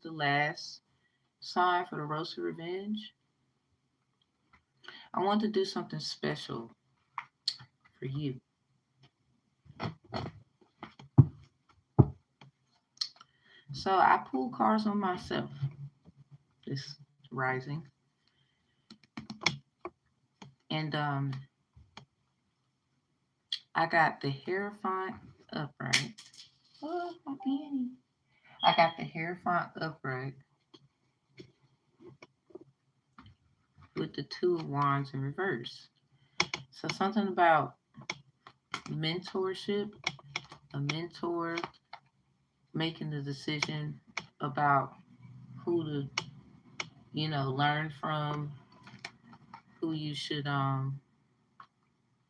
is the last sign for the Rose of Revenge, I want to do something special for you. So I pull cards on myself this rising. And I got the Hierophant upright. Oh, my Danny. I got the Hierophant upright with the Two of Wands in reverse. So something about mentorship, a mentor making the decision about who to, learn from, who you should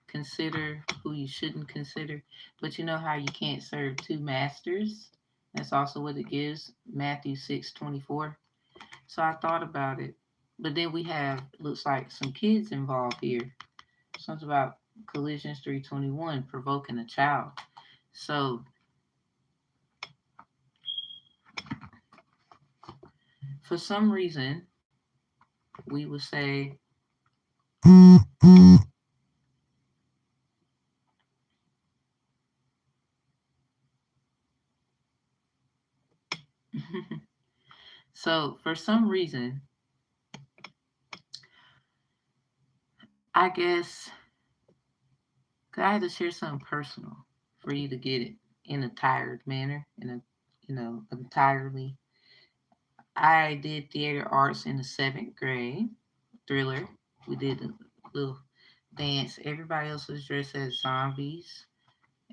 consider, who you shouldn't consider. But you know how you can't serve two masters? That's also what it gives, Matthew 6:24. So I thought about it. But then we have, looks like, some kids involved here. Something about Colossians 3:21, provoking a child. So for some reason, we would say, so for some reason, I guess, 'cause I had to share something personal for you to get it in a tired manner, entirely. I did theater arts in the seventh grade, thriller. We did a little dance. Everybody else was dressed as zombies,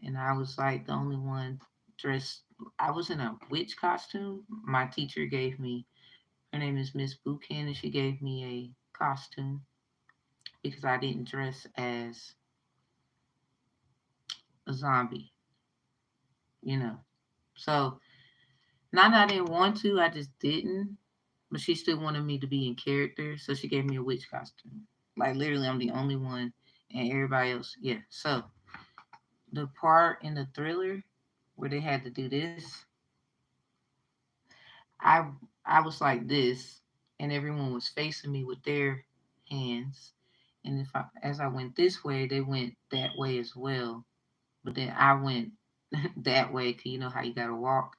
and I was like the only one dressed. I was in a witch costume. My teacher gave me, her name is Miss Buchanan, and she gave me a costume because I didn't dress as a zombie, you know. So, not that I didn't want to, I just didn't. But she still wanted me to be in character, so she gave me a witch costume. Like literally, I'm the only one, and everybody else, yeah. So the part in the thriller where they had to do this, I I was like this, and everyone was facing me with their hands, and as I went this way, they went that way as well. But then I went that way, 'cause you know how you gotta walk,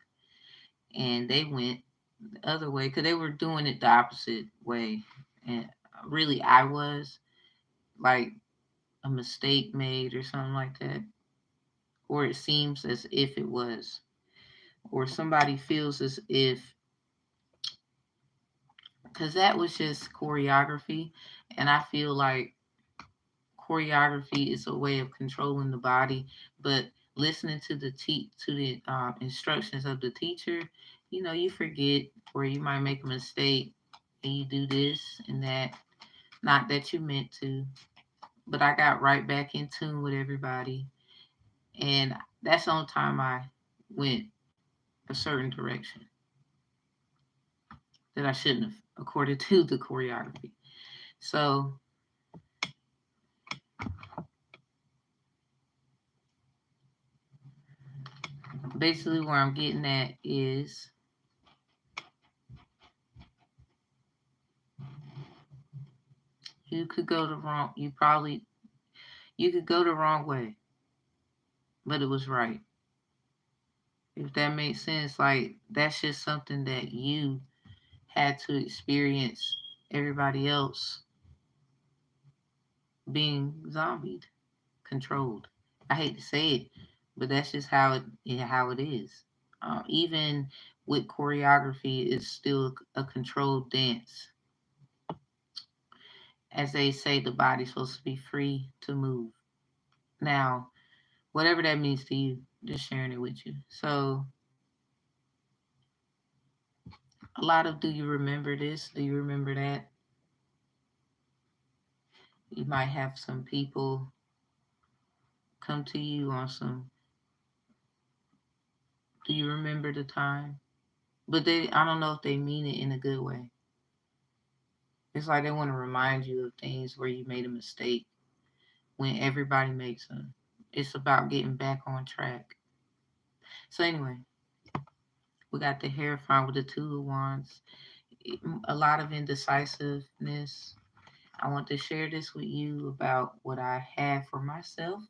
and they went the other way because they were doing it the opposite way, and really I was like a mistake made or something like that, or it seems as if it was, or somebody feels as if, because that was just choreography, and I feel like choreography is a way of controlling the body, but listening to the instructions of the teacher, you forget, or you might make a mistake and you do this and that. Not that you meant to, but I got right back in tune with everybody, and that's the only time I went a certain direction that I shouldn't have, according to the choreography. So basically, where I'm getting at is you could go the wrong. You could go the wrong way, but it was right. If that makes sense, like that's just something that you had to experience. Everybody else being zombied, controlled. I hate to say it, but that's just how it is. Even with choreography, it's still a controlled dance. As they say, the body's supposed to be free to move. Now, whatever that means to you, just sharing it with you. So, a lot of, do you remember this? Do you remember that? You might have some people come to you on some, do you remember the time? But I don't know if they mean it in a good way. It's like they want to remind you of things where you made a mistake, when everybody makes them. It's about getting back on track. So, anyway, We got the Hierophant with the Two of Wands. A lot of indecisiveness. I want to share this with you about what I have for myself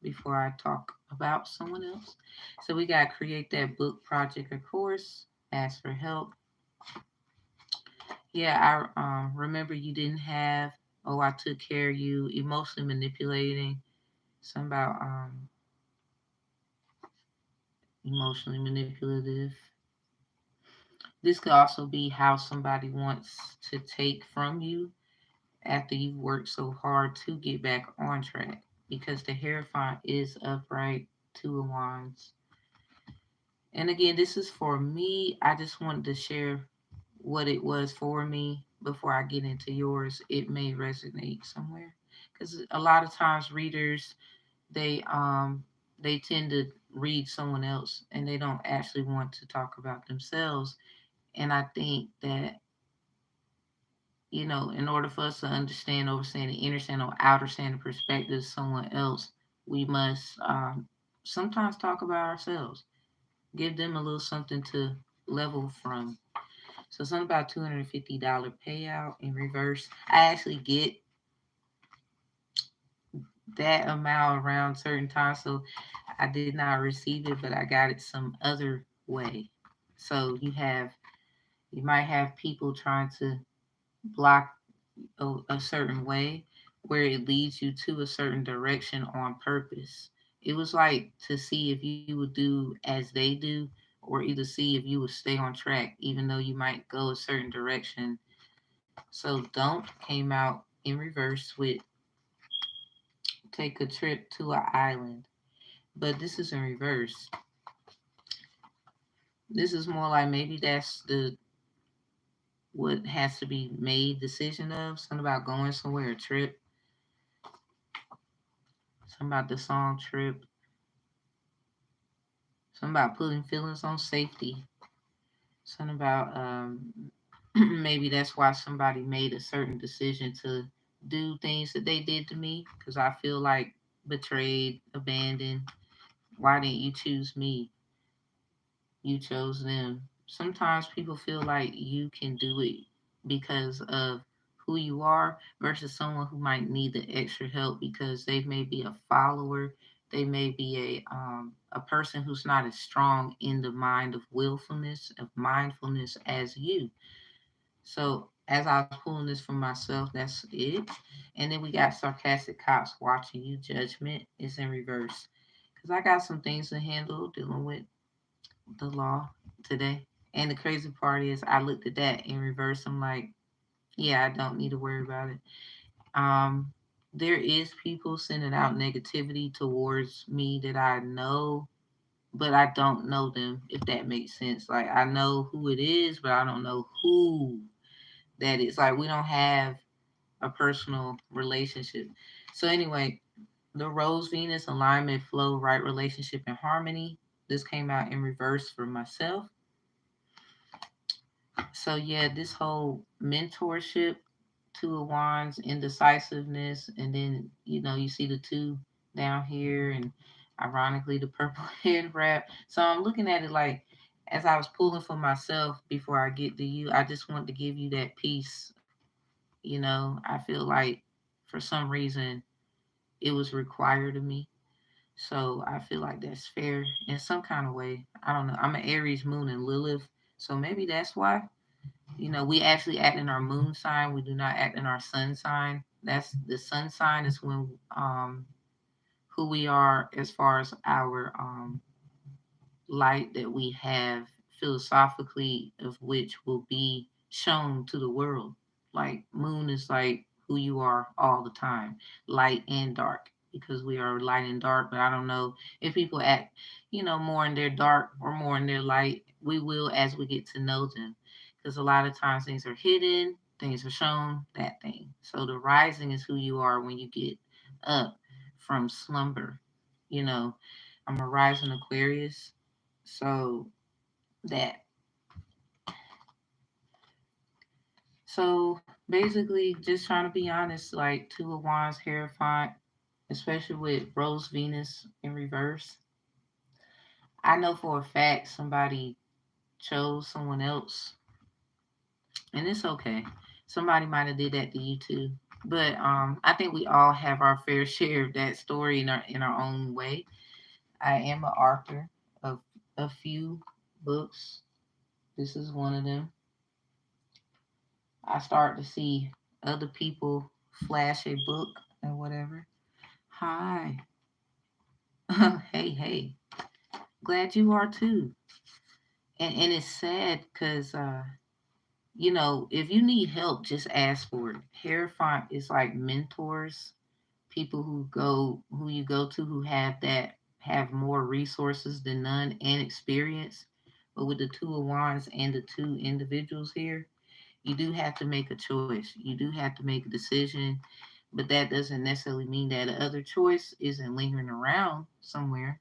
before I talk about someone else. So we got to create that book, project, or course. Ask for help. Yeah, I remember you didn't have. Oh, I took care of you. Emotionally manipulating. Something about emotionally manipulative. This could also be how somebody wants to take from you after you've worked so hard to get back on track. Because the Hierophant is upright, Two of Wands. And again, this is for me. I just wanted to share what it was for me before I get into yours. It may resonate somewhere. Because a lot of times readers, they they tend to read someone else and they don't actually want to talk about themselves. And I think that, in order for us to understand, overstand, and understand or understand the perspective of someone else, we must sometimes talk about ourselves. Give them a little something to level from. So something about $250 payout in reverse. I actually get that amount around certain times, so I did not receive it, but I got it some other way. So you might have people trying to block a certain way where it leads you to a certain direction on purpose. It was like to see if you would do as they do, or either see if you would stay on track, even though you might go a certain direction. So don't came out in reverse with take a trip to an island. But this is in reverse. This is more like maybe that's the what has to be made decision of. Something about going somewhere, a trip. Something about the song trip. Something about putting feelings on safety. Something about maybe that's why somebody made a certain decision to do things that they did to me because I feel like betrayed, abandoned. Why didn't you choose me? You chose them. Sometimes people feel like you can do it because of who you are versus someone who might need the extra help because they may be a follower, they may be a person who's not as strong in the mind of willfulness, of mindfulness as you. So as I was pulling this for myself, that's it. And then we got sarcastic cops watching you. Judgment is in reverse. Because I got some things to handle dealing with the law today. And the crazy part is, I looked at that in reverse. I'm like, yeah, I don't need to worry about it. Um, there is people sending out negativity towards me that I know, but I don't know them. If that makes sense, like I know who it is, but I don't know who that is. Like we don't have a personal relationship. So anyway, the Rose Venus alignment, flow, right relationship, and harmony. This came out in reverse for myself. So yeah, this whole mentorship, Two of Wands, indecisiveness, and then you see the two down here, and ironically the purple head wrap. So I'm looking at it like as I was pulling for myself before I get to you, I just want to give you that piece. I feel like for some reason it was required of me. So I feel like that's fair in some kind of way. I don't know. I'm an Aries moon and Lilith, so maybe that's why. We actually act in our moon sign. We do not act in our sun sign. That's the sun sign is when who we are as far as our light that we have philosophically, of which will be shown to the world. Like moon is like who you are all the time, light and dark, because we are light and dark. But I don't know if people act, more in their dark or more in their light. We will as we get to know them, because a lot of times things are hidden, things are shown, that thing. So the rising is who you are when you get up from slumber. You know, I'm a rising Aquarius, so that. So basically, just trying to be honest, like Two of Wands, Hierophant, especially with Rose Venus in reverse. I know for a fact somebody chose someone else, and it's okay. Somebody might have did that to you too. But I think we all have our fair share of that story in our own way. I am an author of a few books. This is one of them. I start to see other people flash a book or whatever. Hi. Hey, hey. Glad you are too. And it's sad because you know, if you need help, just ask for it. Hair font is like mentors, people who you go to who have more resources than none and experience. But with the two of wands and the two individuals here, you do have to make a choice. You do have to make a decision, but that doesn't necessarily mean that the other choice isn't lingering around somewhere.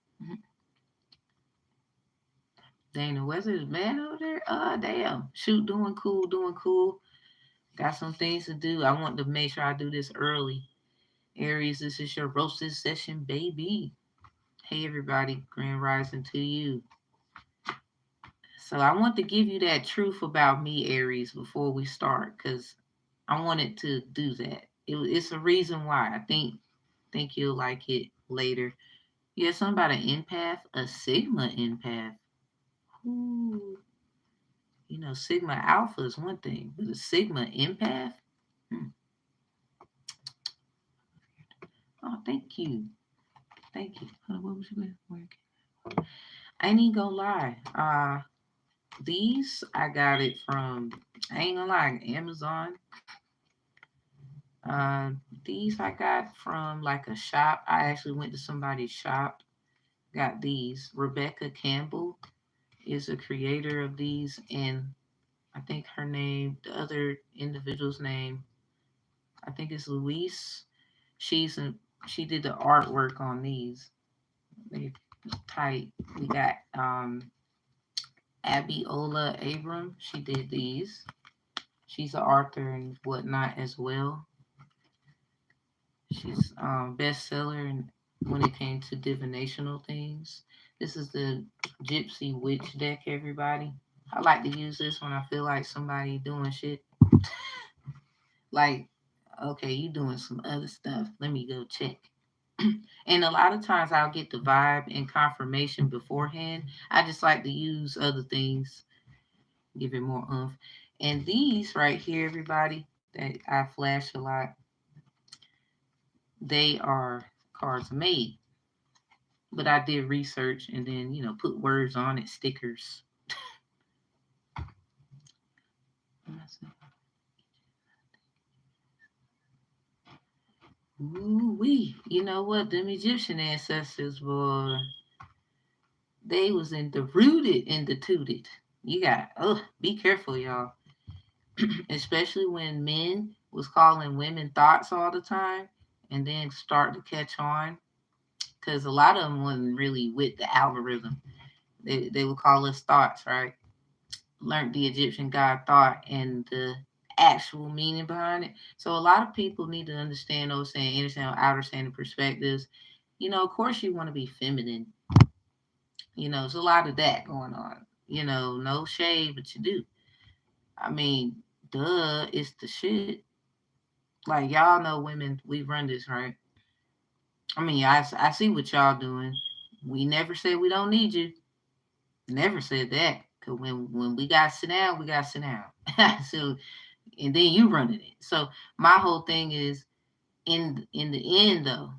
Dang, the weather is bad over there. Oh, damn. Shoot, doing cool, doing cool. Got some things to do. I want to make sure I do this early. Aries, this is your roasted session, baby. Hey, everybody. Grand rising to you. So I want to give you that truth about me, Aries, before we start, because I wanted to do that. It's a reason why. I think you'll like it later. Yeah, something about an empath, a Sigma empath. Ooh. You know, Sigma Alpha is one thing, but a Sigma empath? Hmm. Oh, thank you. Thank you. What was you going? I ain't even gonna lie. These I got it from. I ain't gonna lie, Amazon. Uh, these I got from like a shop. I actually went to somebody's shop. Got these. Rebecca Campbell is a creator of these, and I think her name, the other individual's name, I think it's Louise. She's a, she did the artwork on these. They tight. We got Abiola Abram. She did these. She's an author and whatnot as well. She's bestseller and when it came to divinational things. This is the Gypsy Witch deck, everybody. I like to use this when I feel like somebody doing shit. Like, okay, you doing some other stuff. Let me go check. And a lot of times I'll get the vibe and confirmation beforehand. I just like to use other things, give it more oomph. And these right here, everybody, that I flash a lot, they are cards made. But I did research and then, you know, put words on it, stickers. Ooh wee. You know what? Them Egyptian ancestors, boy, they was in the rooted and the tooted. You got, be careful, y'all. Especially when men was calling women thoughts all the time and then start to catch on. Because a lot of them wasn't really with the algorithm. They would call us thoughts, right? Learned the Egyptian god thought and the actual meaning behind it. So a lot of people need to understand those saying, understand outer standing perspectives. You know, of course you want to be feminine. You know, there's a lot of that going on. You know, no shade, but you do. I mean, duh, it's the shit. Like y'all know women, we run this, right? I mean, I see what y'all doing. We never said we don't need you. Never said that. Cause when we got to sit down, we got to sit down. So and then you running it. So my whole thing is in the end though,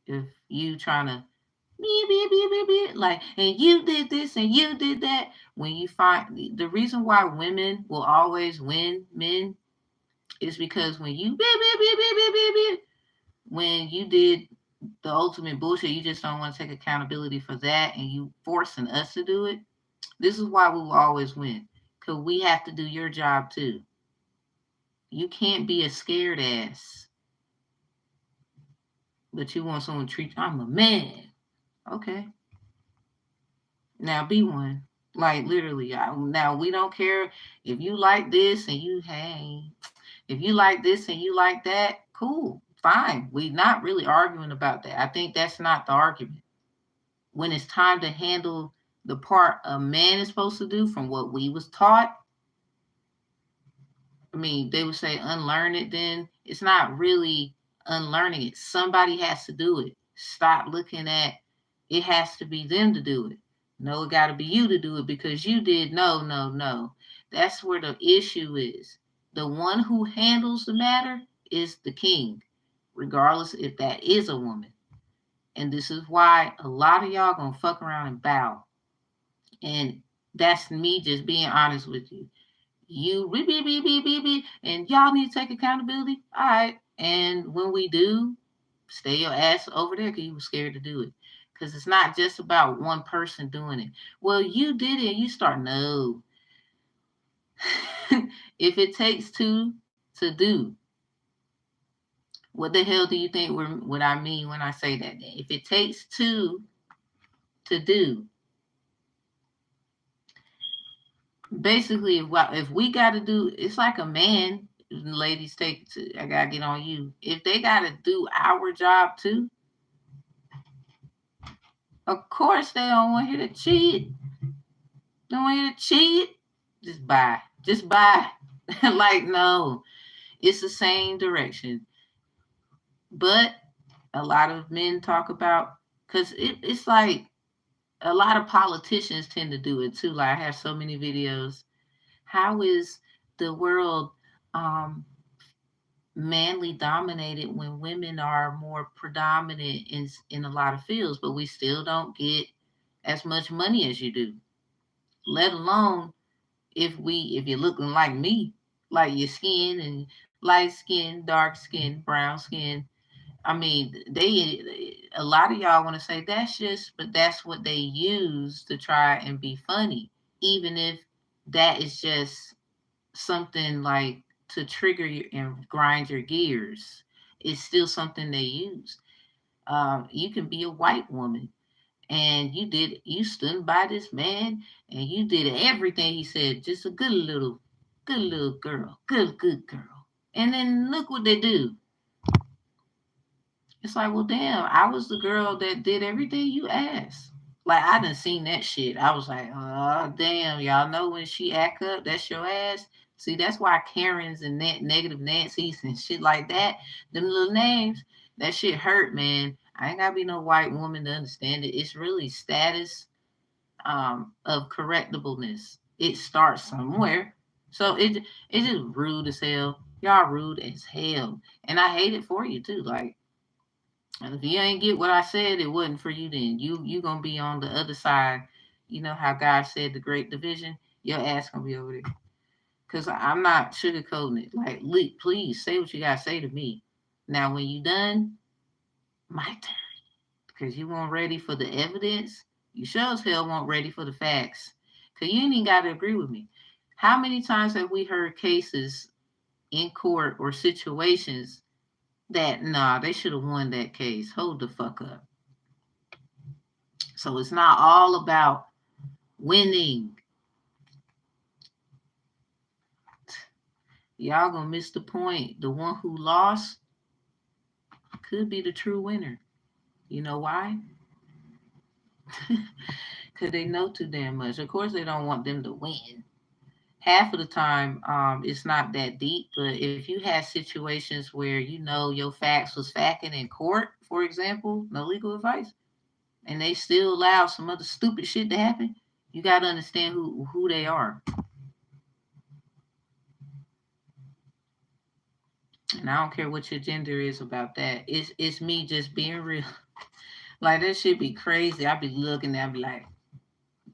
if you trying to like and you did this and you did that, when you find the reason why women will always win men is because when you when you did the ultimate bullshit, you just don't want to take accountability for that and you forcing us to do it. This is why we will always win. Cause we have to do your job too. You can't be a scared ass, but you want someone to treat you. I'm a man. Okay. Now be one. Like literally. Now we don't care if you like this and you hang. If you like this and you like that, cool. Fine. We're not really arguing about that. I think that's not the argument. When it's time to handle the part a man is supposed to do from what we was taught. I mean, they would say unlearn it, then it's not really unlearning it. Somebody has to do it. Stop looking at it has to be them to do it. No, it got to be you to do it because you did. No, no, no. That's where the issue is. The one who handles the matter is the king, regardless if that is a woman. And this is why a lot of y'all gonna fuck around and bow. And that's me just being honest with you. You beep, beep, beep, beep, beep, beep, and y'all need to take accountability. All right. And when we do, stay your ass over there because you were scared to do it. Because it's not just about one person doing it. Well, you did it. You start, no. If it takes two to do, what the hell do you think what I mean when I say that? If it takes two to do, basically, if we got to do, it's like a man. Ladies, I gotta get on you. If they gotta do our job too, of course they don't want you to cheat. Don't want you to cheat. Just buy. Just buy. Like, no, it's the same direction. But a lot of men talk about, because it's like a lot of politicians tend to do it too. Like, I have so many videos. How is the world manly dominated when women are more predominant in a lot of fields, but we still don't get as much money as you do? Let alone if you're looking like me, like your skin and light skin, dark skin, brown skin. I mean, a lot of y'all want to say but that's what they use to try and be funny, even if that is just something like to trigger you and grind your gears. It's still something they use. You can be a white woman and you stood by this man and you did everything he said, just a good little girl, good girl. And then look what they do. It's like, well, damn, I was the girl that did everything you asked. Like, I done seen that shit. I was like, oh, damn, y'all know when she act up, that's your ass. See, that's why Karens and negative Nancy's and shit like that, them little names, that shit hurt, man. I ain't gotta be no white woman to understand it. It's really status of correctableness. It starts somewhere. So it's just rude as hell. Y'all rude as hell. And I hate it for you too. Like, if you ain't get what I said, it wasn't for you then. You gonna be on the other side. You know how God said the great division? Your ass gonna be over there. Cause I'm not sugarcoating it. Like, please say what you gotta say to me. Now when you done, my turn. Because you weren't ready for the evidence. You sure as hell weren't ready for the facts. Cause you ain't even gotta agree with me. How many times have we heard cases in court or situations that, nah, they should have won that case? Hold the fuck up. So it's not all about winning. Y'all gonna miss the point. The one who lost could be the true winner. You know why? Because they know too damn much. Of course, they don't want them to win. Half of the time, it's not that deep. But if you have situations where you know your facts was facting in court, for example, no legal advice, and they still allow some other stupid shit to happen, you got to understand who they are. And I don't care what your gender is about that. It's me just being real. Like, that shit be crazy. I be looking at, I be like,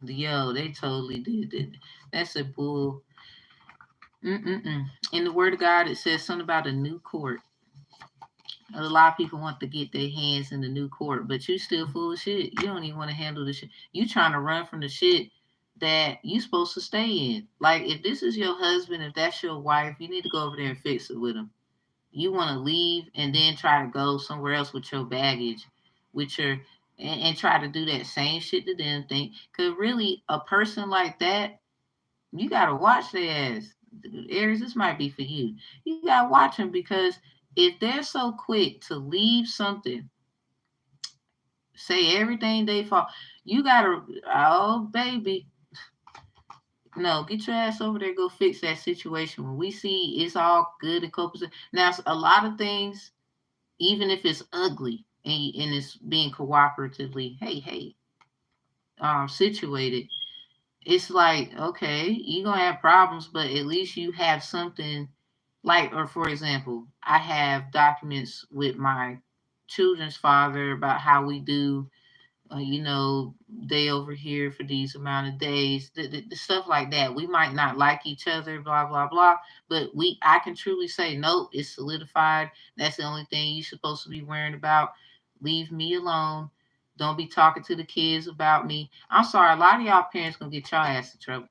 yo, they totally did it. That's a bull. In the word of God, it says something about a new court. A lot of people want to get their hands in the new court, but you still full of shit. You don't even want to handle the shit. You trying to run from the shit that you supposed to stay in. Like, if this is your husband, if that's your wife, you need to go over there and fix it with him. You want to leave and then try to go somewhere else with your baggage, with your and try to do that same shit to them. Because really, a person like that, you gotta watch their ass. Aries, this might be for you. You gotta watch them, because if they're so quick to leave something, say everything they fall, You gotta, oh baby, no, get your ass over there. Go fix that situation. When we see it's all good and copacetic. Now, a lot of things, even if it's ugly and it's being cooperatively, hey, situated, it's like, okay, you're gonna have problems, but at least you have something like, or for example, I have documents with my children's father about how we do, they over here for these amount of days, the stuff like that. We might not like each other, blah blah blah, but I can truly say, nope, it's solidified. That's the only thing you're supposed to be worrying about. Leave me alone. Don't be talking to the kids about me. I'm sorry, a lot of y'all parents gonna get y'all ass in trouble.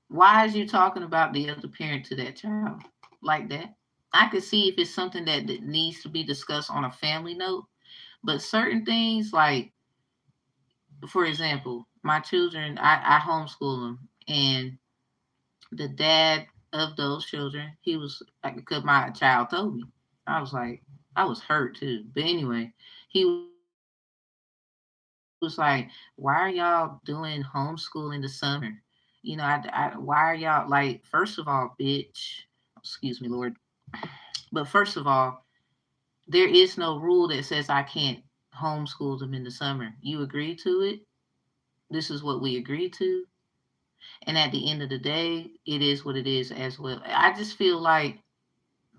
Why is you talking about the other parent to that child like that? I could see if it's something that needs to be discussed on a family note, but certain things like, for example, my children, I homeschool them, and the dad of those children, he was like, because my child told me, I was like, I was hurt too. But anyway, he was like, why are y'all doing homeschooling the summer? Why are y'all like, first of all, bitch, excuse me, Lord. But first of all, there is no rule that says I can't homeschool them in the summer. You agreed to it. This is what we agreed to. And at the end of the day, it is what it is as well. I just feel like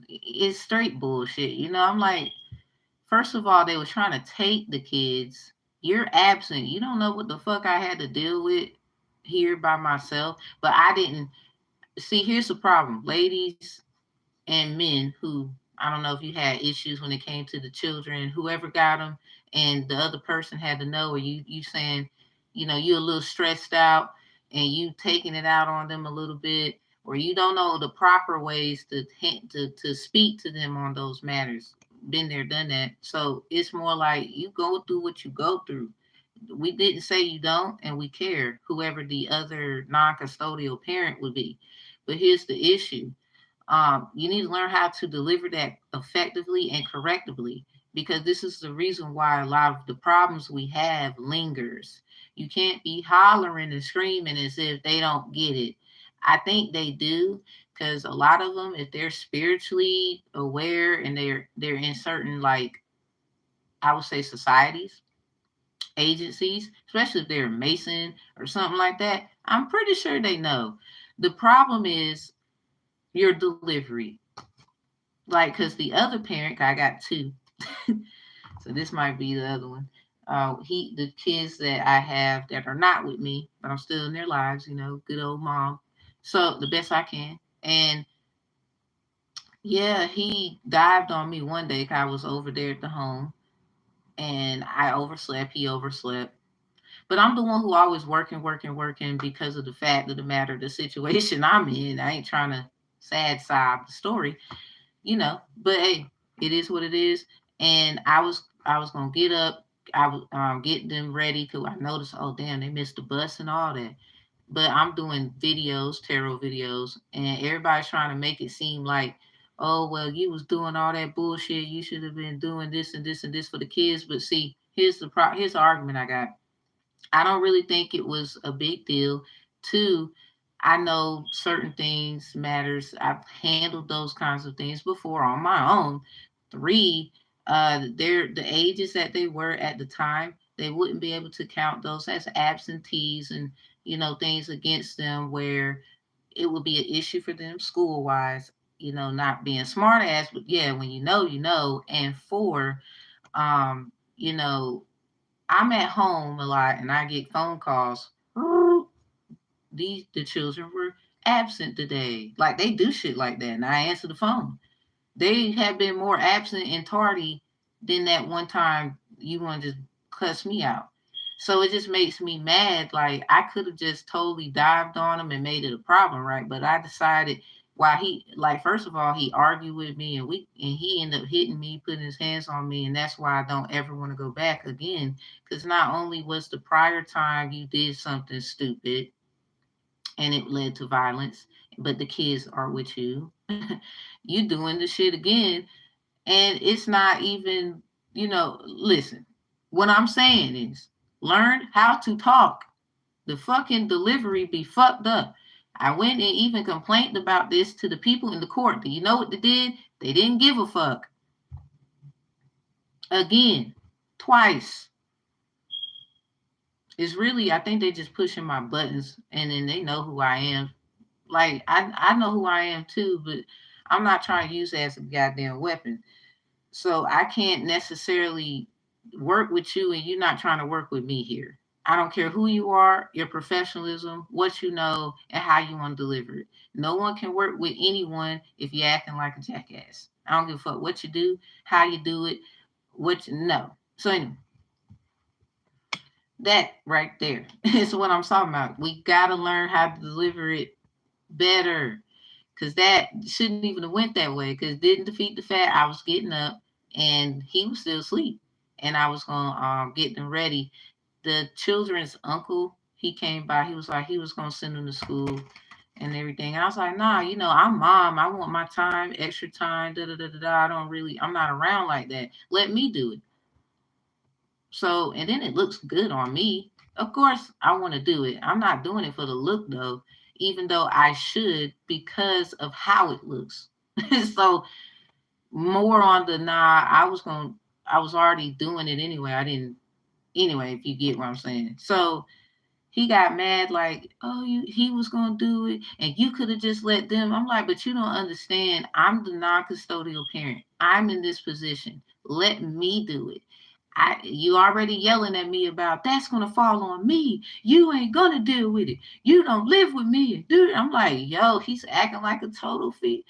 it's straight bullshit. I'm like, first of all, they were trying to take the kids. You're absent. You don't know what the fuck I had to deal with here by myself. But I didn't see. Here's the problem, ladies and men who, I don't know if you had issues when it came to the children, whoever got them, and the other person had to know, or you saying, you're a little stressed out and you taking it out on them a little bit, or you don't know the proper ways to speak to them on those matters. Been there, done that. So it's more like you go through what you go through. We didn't say you don't, and we care whoever the other non-custodial parent would be. But here's the issue, you need to learn how to deliver that effectively and correctably, because this is the reason why a lot of the problems we have lingers. You can't be hollering and screaming as if they don't get it. I think they do, because a lot of them, if they're spiritually aware and they're in certain, like, I would say, societies, agencies, especially if they're a mason or something like that, I'm pretty sure they know. The problem is your delivery. Like, because the other parent, I got two, so this might be the other one. The kids that I have that are not with me, but I'm still in their lives, good old mom. So the best I can. And yeah, he dived on me one day 'cause I was over there at the home and I overslept. He overslept. But I'm the one who always working, working, working because of the fact of the matter, the situation I'm in. I ain't trying to sad sob the story. But hey, it is what it is. And I was gonna get up, I was get them ready because I noticed, oh damn, they missed the bus and all that. But I'm doing videos, tarot videos, and everybody's trying to make it seem like, oh well, you was doing all that bullshit. You should have been doing this and this and this for the kids. But see, here's the argument I got. I don't really think it was a big deal. Two, I know certain things matters. I've handled those kinds of things before on my own. Three, they're the ages that they were at the time. They wouldn't be able to count those as absentees and things against them where it would be an issue for them school wise. Not being smart ass, but yeah, when you know, you know. And four, you know, I'm at home a lot and I get phone calls. The children were absent today. Like they do shit like that. And I answer the phone. They have been more absent and tardy than that one time you want to just cuss me out. So it just makes me mad. Like I could have just totally dived on him and made it a problem, right? But I decided, while he, like, first of all, he argued with me and he ended up hitting me, putting his hands on me, and that's why I don't ever want to go back again. Because not only was the prior time you did something stupid and it led to violence, but the kids are with you. You doing the shit again, and it's not even, listen. What I'm saying is learn how to talk. The fucking delivery be fucked up. I went and even complained about this to the people in the court. Do you know what they did? They didn't give a fuck. Again, twice. It's really, I think they just pushing my buttons and then they know who I am. Like, I know who I am too, but I'm not trying to use it as a goddamn weapon. So I can't necessarily work with you and you're not trying to work with me here. I don't care who you are, your professionalism, what you know, and how you want to deliver it. No one can work with anyone if you're acting like a jackass. I don't give a fuck what you do, how you do it, what you know. So anyway, that right there is what I'm talking about. We gotta learn how to deliver it better. Cause that shouldn't even have went that way. Cause didn't defeat the fact I was getting up and he was still asleep. And I was gonna get them ready. The children's uncle, he came by, he was like he was gonna send them to school and everything. And I was like, nah, I'm mom. I want my time, extra time, da da da da da. I'm not around like that. Let me do it. So, and then it looks good on me. Of course, I want to do it. I'm not doing it for the look though, even though I should because of how it looks. So, more on the nah, I was already doing it anyway. I didn't, anyway, if you get what I'm saying. So, he got mad like, oh, he was gonna do it, and you could have just let them. I'm like, but you don't understand. I'm the non-custodial parent. I'm in this position. Let me do it. You already yelling at me about that's gonna fall on me. You ain't gonna deal with it. You don't live with me, dude. I'm like, yo, he's acting like a total feat.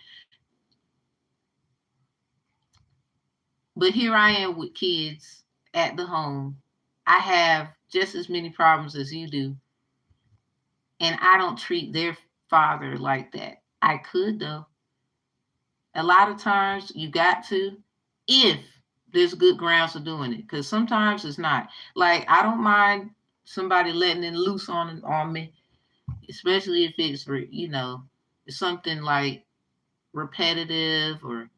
But here I am with kids at the home. I have just as many problems as you do, and I don't treat their father like that. I could though. A lot of times you got to, if there's good grounds for doing it, because sometimes it's not. Like I don't mind somebody letting it loose on me, especially if it's something like repetitive or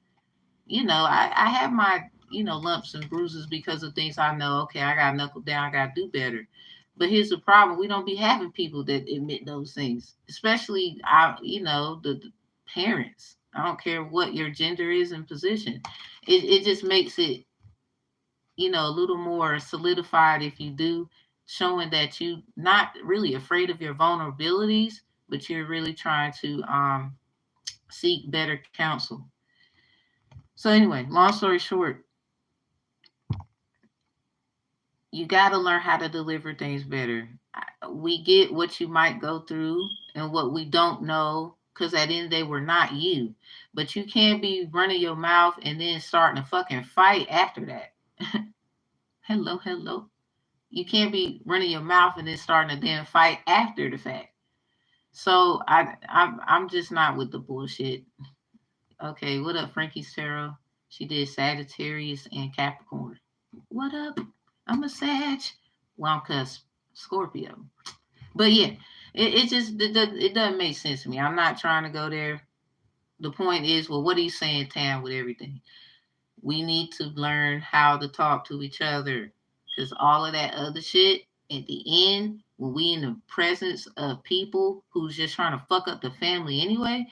I have my lumps and bruises because of things I know. Okay, I got to knuckle down. I got to do better. But here's the problem: we don't be having people that admit those things, especially the parents. I don't care what your gender is and position. It just makes it a little more solidified if you do, showing that you not really afraid of your vulnerabilities, but you're really trying to seek better counsel. So anyway, long story short, you got to learn how to deliver things better. We get what you might go through and what we don't know, because at the end of the day, we're not you. But you can't be running your mouth and then starting a fucking fight after that. Hello, hello. You can't be running your mouth and then starting a damn fight after the fact. So I'm just not with the bullshit. Okay, what up, Frankie's Tarot? She did Sagittarius and Capricorn. What up? I'm a Sag. Well, I'm cusp Scorpio. But yeah, it doesn't make sense to me. I'm not trying to go there. The point is, well, what are you saying, Tam, with everything? We need to learn how to talk to each other, because all of that other shit at the end, when we in the presence of people who's just trying to fuck up the family anyway,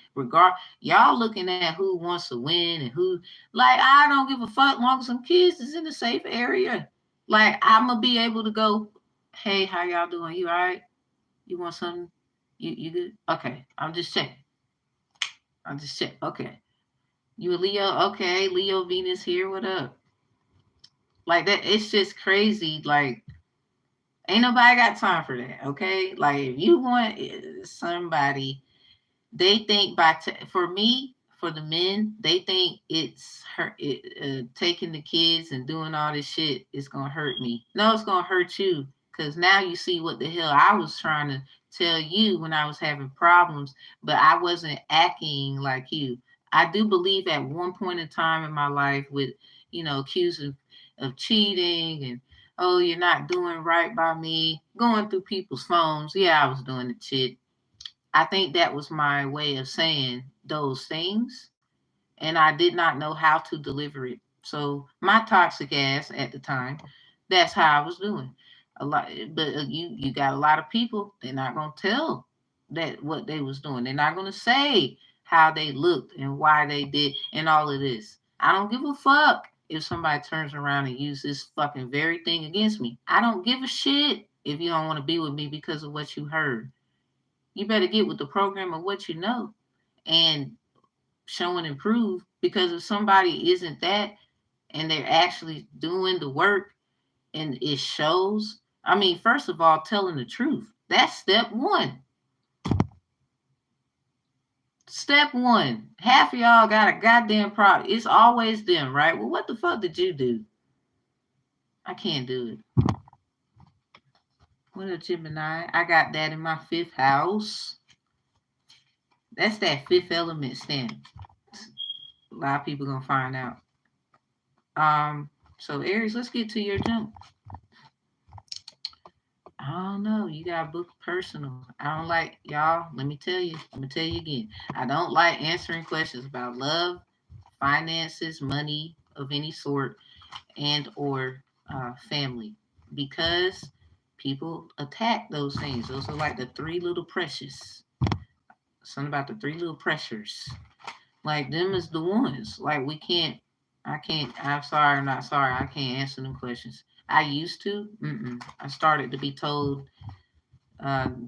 y'all looking at who wants to win and who, like, I don't give a fuck long as some kids is in a safe area. Like, I'm gonna be able to go, hey, how y'all doing? You all right? You want something? You good? Okay, I'm just checking. Okay. You a Leo? Okay, Leo Venus here. What up? Like that, it's just crazy. Like, ain't nobody got time for that. Okay, like if you want somebody, they think for me, for the men, they think it's taking the kids and doing all this shit is gonna hurt me. No, it's gonna hurt you, because now you see what the hell I was trying to tell you when I was having problems, but I wasn't acting like you. I do believe at one point in time in my life with accusing of cheating and, oh, you're not doing right by me, going through people's phones. Yeah, I was doing the shit. I think that was my way of saying those things, and I did not know how to deliver it. So my toxic ass at the time That's how I was doing. A lot, but you got a lot of people. They're not gonna tell that what they was doing. They're not gonna say how they looked and why they did and all of this. I don't give a fuck if somebody turns around and uses this fucking very thing against me. I don't give a shit if you don't want to be with me because of what you heard. You better get with the program of what you know and show and improve. Because if somebody isn't that and they're actually doing the work and it shows, I mean, first of all, telling the truth. That's step one. Step one. Half of y'all got a goddamn problem. It's always them, right? Well, what the fuck did you do? I can't do it. What a Gemini. I got that in my fifth house. That's that fifth element stamp. A lot of people gonna find out. So Aries, let's get to your jump. I don't know. You got book personal. I don't like y'all. Let me tell you. I'm gonna tell you again. I don't like answering questions about love, finances, money of any sort, and or family, because people attack those things. Those are like the three little precious. Something about the three little pressures. Like them is the ones. Like we can't. I can't. I'm sorry. I'm not sorry. I can't answer them questions. I used to. I started to be told,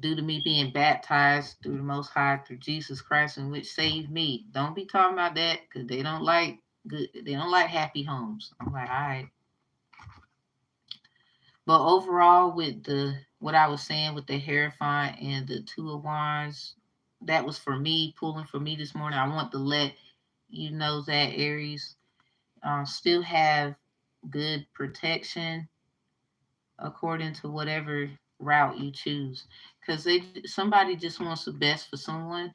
due to me being baptized through the Most High, through Jesus Christ, and which saved me. Don't be talking about that because they don't like good. They don't like happy homes. I'm like, all right. But overall, with the what I was saying with the Hierophant and the Two of Wands, that was for me, pulling for me this morning. I want to let you know that Aries still have good protection according to whatever route you choose, because somebody just wants the best for someone.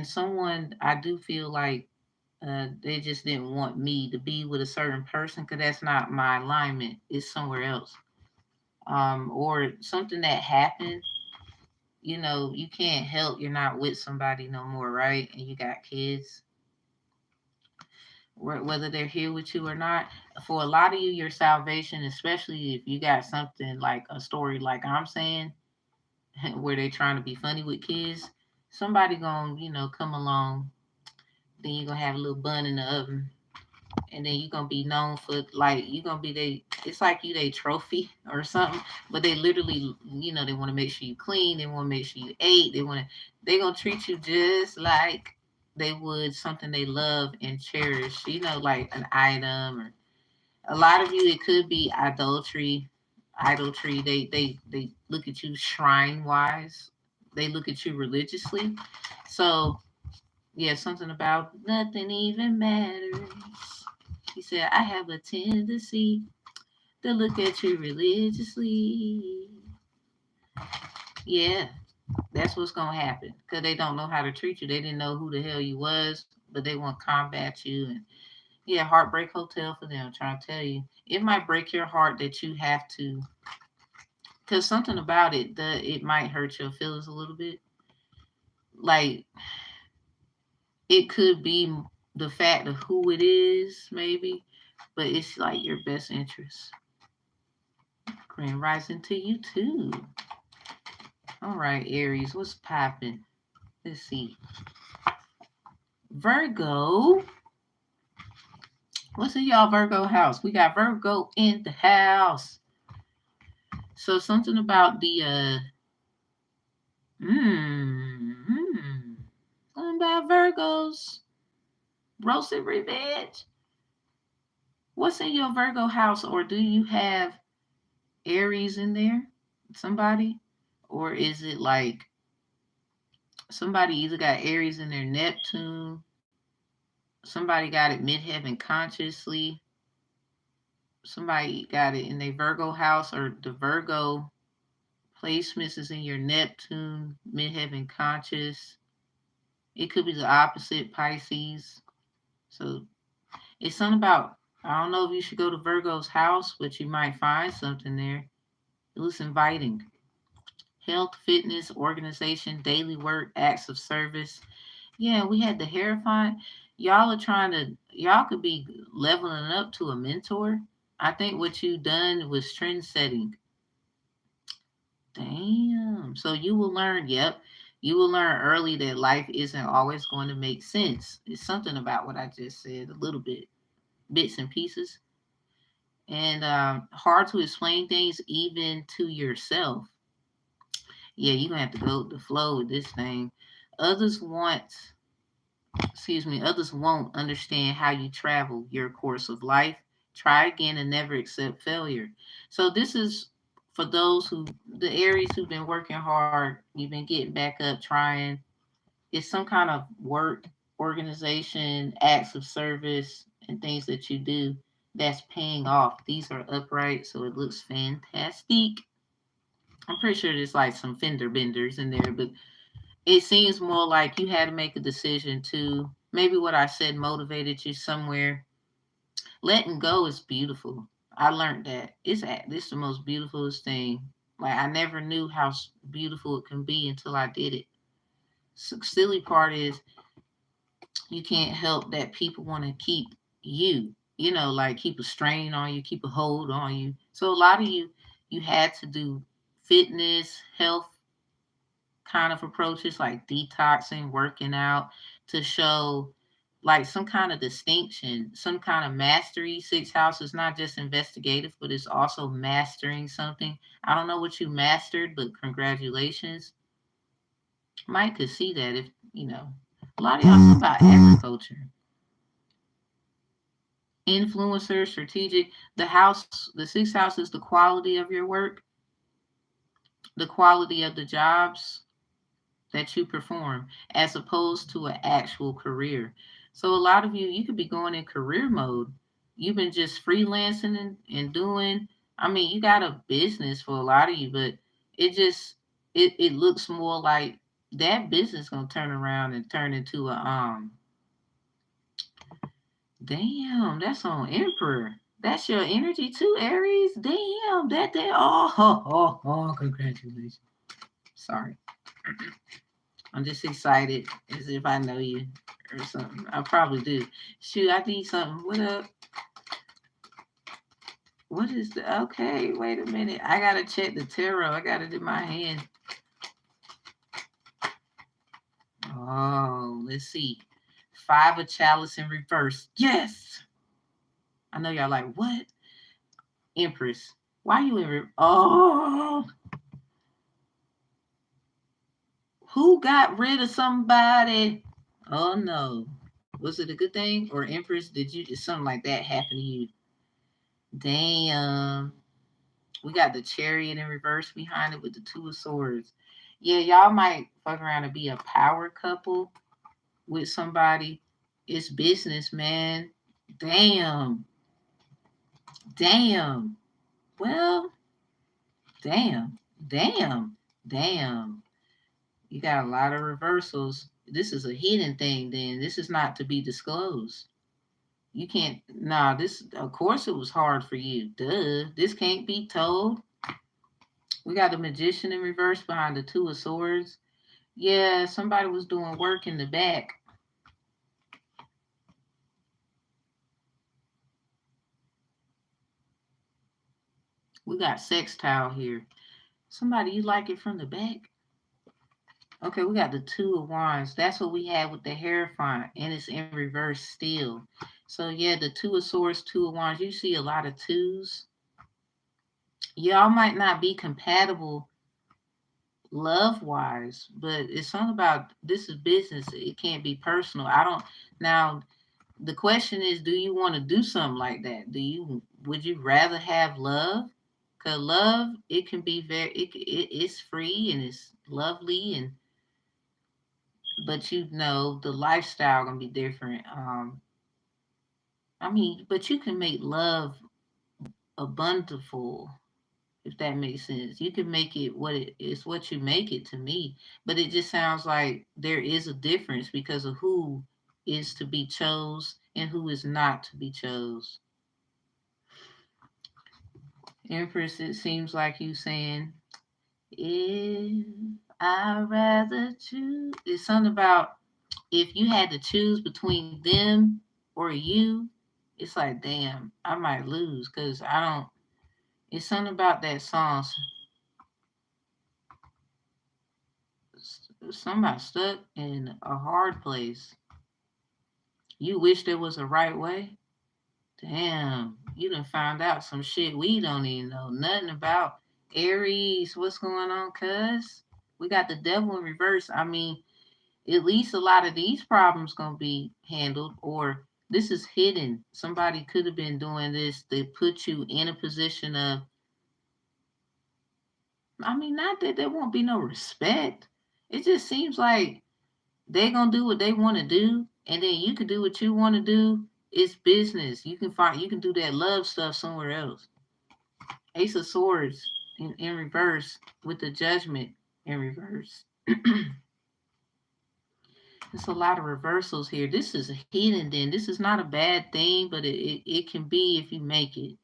Someone, I do feel like they just didn't want me to be with a certain person because that's not my alignment. It's somewhere else. Or something that happened. You can't help you're not with somebody no more, right? And you got kids, whether they're here with you or not. For a lot of you, your salvation, especially if you got something like a story like I'm saying, where they trying to be funny with kids, somebody gonna, come along. Then you're gonna have a little bun in the oven. And then you're gonna be known for, like, you're gonna be it's like you they trophy or something. But they literally, they want to make sure you clean, they want to make sure you ate, they gonna treat you just like they would something they love and cherish, like an item. Or a lot of you, it could be idolatry. They look at you shrine wise, they look at you religiously. So yeah, something about nothing even matters. He said, I have a tendency to look at you religiously. Yeah, that's what's going to happen because they don't know how to treat you. They didn't know who the hell you was, but they want to combat you. And yeah, Heartbreak Hotel for them. I'm trying to tell you. It might break your heart that you have to, because something about it, it might hurt your feelings a little bit. Like, it could be the fact of who it is, maybe, but it's like your best interest. Grand rising to you too. All right, Aries, what's popping? Let's see. Virgo. What's in y'all Virgo house? We got Virgo in the house. So something about the something about Virgos. Roasted revenge. What's in your Virgo house, or do you have Aries in there? Somebody? Or is it like somebody either got Aries in their Neptune, somebody got it midheaven consciously, somebody got it in their Virgo house, or the Virgo placements is in your Neptune, midheaven conscious. It could be the opposite, Pisces. So it's something about, I don't know if you should go to Virgo's house, but you might find something there. It looks inviting. Health, fitness, organization, daily work, acts of service. Yeah, we had the Hierophant. Y'all could be leveling up to a mentor. I think what you done was trend setting. Damn. So you will learn, yep. You will learn early that life isn't always going to make sense. It's something about what I just said, a little bit, bits and pieces. And hard to explain things even to yourself. Yeah, you're going to have to go with the flow with this thing. Others want, others won't understand how you travel your course of life. Try again and never accept failure. So this is for those who, the Aries who've been working hard, you've been getting back up, trying. It's some kind of work, organization, acts of service, and things that you do that's paying off. These are upright, so it looks fantastic. I'm pretty sure there's like some fender benders in there, but it seems more like you had to make a decision to maybe what I said motivated you somewhere. Letting go is beautiful. I learned that this the most beautifulest thing. Like I never knew how beautiful it can be until I did it. So, silly part is you can't help that people want to keep you. Like keep a strain on you, keep a hold on you. So a lot of you had to do fitness, health kind of approaches like detoxing, working out to show like some kind of distinction, some kind of mastery. Sixth house is not just investigative, but it's also mastering something. I don't know what you mastered, but congratulations. Mike could see that if, a lot of y'all know about agriculture. Influencer, strategic. The sixth house is the quality of your work, the quality of the jobs that you perform as opposed to an actual career. So a lot of you could be going in career mode. You've been just freelancing and doing, I mean, you got a business for a lot of you, but it just it looks more like that business gonna turn around and turn into a damn, that's on Emperor. That's your energy too, Aries. Damn, congratulations. Sorry. I'm just excited as if I know you or something. I probably do. Shoot, I need something. What up? What is the okay? Wait a minute. I gotta check the tarot. I got it in my hand. Oh, let's see. Five of chalice in reverse. Yes. I know y'all like what? Empress. Why you in reverse? Oh, who got rid of somebody? Oh no. Was it a good thing? Or Empress, did you just something like that happen to you? Damn. We got the chariot in reverse behind it with the two of swords. Yeah, y'all might fuck around and be a power couple with somebody. It's business, man. Damn. Damn. Well, damn. Damn. Damn. You got a lot of reversals. This is a hidden thing, then. This is not to be disclosed. You can't, nah, this, of course it was hard for you. Duh. This can't be told. We got the magician in reverse behind the two of swords. Yeah, somebody was doing work in the back. We got sextile here. Somebody, you like it from the back? Okay, we got the two of wands. That's what we had with the Hierophant, and it's in reverse still. So yeah, the two of swords, two of wands. You see a lot of twos. Y'all might not be compatible love wise, but it's something about this is business. It can't be personal. I don't now the question is, do you want to do something like that? Would you rather have love? Because love, it can be it's free and it's lovely, and but the lifestyle gonna be different. I mean, but you can make love abundantful, if that makes sense. You can make it what it is, what you make it to me. But it just sounds like there is a difference because of who is to be chose and who is not to be chose. Empress, it seems like you saying, if I rather choose, it's something about if you had to choose between them or you, it's like, damn, I might lose because I don't. It's something about that song. Somebody stuck in a hard place. You wish there was a right way. Damn, you done found out some shit we don't even know nothing about. Aries, what's going on, cuz? We got the devil in reverse. I mean, at least a lot of these problems gonna be handled, or this is hidden. Somebody could have been doing this to put you in a position of, I mean, not that there won't be no respect. It just seems like they gonna do what they want to do, and then you can do what you want to do. It's business. You can do that love stuff somewhere else. Ace of Swords in reverse with the Judgment in reverse. There's a lot of reversals here. This is hidden then. This is not a bad thing, but it can be if you make it.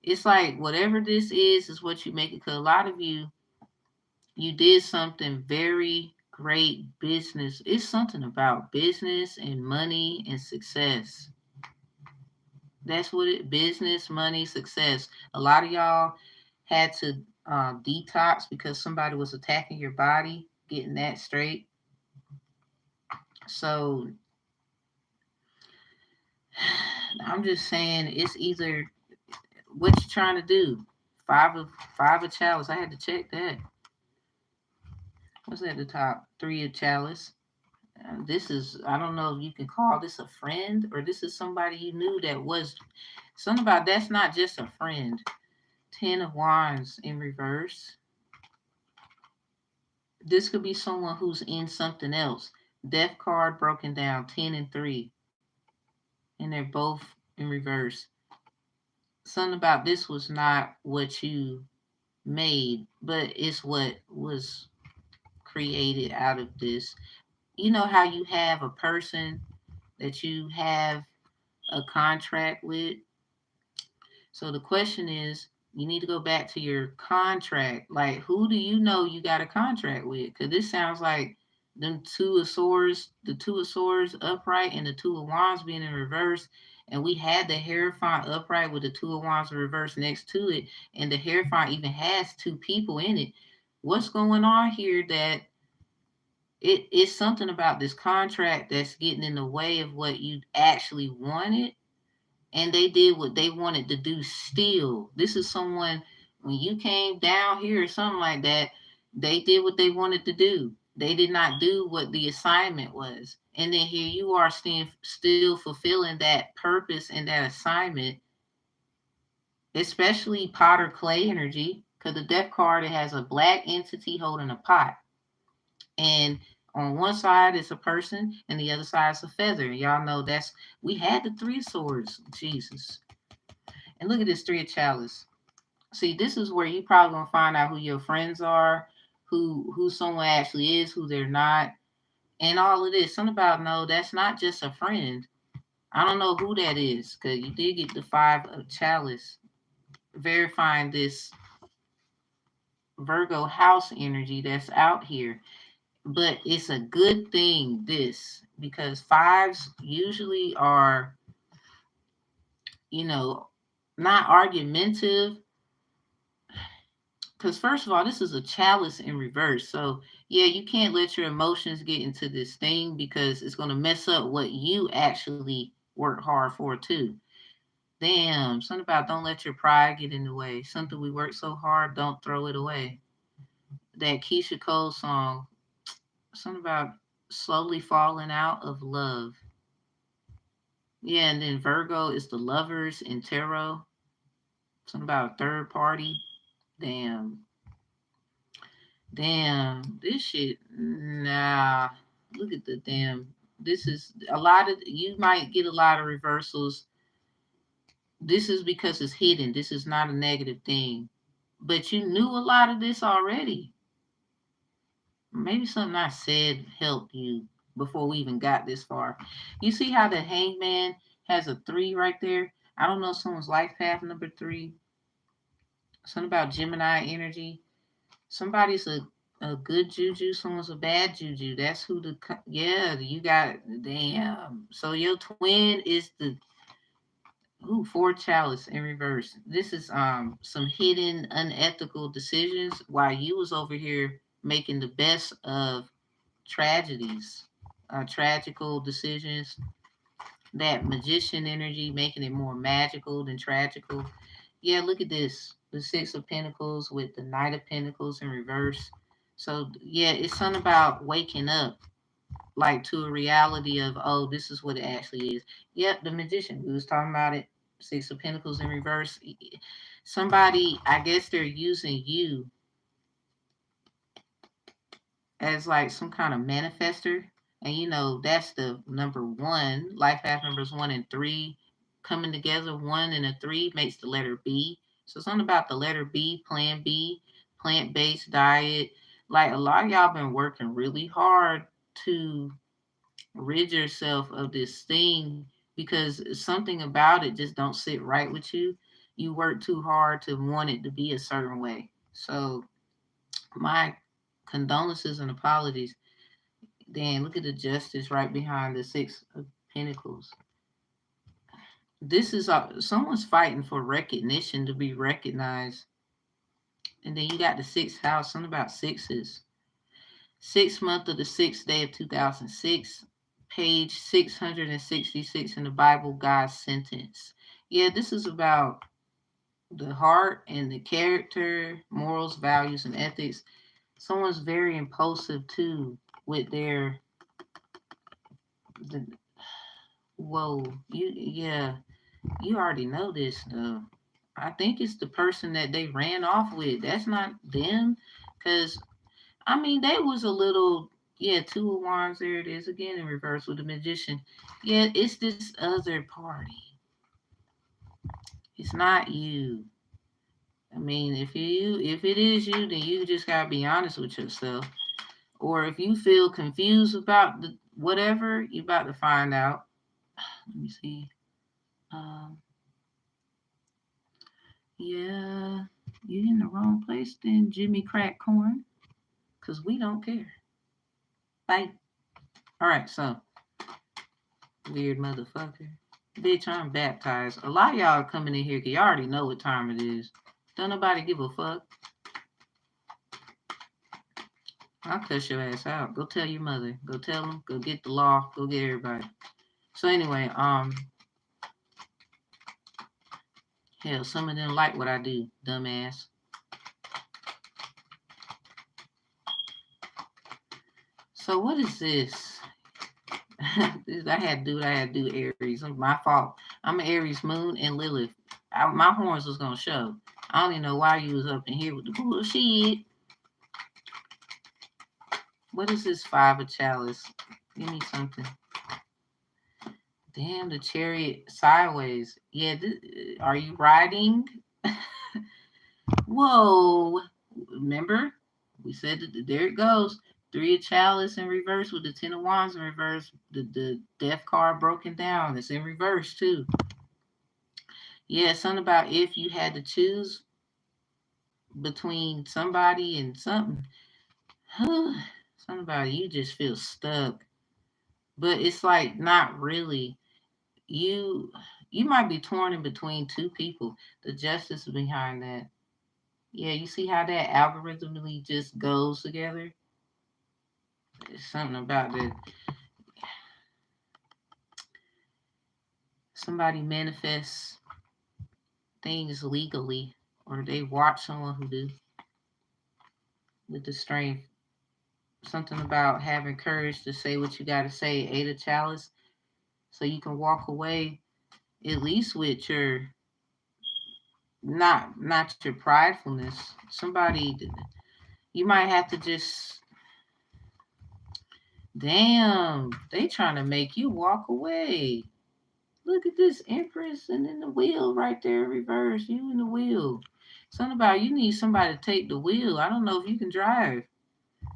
It's like whatever this is what you make it. Because a lot of you did something very great business. It's something about business and money and success. That's what it business, money, success. A lot of y'all had to detox because somebody was attacking your body, getting that straight. So I'm just saying it's either what you trying to do. Five of chalice. I had to check that. What's at the top? Three of chalice. This is, I don't know if you can call this a friend or this is somebody you knew that was something about that's not just a friend. 10 of wands in reverse. This could be someone who's in something else. Death card broken down, 10 and 3. And they're both in reverse. Something about this was not what you made, but it's what was created out of this. You know how you have a person that you have a contract with? So the question is, you need to go back to your contract. Like, who do you know you got a contract with? Because this sounds like them two of swords, the two of swords upright and the two of wands being in reverse. And we had the Hierophant upright with the two of wands in reverse next to it. And the Hierophant even has two people in it. What's going on here that it's something about this contract that's getting in the way of what you actually wanted, and they did what they wanted to do still. This is someone, when you came down here or something like that, they did what they wanted to do. They did not do what the assignment was. And then here you are still fulfilling that purpose and that assignment, especially pot or clay energy, because the death card, it has a black entity holding a pot. And on one side is a person and the other side is a feather. Y'all know that's, we had the three swords, Jesus. And look at this three of chalice. See, this is where you probably gonna find out who your friends are, who someone actually is, who they're not, and all of this. Something about, no, that's not just a friend. I don't know who that is, because you did get the five of chalice, verifying this Virgo house energy that's out here. But it's a good thing, this, because fives usually are, you know, not argumentative. Because first of all, this is a chalice in reverse. So yeah, you can't let your emotions get into this thing because it's going to mess up what you actually work hard for too. Damn, something about don't let your pride get in the way. Something we work so hard, don't throw it away. That Keisha Cole song, something about slowly falling out of love. Yeah, and then Virgo is the lovers in tarot. Something about a third party. Damn. Damn. This shit. Nah. Look at the damn. This is a lot of, you might get a lot of reversals. This is because it's hidden. This is not a negative thing. But you knew a lot of this already. Maybe something I said helped you before we even got this far. You see how the hangman has a 3 right there? I don't know someone's life path number 3. Something about Gemini energy. Somebody's a good juju, someone's a bad juju. That's who yeah, you got, damn. So your twin is Ooh, four chalice in reverse. This is some hidden unethical decisions while you was over here making the best of tragedies, tragical decisions. That magician energy making it more magical than tragical. Yeah, look at this. The Six of Pentacles with the Knight of Pentacles in reverse. So yeah, it's something about waking up like to a reality of, oh, this is what it actually is. Yep, the magician. We was talking about it. Six of Pentacles in reverse. Somebody, I guess they're using you as like some kind of manifester. And you know, that's the number one. Life path numbers 1 and 3 coming together. 1 and a 3 makes the letter B. So something about the letter B, plan B, plant-based diet. Like a lot of y'all been working really hard to rid yourself of this thing because something about it just don't sit right with you. You work too hard to want it to be a certain way. So my condolences and apologies. Then look at the justice right behind the Six of Pentacles. This is someone's fighting for recognition, to be recognized. And then you got the sixth house, something about sixes. 6th month of the 6th day of 2006, page 666 in the Bible, God's sentence. Yeah, this is about the heart and the character, morals, values, and ethics. Someone's very impulsive too with their the, whoa, yeah, you already know this stuff. I think it's the person that they ran off with. That's not them, because I mean they was a little, yeah. Two of Wands, there it is again in reverse with the Magician. Yeah, it's this other party. It's not you. I mean, if it is you, then you just gotta be honest with yourself. Or if you feel confused about the whatever, you about to find out. Let me see. Um, yeah, you in the wrong place then, Jimmy Crack Corn, because we don't care. Bye. All right, so, weird motherfucker. Bitch, I'm baptized. A lot of y'all are coming in here because y'all already know what time it is. Don't nobody give a fuck. I'll cuss your ass out. Go tell your mother. Go tell them. Go get the law. Go get everybody. So anyway, hell, some of them like what I do, dumbass. So what is this? I had to do what I had to do, Aries. My fault. I'm an Aries moon and Lilith. My horns was gonna show. I don't even know why you was up in here with the bullshit. What is this Five of Chalice? Give me something. Damn, the Chariot sideways. Yeah, are you riding? Whoa. Remember? We said that there it goes. Three of Chalice in reverse with the Ten of Wands in reverse. The Death card broken down. It's in reverse too. Yeah, something about if you had to choose between somebody and something. Something about you just feel stuck. But it's like not really. You you might be torn in between two people. The justice behind that. Yeah, you see how that algorithmically just goes together? It's something about that. Somebody manifests things legally, or they watch someone who do with the strength. Something about having courage to say what you got to say. Eight of Chalice, so you can walk away at least with your not your pridefulness. Somebody, you might have to just, damn, they trying to make you walk away. Look at this Empress and then the wheel right there, reverse. You in the wheel. Something about you need somebody to take the wheel. I don't know if you can drive.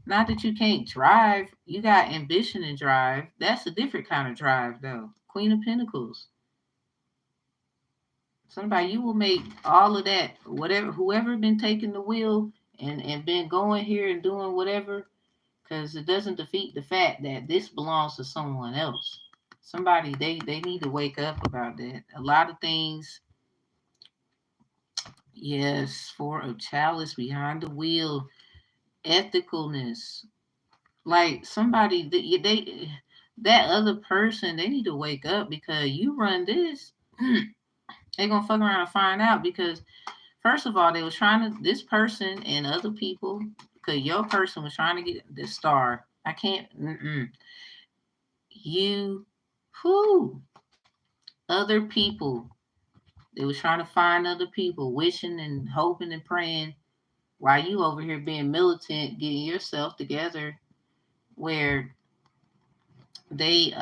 Not that you can't drive. You got ambition and drive. That's a different kind of drive, though. Queen of Pentacles. Somebody you will make all of that. Whatever, whoever been taking the wheel and been going here and doing whatever, because it doesn't defeat the fact that this belongs to someone else. Somebody, they need to wake up about that. A lot of things. Yes, for a chalice behind the wheel, ethicalness. Like somebody, that other person, they need to wake up because you run this, they gonna fuck around and find out. Because first of all, they was trying to, this person and other people, because your person was trying to get the star. I can't. You, who, other people. They was trying to find other people, wishing and hoping and praying while you over here being militant, getting yourself together. Where they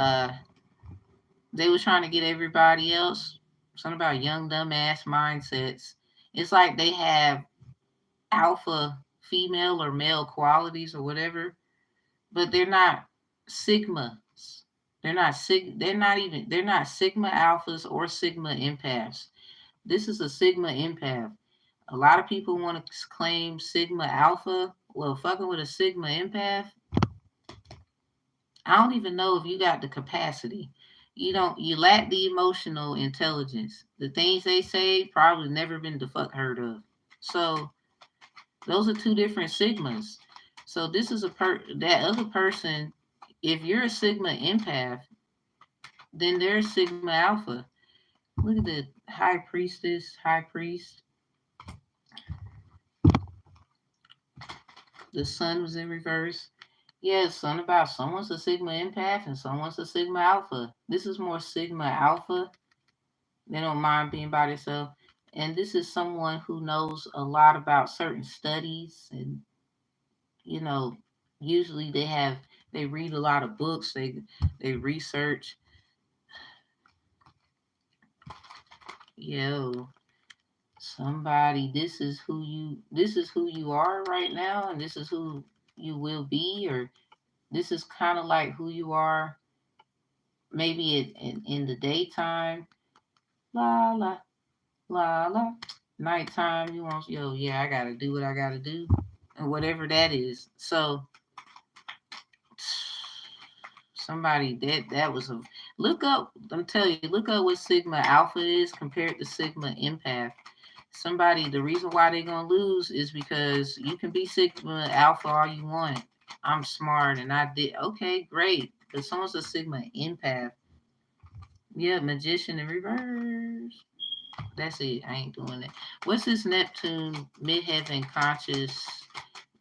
they was trying to get everybody else. Something about young dumbass mindsets. It's like they have alpha female or male qualities or whatever, but they're not sigmas. They're not sigma alphas or sigma empaths. This is a sigma empath. A lot of people want to claim sigma alpha. Well, fucking with a sigma empath, I don't even know if you got the capacity. You lack the emotional intelligence. The things they say probably never been the fuck heard of. So those are two different sigmas. So this is that other person, if you're a sigma empath, then they're a sigma alpha. Look at the high priest. The sun was in reverse. Yeah, son about someone's a sigma empath and someone's a sigma alpha. This is more sigma alpha. They don't mind being by themselves. And this is someone who knows a lot about certain studies and you know, usually they read a lot of books, they research. Yo, somebody, this is who you are right now and this is who you will be, or this is kind of like who you are maybe in the daytime. La la la la. Nighttime, you want, yo, yeah, I gotta do what I gotta do, and whatever that is. So somebody that was a look up. I'm telling you, look up what sigma alpha is compared to sigma empath. Somebody, the reason why they're gonna lose is because you can be sigma alpha all you want. I'm smart and I did okay, great. But someone's a sigma empath. Yeah, magician in reverse. That's it. I ain't doing that. What's this Neptune midheaven conscious?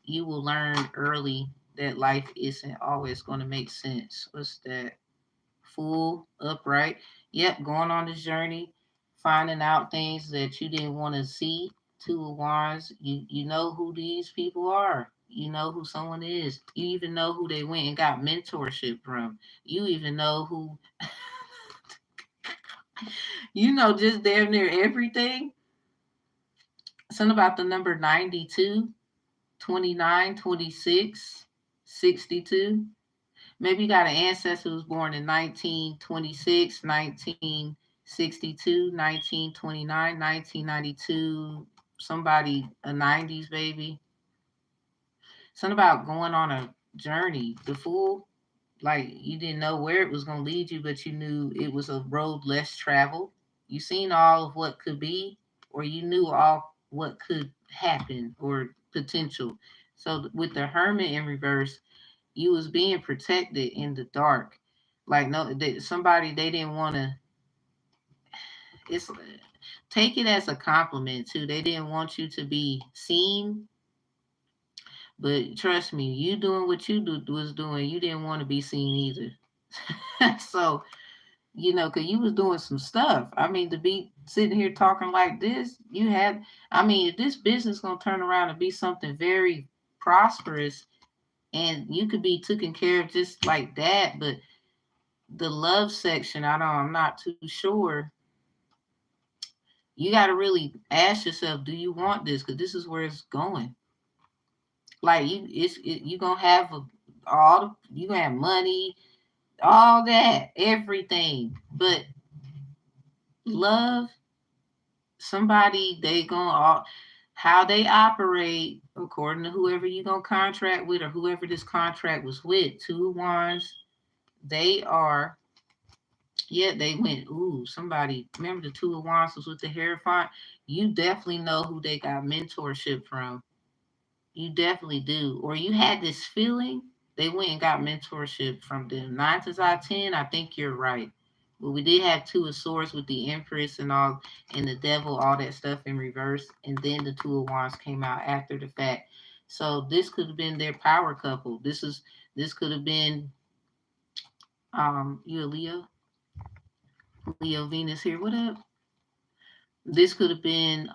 You will learn early that life isn't always going to make sense. What's that? Full, upright. Yep, going on this journey, finding out things that you didn't want to see. Two of Wands. You know who these people are. You know who someone is. You even know who they went and got mentorship from. You even know who. You know just damn near everything. Something about the number 92, 29, 26, 62. Maybe you got an ancestor who was born in 1926, 1962, 1929, 1992. Somebody, a 90s baby. Something about going on a journey. The Fool, like you didn't know where it was going to lead you, but you knew it was a road less traveled. You seen all of what could be, or you knew all what could happen or potential. So with the Hermit in reverse, you was being protected in the dark. Like no, somebody they didn't want to. It's take it as a compliment too. They didn't want you to be seen, but trust me, you doing what was doing. You didn't want to be seen either. So because you was doing some stuff. I mean, to be sitting here talking like this, you had. I mean, if this business gonna turn around and be something very prosperous, and you could be taken care of just like that, but the love section, I'm not too sure. You got to really ask yourself, do you want this? Because this is where it's going. Like you gonna have you gonna have money, all that, everything, but love, somebody they gonna how they operate according to whoever you gonna contract with or whoever this contract was with. Two of Wands, they are Yeah, they went, ooh, somebody, remember the Two of Wands was with the Hierophant? You definitely know who they got mentorship from. You definitely do. Or you had this feeling they went and got mentorship from them. 9 times out of 10, I think you're right. But we did have Two of Swords with the Empress and all, and the Devil, all that stuff in reverse. And then the Two of Wands came out after the fact. So this could have been their power couple. This could have been you a Leo? Leo Venus here. What up? This could have been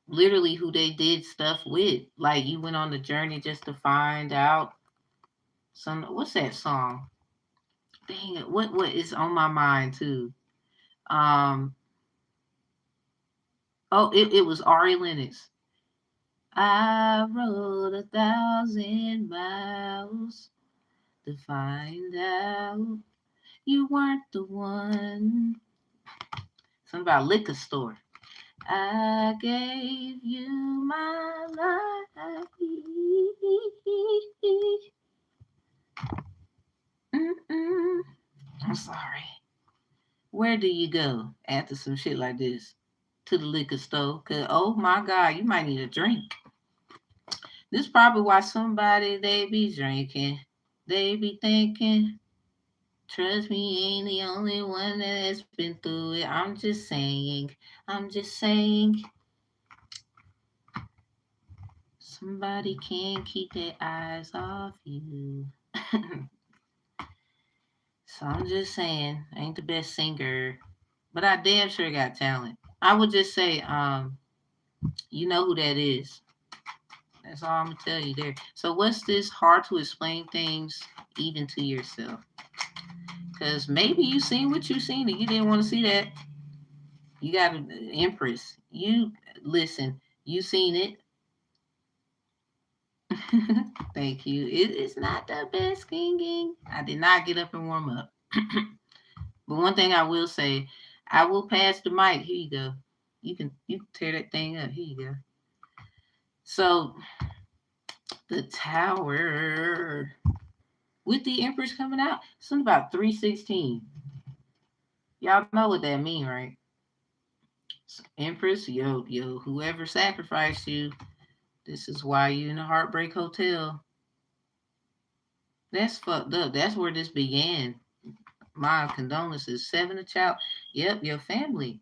literally who they did stuff with. Like you went on the journey just to find out some. What's that song? Dang it! What is on my mind too? Um. Oh, it was Ari Lennox. I rode 1,000 miles to find out you weren't the one. Something about liquor store. I gave you my life. Mm-mm. I'm sorry. Where do you go after some shit like this? To the liquor store. Cause oh my God, you might need a drink. This probably why somebody they be drinking. They be thinking, trust me, ain't the only one that's been through it. I'm just saying. I'm just saying. Somebody can't keep their eyes off you. So I'm just saying, I ain't the best singer, but I damn sure got talent. I would just say, you know who that is. That's all I'm gonna tell you there. So what's this hard to explain things even to yourself? Because maybe you seen what you seen and you didn't want to see that. You got an Empress. You listen. You seen it. Thank you. It's not the best singing. I did not get up and warm up. But one thing I will say, I will pass the mic. Here you go. You can tear that thing up. Here you go. So the tower with the Empress coming out, something about 316. Y'all know what that mean, right? So Empress, yo, whoever sacrificed you, this is why you in a heartbreak hotel. That's fucked up. That's where this began. My condolences. Seven a child. Yep, your family.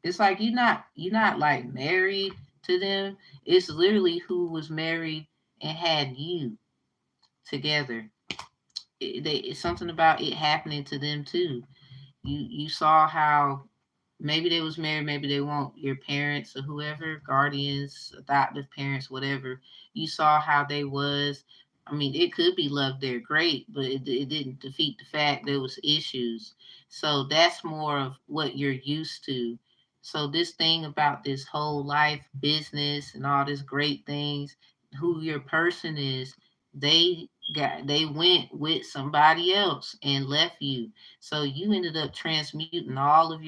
It's like you're not like married to them. It's literally who was married and had you together. It's something about it happening to them too. You saw how maybe they was married, maybe they won't. Your parents or whoever, guardians, adoptive parents, whatever. You saw how they was. I mean, it could be love there, great, but it didn't defeat the fact there was issues. So that's more of what you're used to. So this thing about this whole life, business, and all this great things, who your person is, they went with somebody else and left you. So you ended up transmuting all of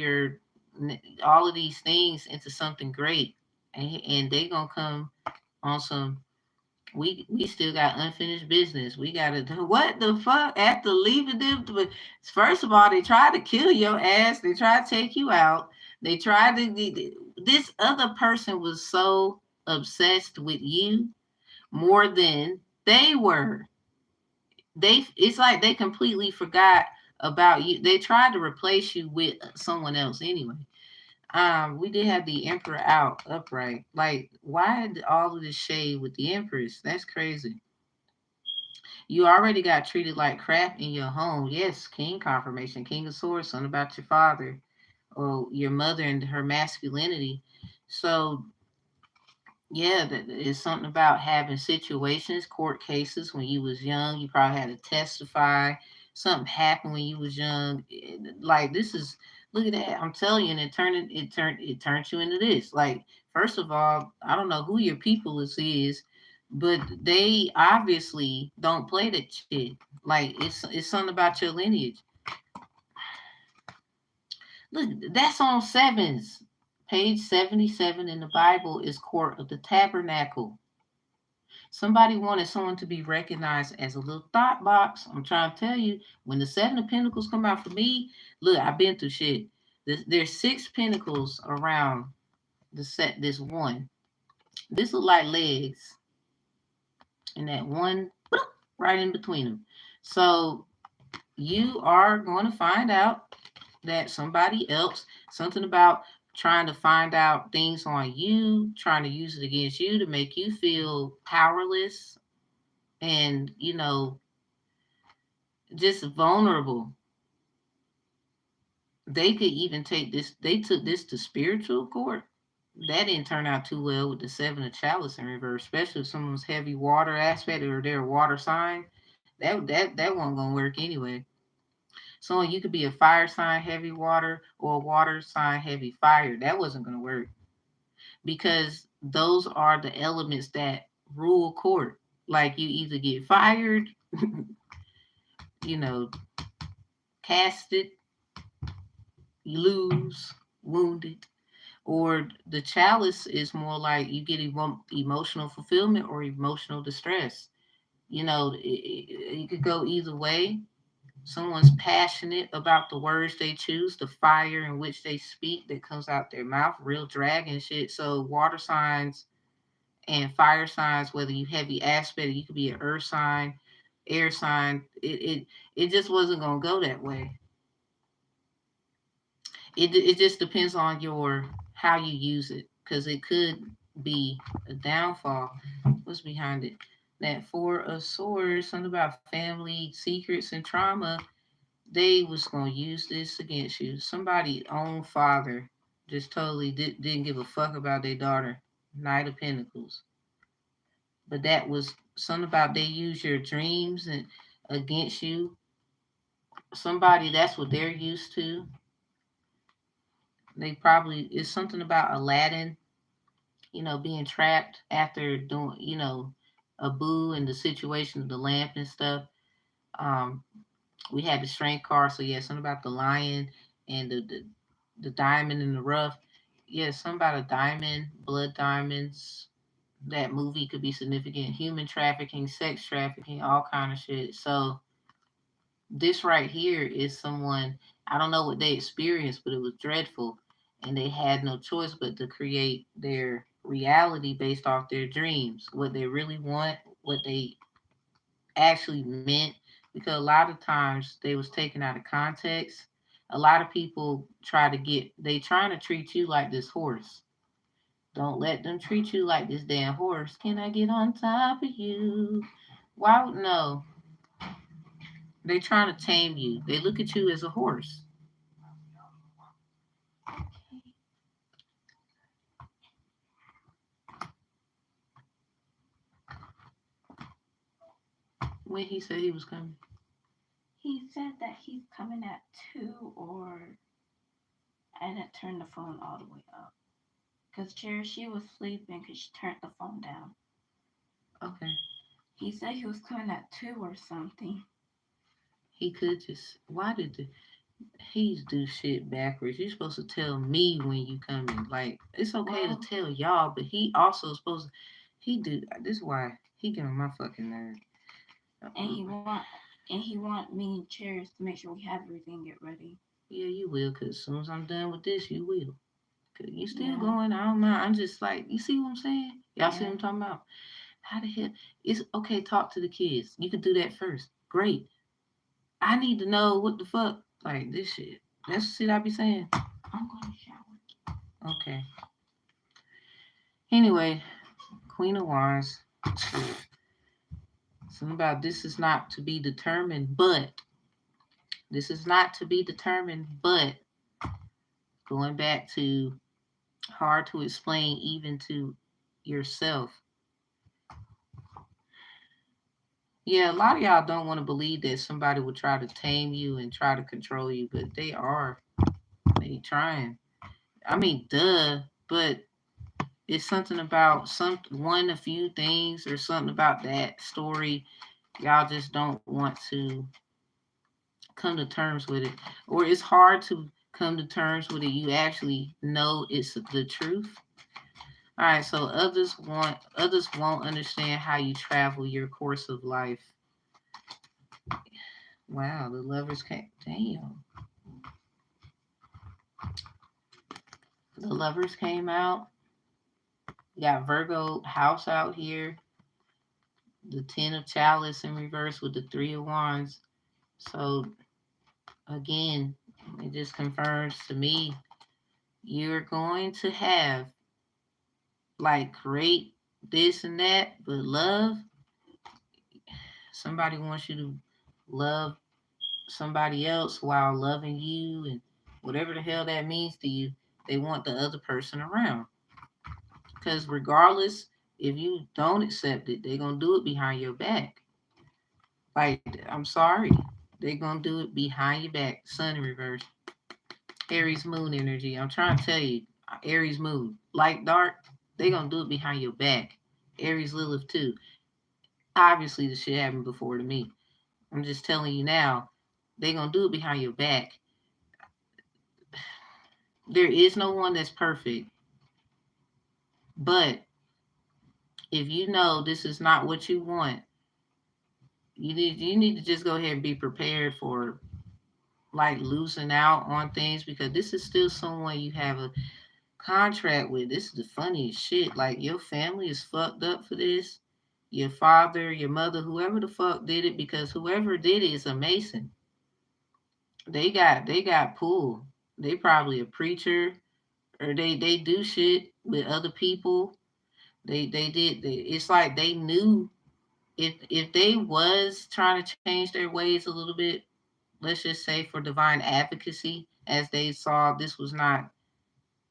these things into something great, and they gonna come on some. We still got unfinished business. We gotta what the fuck after leaving them. But first of all, they tried to kill your ass. They tried to take you out. They tried to. This other person was so obsessed with you more than they were. It's like they completely forgot about you. They tried to replace you with someone else anyway. We did have the Emperor out upright. Like, why all of this shade with the Empress? That's crazy. You already got treated like crap in your home. Yes, King confirmation, King of Swords, something about your father or your mother and her masculinity. So yeah, it's something about having situations, court cases when you was young. You probably had to testify. Something happened when you was young. Like this is look at that. I'm telling you, and it turned you into this. Like first of all, I don't know who your people is, but they obviously don't play that shit. Like it's something about your lineage. Look, that's on sevens. Page 77 in the Bible is court of the tabernacle. Somebody wanted someone to be recognized as a little thought box. I'm trying to tell you, when the Seven of Pentacles come out for me, look, I've been through shit. There's 6 pentacles around the set. This one, this look like legs, and that one right in between them. So you are going to find out that somebody else, something about trying to find out things on you, trying to use it against you to make you feel powerless and, just vulnerable. They could even take this, they took this to spiritual court. That didn't turn out too well with the Seven of Chalice in reverse, especially if someone's heavy water aspect or they're a water sign. That wasn't gonna work anyway. So you could be a fire sign, heavy water, or a water sign, heavy fire. That wasn't gonna work because those are the elements that rule court. Like you either get fired, you know, casted, you lose, wounded, or the chalice is more like you get emotional fulfillment or emotional distress. It could go either way. Someone's passionate about the words they choose, the fire in which they speak that comes out their mouth, real dragon shit. So water signs and fire signs, whether you heavy aspect, you could be an earth sign, air sign. It just wasn't gonna go that way. It just depends on your how you use it, because it could be a downfall. What's behind it? That Four of Swords, something about family secrets and trauma. They was gonna use this against you. Somebody's own father just totally didn't give a fuck about their daughter. Knight of Pentacles. But that was something about they use your dreams and against you. Somebody that's what they're used to. They probably it's something about Aladdin, being trapped after doing, Abu and the situation of the lamp and stuff. Um, we had the strength card, so yeah, something about the lion and the diamond in the rough. Yeah, something about a diamond, blood diamonds. That movie could be significant. Human trafficking, sex trafficking, all kind of shit. So this right here is someone, I don't know what they experienced, but it was dreadful, and they had no choice but to create their reality based off their dreams, what they really want, what they actually meant, because a lot of times they was taken out of context. A lot of people they trying to treat you like this horse. Don't let them treat you like this damn horse. Can I get on top of you? Why? No, they trying to tame you. They look at you as a horse. When he said he was coming. He said that he's coming at 2 or. I didn't turn the phone all the way up. Because she was sleeping because she turned the phone down. Okay. He said he was coming at 2 or something. He could just. Why did he do shit backwards? You're supposed to tell me when you coming. Like it's okay to tell y'all, but he also supposed to. He do this. Is why he get on my fucking nerve. And he want me and Chairs to make sure we have everything get ready. Yeah, you will, cause as soon as I'm done with this, you will. Cause you still Yeah. going. I don't mind. I'm just like, you see what I'm saying? Y'all see Yeah. what I'm talking about? How the hell? It's okay. Talk to the kids. You could do that first. Great. I need to know what the fuck. Like this shit. That's the shit I be saying. I'm going to shower. Okay. Anyway, Queen of Wands. Something about this is not to be determined, but this is not to be determined, but going back to hard to explain even to yourself. Yeah, a lot of y'all don't want to believe that somebody would try to tame you and try to control you, but they are. They trying. I mean, duh, but it's something about a few things or something about that story. Y'all just don't want to come to terms with it, or it's hard to come to terms with it. You actually know it's the truth, All right, so others won't understand how you travel your course of life. Wow, the lovers came. Damn, the lovers came out. You got Virgo house out here. The Ten of Chalice in reverse with the Three of Wands. So again, it just confirms to me you're going to have like great this and that, but love, somebody wants you to love somebody else while loving you and whatever the hell that means to you, they want the other person around. Because regardless, if you don't accept it, they're going to do it behind your back. Like, I'm sorry. They're going to do it behind your back. Sun in reverse. Aries moon energy. I'm trying to tell you, Aries moon, light, dark, they're going to do it behind your back. Aries Lilith too. Obviously, the shit happened before to me. I'm just telling you now, they're going to do it behind your back. There is no one that's perfect. But if you know this is not what you want, you need to just go ahead and be prepared for like losing out on things because this is still someone you have a contract with. This is the funniest shit. Like your family is fucked up for this. Your father, your mother, whoever the fuck did it, because whoever did it is a Mason. They got pulled. They probably a preacher or they do shit with other people. It's like they knew if they was trying to change their ways a little bit, let's just say for divine advocacy, as they saw this was not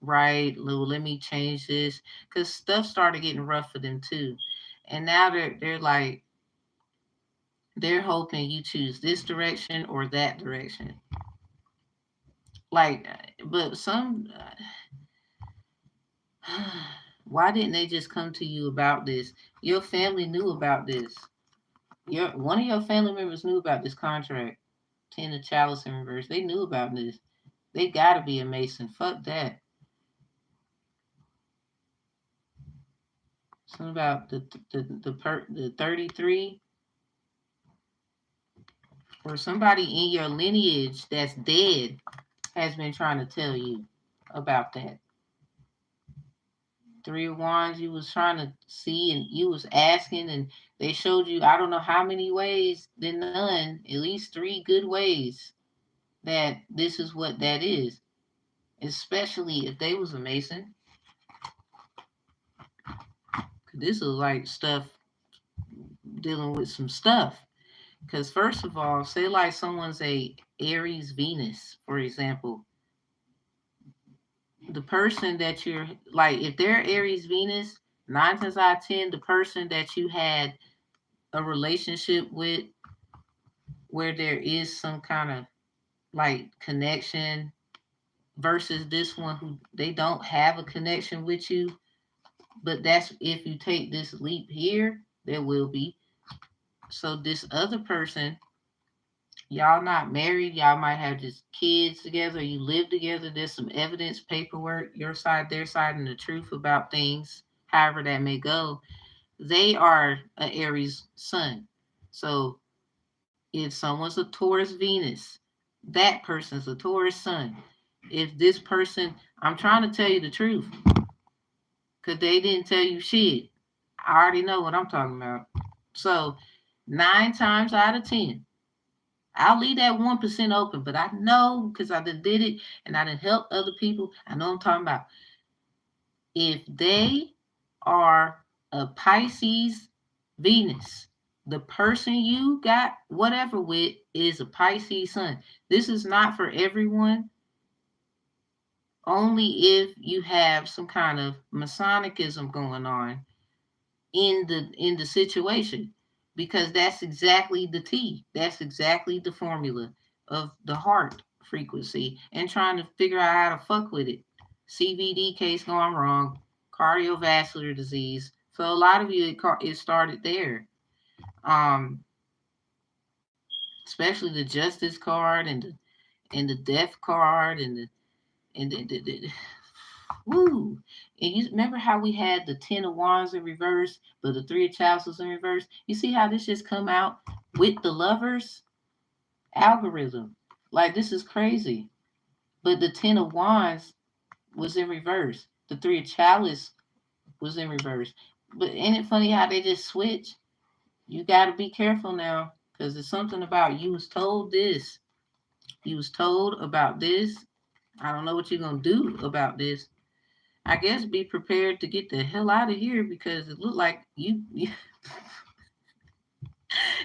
right, let me change this, because stuff started getting rough for them too, and now they're like they're hoping you choose this direction or that direction. Like, but why didn't they just come to you about this? Your family knew about this. Your one of your family members knew about this contract. Ten of Chalice in reverse. They knew about this. They gotta be a Mason. Fuck that. Something about the 33 or somebody in your lineage that's dead has been trying to tell you about that. Three of Wands, you was trying to see and you was asking and they showed you I don't know how many ways, then none, at least three good ways that this is what that is. Especially if they was a Mason. This is like stuff dealing with some stuff. Because first of all, say like someone's a Aries Venus, for example, the person that you're like, if they're Aries Venus, 9 times out of 10, the person that you had a relationship with, where there is some kind of like connection, versus this one who they don't have a connection with you. But that's if you take this leap here, there will be. So this other person, y'all not married, y'all might have just kids together, you live together, there's some evidence, paperwork, your side, their side, and the truth about things, however that may go. They are an Aries sun. So if someone's a Taurus Venus, that person's a Taurus sun. If this person, I'm trying to tell you the truth, because they didn't tell you shit. I already know what I'm talking about. So 9 times out of 10, I'll leave that 1% open, but I know because I done did it and I done helped other people. I know I'm talking about. If they are a Pisces Venus, the person you got whatever with is a Pisces sun. This is not for everyone. Only if you have some kind of Masonicism going on in the situation, because that's exactly the T. That's exactly the formula of the heart frequency and trying to figure out how to fuck with it. CVD case gone wrong, cardiovascular disease. So a lot of you it started there. Um, Especially the justice card and the death card and the Woo! And you remember how we had the 10 of wands in reverse, but the 3 of chalices in reverse? You see how this just come out with the lovers algorithm? Like, this is crazy. But the 10 of wands was in reverse. The 3 of chalice was in reverse. But ain't it funny how they just switch? You got to be careful now, because it's something about you was told this. You was told about this. I don't know what you're going to do about this. I guess be prepared to get the hell out of here, because it looked like it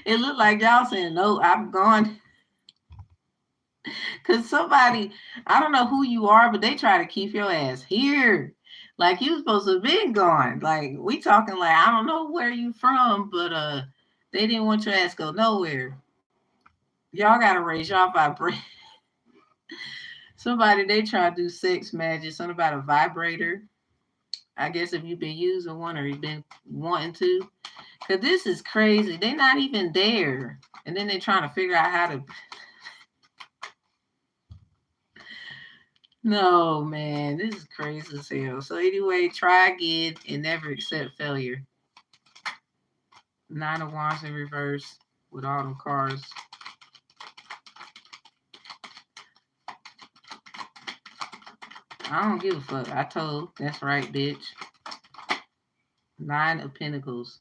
looked like y'all saying, no, I'm gone. Because somebody, I don't know who you are, but they try to keep your ass here. Like you supposed to have been gone. Like we talking like, I don't know where you from, but they didn't want your ass go nowhere. Y'all gotta raise y'all vibration. Somebody, they try to do sex magic, something about a vibrator. I guess if you've been using one or you've been wanting to. Cause this is crazy. They're not even there. And then they're trying to figure out how to. No, man, this is crazy as hell. So anyway, try again and never accept failure. 9 of wands in reverse with all them cards. I don't give a fuck. I told. That's right, bitch. 9 of pentacles.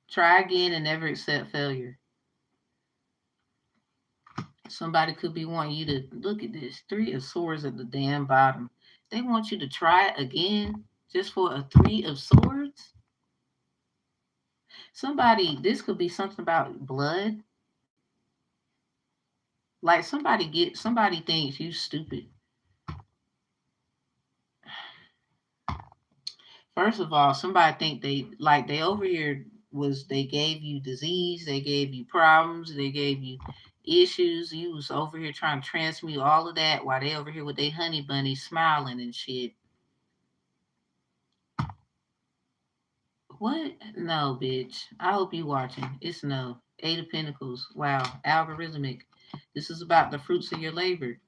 Try again and never accept failure. Somebody could be wanting you to look at this. 3 of swords at the damn bottom. They want you to try it again just for a 3 of swords. Somebody, this could be something about blood. Like somebody thinks you stupid. First of all, somebody think they over here was they gave you disease, they gave you problems, they gave you issues. You was over here trying to transmute all of that while they over here with their honey bunny smiling and shit. What? No, bitch. I hope you watching. It's no. 8 of Pentacles. Wow. Algorithmic. This is about the fruits of your labor.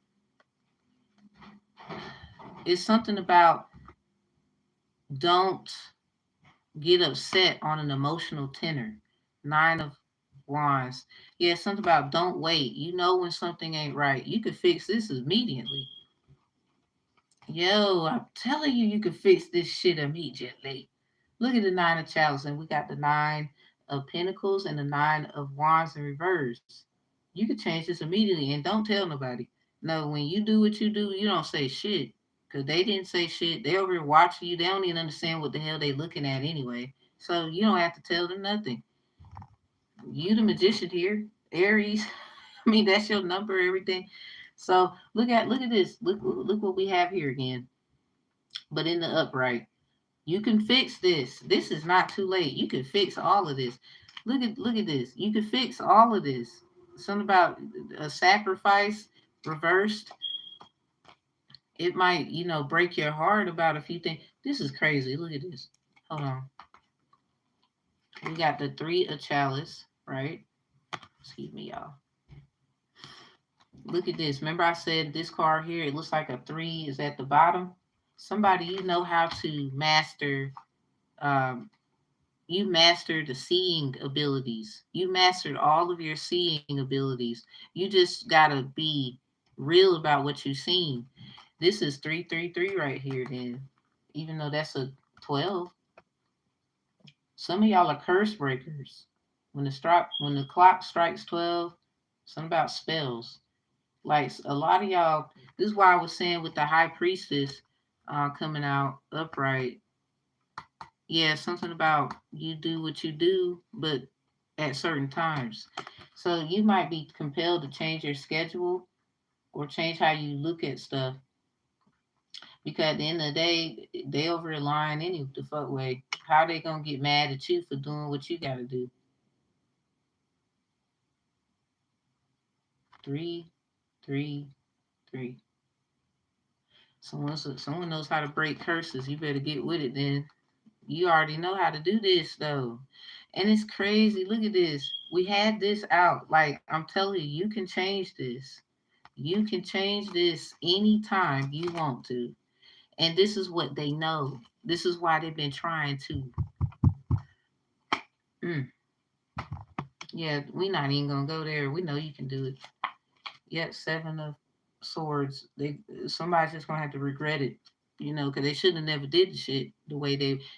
It's something about don't get upset on an emotional tenor. 9 of Wands. Yeah, something about don't wait. You know when something ain't right. You can fix this immediately. Yo, I'm telling you, you can fix this shit immediately. Look at the 9 of Chalice, and we got the 9 of Pentacles and the 9 of Wands in reverse. You could change this immediately and don't tell nobody. No, when you do what you do, you don't say shit. Because they didn't say shit. They over here watching you. They don't even understand what the hell they looking at anyway. So you don't have to tell them nothing. You the magician here, Aries. I mean, that's your number, everything. So look at this. Look what we have here again. But in the upright, you can fix this. This is not too late. You can fix all of this. Look at this. You can fix all of this. Something about a sacrifice reversed. It might, break your heart about a few things. This is crazy. Look at this. Hold on. We got the 3 of chalice, right? Excuse me, y'all. Look at this. Remember I said this card here, it looks like a 3 is at the bottom. Somebody, you know how to master, um, you mastered the seeing abilities. You mastered all of your seeing abilities. You just gotta be real about what you've seen. This is 333 right here then. Even though that's a 12. Some of y'all are curse breakers. When the clock strikes 12, something about spells. Like a lot of y'all, this is why I was saying with the high priestess coming out upright. Yeah, something about you do what you do, but at certain times. So you might be compelled to change your schedule or change how you look at stuff. Because at the end of the day, they over the line any the fuck way. How they gonna get mad at you for doing what you gotta do? 3, 3, 3. Someone knows how to break curses. You better get with it then. You already know how to do this though. And it's crazy. Look at this. We had this out. Like I'm telling you, you can change this. You can change this anytime you want to. And this is what they know. This is why they've been trying to. Mm, yeah, we not even gonna go there. We know you can do it. Yet 7 of Swords. Somebody's just gonna have to regret it, because they should have never did the shit the way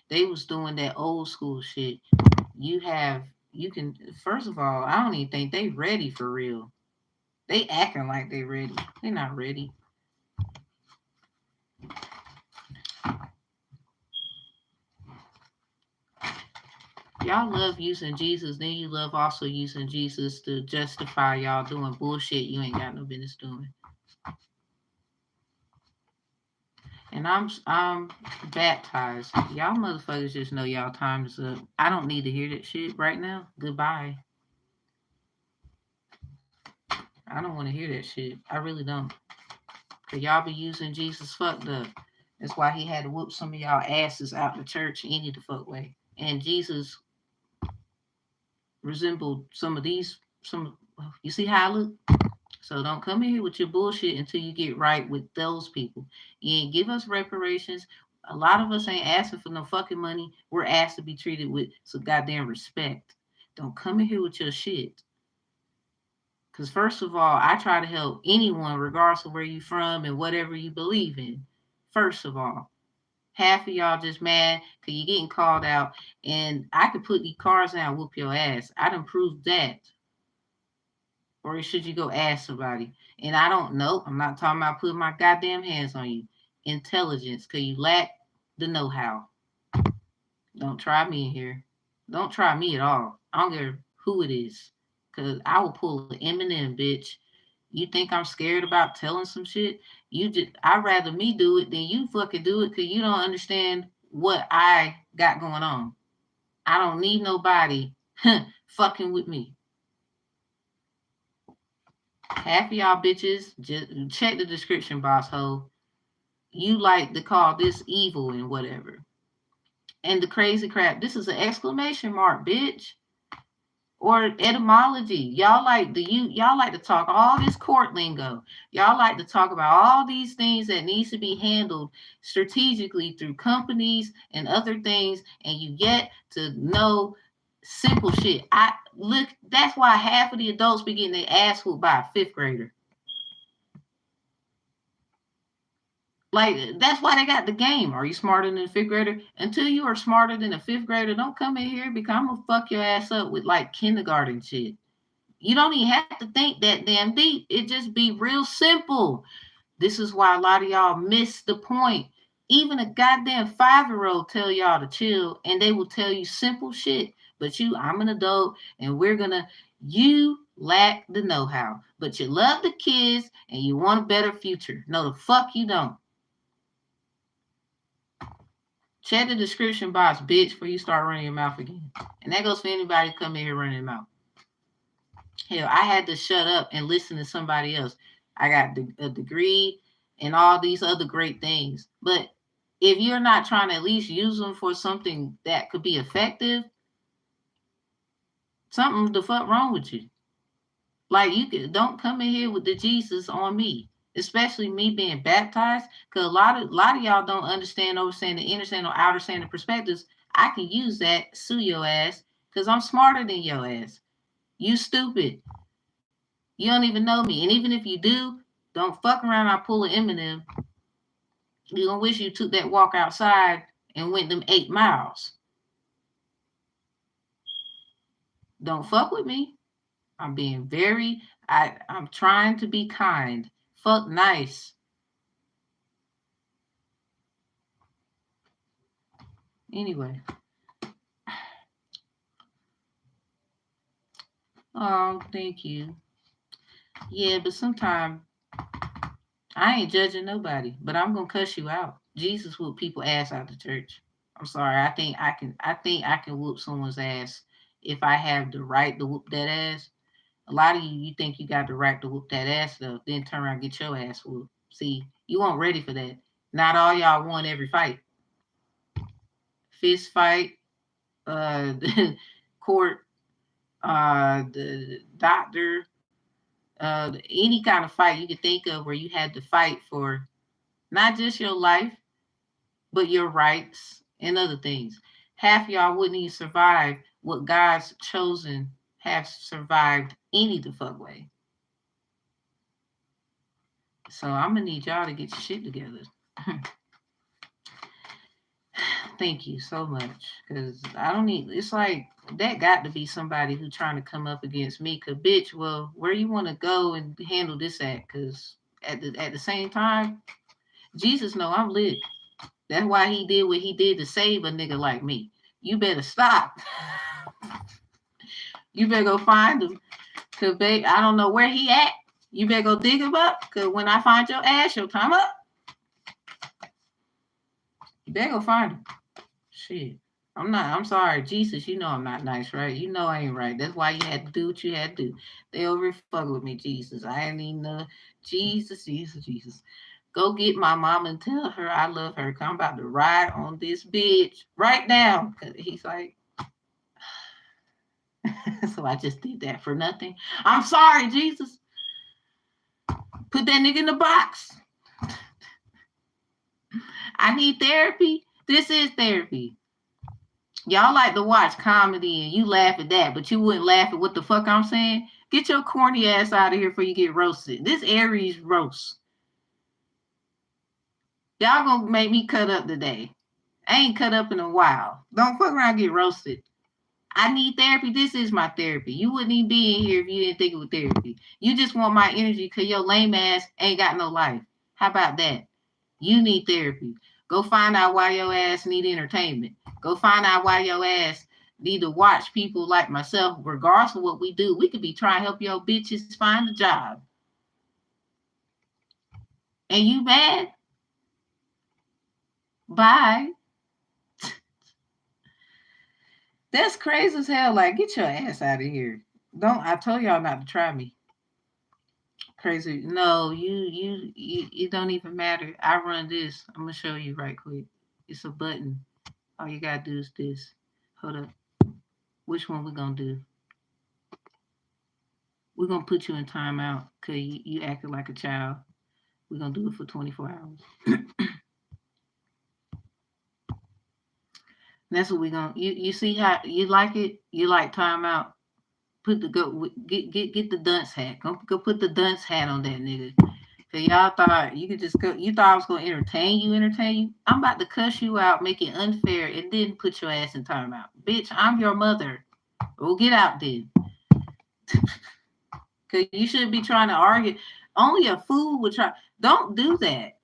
they was doing that old school shit. You can first of all, I don't even think they ready for real. They acting like they ready. They not ready. Y'all love using Jesus, then you love also using Jesus to justify y'all doing bullshit you ain't got no business doing. And I'm baptized. Y'all motherfuckers just know y'all time is up. I don't need to hear that shit right now. Goodbye. I don't want to hear that shit. I really don't. Cause y'all be using Jesus fucked up. That's why he had to whoop some of y'all asses out the church any the fuck way. And Jesus resembled some of these. You see how I look? So don't come in here with your bullshit until you get right with those people. You ain't give us reparations. A lot of us ain't asking for no fucking money. We're asked to be treated with some goddamn respect. Don't come in here with your shit. Because first of all, I try to help anyone regardless of where you from and whatever you believe in. First of all, half of y'all just mad because you getting called out. And I could put these cars down and whoop your ass. I done proved that. Or should you go ask somebody? And I don't know. I'm not talking about putting my goddamn hands on you. Intelligence, because you lack the know how. Don't try me in here. Don't try me at all. I don't care who it is. Because I will pull an Eminem, bitch. You think I'm scared about telling some shit? I'd rather me do it than you fucking do it because you don't understand what I got going on. I don't need nobody fucking with me. Half of y'all bitches, just check the description box, ho. You like to call this evil and whatever. And the crazy crap, this is an exclamation mark, bitch. Or etymology. Y'all like to talk all this court lingo. Y'all like to talk about all these things that needs to be handled strategically through companies and other things, and you get to know simple shit. I look. That's why half of the adults be getting their ass whooped by a fifth grader. Like, that's why they got the game. Are you smarter than a fifth grader? Until you are smarter than a fifth grader, don't come in here because I'm gonna fuck your ass up with like kindergarten shit. You don't even have to think that damn deep. It just be real simple. This is why a lot of y'all miss the point. Even a goddamn 5-year-old tell y'all to chill and they will tell you simple shit. But I'm an adult and you lack the know-how. But you love the kids and you want a better future. No, the fuck you don't. Check the description box, bitch, before you start running your mouth again. And that goes for anybody come in here running their mouth. Hell, I had to shut up and listen to somebody else. I got a degree and all these other great things. But if you're not trying to at least use them for something that could be effective, something the fuck wrong with you. Like, don't come in here with the Jesus on me, especially me being baptized, because a lot of y'all don't understand overstanding, understand, or outer standing perspectives. I can use that, sue your ass, because I'm smarter than your ass. You stupid. You don't even know me. And even if you do, don't fuck around. I pull an Eminem. You're going to wish you took that walk outside and went them 8 miles. Don't fuck with me. I'm being I'm trying to be kind. Fuck nice. Anyway. Oh, thank you. Yeah, but sometimes I ain't judging nobody, but I'm gonna cuss you out. Jesus whoop people ass out the church. I'm sorry. I think I can whoop someone's ass if I have the right to whoop that ass. A lot of you think you got the right to whoop that ass though, then turn around and get your ass whooped. See, you weren't ready for that. Not all y'all won every fight. Fist fight, the court, the doctor, any kind of fight you could think of where you had to fight for not just your life, but your rights and other things. Half y'all wouldn't even survive what God's chosen have survived any the fuck way. So I'm gonna need y'all to get your shit together. Thank you so much. Cause I don't need it's like that got to be somebody who trying to come up against me. Cause bitch, well, where you wanna go and handle this at? Cause at the same time, Jesus know I'm lit. That's why he did what he did to save a nigga like me. You better stop. You better go find him. Cause babe, I don't know where he at. You better go dig him up. Cause when I find your ass, your time up. You better go find him. Shit. I'm sorry, Jesus, you know I'm not nice, right? You know I ain't right. That's why you had to do what you had to do. They over fuck with me, Jesus. I ain't even know. Jesus, Jesus, Jesus. Go get my mom and tell her I love her. Cause I'm about to ride on this bitch right now. Cause he's like, so I just did that for nothing. I'm sorry, Jesus. Put that nigga in the box. I need therapy. This is therapy. Y'all like to watch comedy and you laugh at that, but you wouldn't laugh at what the fuck I'm saying. Get your corny ass out of here before you get roasted. This Aries roast. Y'all gonna make me cut up today. I ain't cut up in a while. Don't fuck around and get roasted. I need therapy. This is my therapy. You wouldn't even be in here if you didn't think it was therapy. You just want my energy because your lame ass ain't got no life. How about that? You need therapy. Go find out why your ass need entertainment. Go find out why your ass need to watch people like myself, regardless of what we do. We could be trying to help your bitches find a job. And you mad? Bye. That's crazy as hell. Like, get your ass out of here. Don't I told y'all not to try me. Crazy. No, you it don't even matter. I run this. I'm gonna show you right quick. It's a button. All you gotta do is this. Hold up. Which one we gonna do? We're gonna put you in timeout because you acted like a child. We're gonna do it for 24 hours. That's what we're gonna you see how you like it? You like timeout. Put the go get the dunce hat. Go put the dunce hat on that nigga. Cause y'all thought you could just go. You thought I was gonna entertain you. I'm about to cuss you out, make it unfair, and then put your ass in timeout. Bitch, I'm your mother. Well, get out then. Cause you shouldn't be trying to argue. Only a fool would try. Don't do that.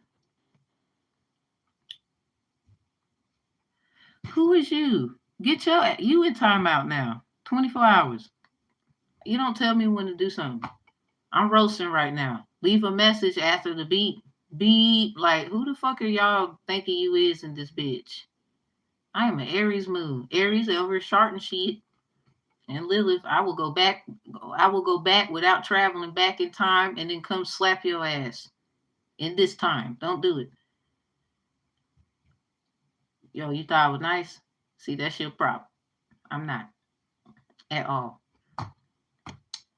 Who is you? Get you in timeout now. 24 hours. You don't tell me when to do something. I'm roasting right now. Leave a message after the beep. Beep. Like, who the fuck are y'all thinking you is in this bitch? I am an Aries moon. Aries over short and shit. And Lilith, I will go back. I will go back without traveling back in time and then come slap your ass. In this time. Don't do it. Yo, you thought I was nice? See, that's your problem. I'm not. At all.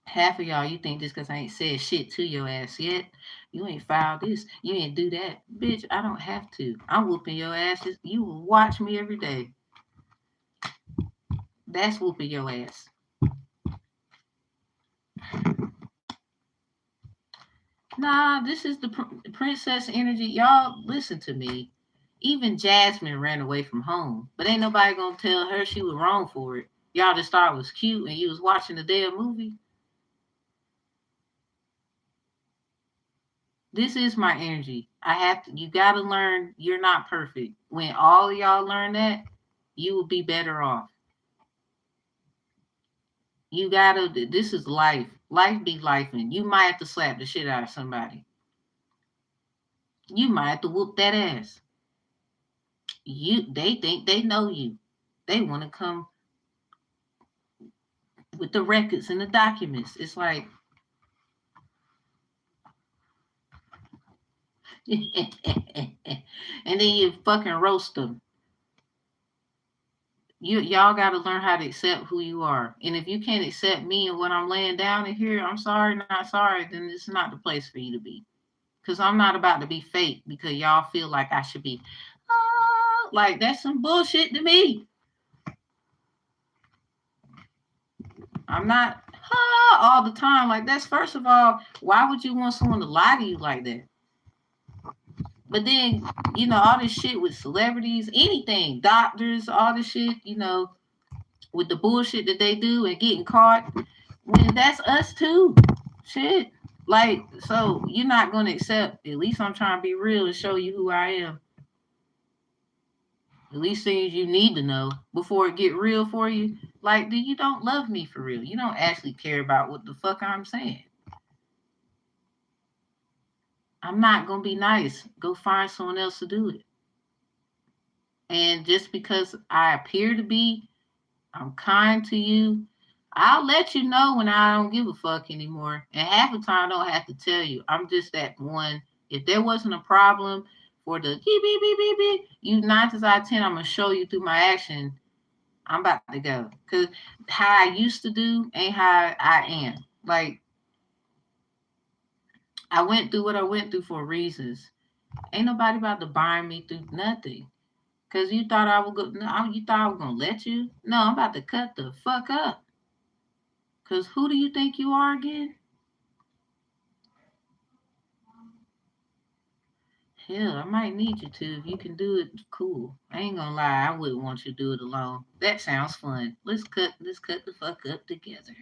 Half of y'all, you think just because I ain't said shit to your ass yet, you ain't filed this, you ain't do that. Bitch, I don't have to. I'm whooping your asses. You will watch me every day. That's whooping your ass. Nah, this is the princess energy. Y'all, listen to me. Even Jasmine ran away from home, but ain't nobody gonna tell her she was wrong for it. Y'all just thought it was cute and you was watching the damn movie. This is my energy. I have to, you gotta learn you're not perfect. When all of y'all learn that, you will be better off. You gotta, this is life. Life be life, and you might have to slap the shit out of somebody. You might have to whoop that ass. They think they know you. They want to come with the records and the documents. It's like, and then you fucking roast them. Y'all got to learn how to accept who you are. And if you can't accept me and what I'm laying down in here, I'm sorry, not sorry, then it's not the place for you to be. Because I'm not about to be fake because y'all feel like I should be. Like, that's some bullshit to me. I'm not all the time. Like, that's, first of all, why would you want someone to lie to you like that? But then, all this shit with celebrities, anything, doctors, all this shit, with the bullshit that they do and getting caught, when that's us too. Shit. Like, so you're not gonna accept, at least I'm trying to be real and show you who I am. At least things you need to know before it get real for you. Like, you don't love me for real. You don't actually care about what the fuck I'm saying. I'm not gonna be nice. Go find someone else to do it. And just because I appear to be, I'm kind to you, I'll let you know when I don't give a fuck anymore. And half the time I don't have to tell you. I'm just that one. If there wasn't a problem for the beep beep beep beep beep, you 9 times out of 10, I'm gonna show you through my action. I'm about to go. Cause how I used to do ain't how I am. Like, I went through what I went through for reasons. Ain't nobody about to bind me through nothing. Cause you thought I would go. No, you thought I was gonna let you. No, I'm about to cut the fuck up. Cause who do you think you are again? Hell, I might need you to. If you can do it, cool. I ain't gonna lie, I wouldn't want you to do it alone. That sounds fun. Let's cut the fuck up together.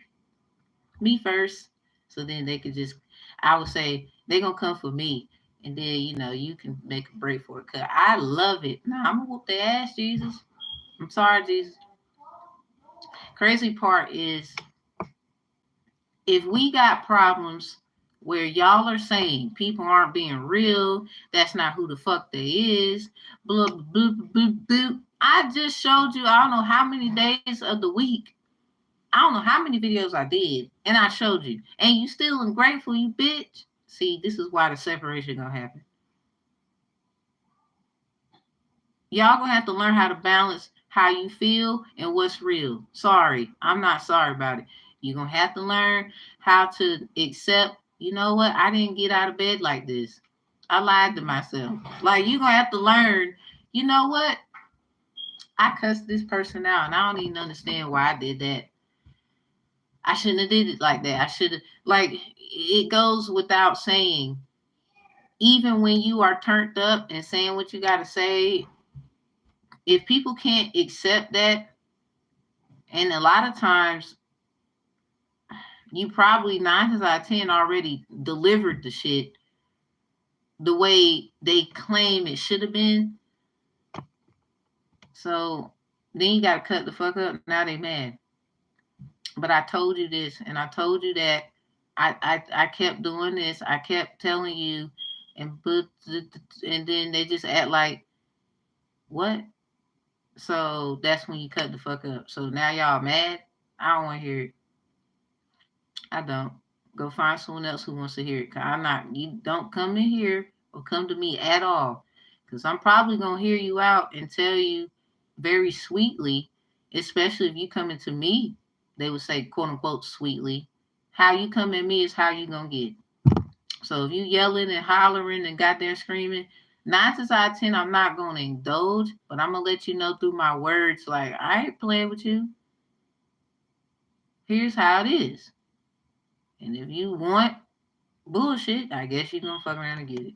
Me first. So then they could just, I would say they gonna come for me. And then, you can make a break for it. Cause I love it. Nah, I'm gonna whoop their ass, Jesus. I'm sorry, Jesus. Crazy part is, if we got problems where y'all are saying people aren't being real, that's not who the fuck they is, blah, blah, blah, blah, blah. I just showed you, I don't know how many days of the week, I don't know how many videos I did, and I showed you. And you still ungrateful, you bitch. See, this is why the separation gonna happen. Y'all gonna have to learn how to balance how you feel and what's real. Sorry, I'm not sorry about it. You're gonna have to learn how to accept, you know what, I didn't get out of bed like this. I lied to myself. Like, you're gonna have to learn, you know what? I cussed this person out and I don't even understand why I did that. I shouldn't have did it like that. I should have, like, it goes without saying, even when you are turned up and saying what you gotta say, if people can't accept that, and a lot of times you probably 9 times out of 10 already delivered the shit the way they claim it should have been. So then you gotta cut the fuck up. Now they mad. But I told you this and I told you that. I kept doing this. I kept telling you, and then they just act like, what? So that's when you cut the fuck up. So now y'all mad? I don't want to hear it. I don't. Go find someone else who wants to hear it. Cause I'm not. You don't come in here or come to me at all. Cause I'm probably gonna hear you out and tell you very sweetly, especially if you come into me. They would say, quote unquote, sweetly. How you come at me is how you gonna get. So if you yelling and hollering and goddamn screaming, 9 times out of 10, I'm not gonna indulge, but I'm gonna let you know through my words, like, I ain't playing with you. Here's how it is. And if you want bullshit, I guess you're gonna fuck around and get it.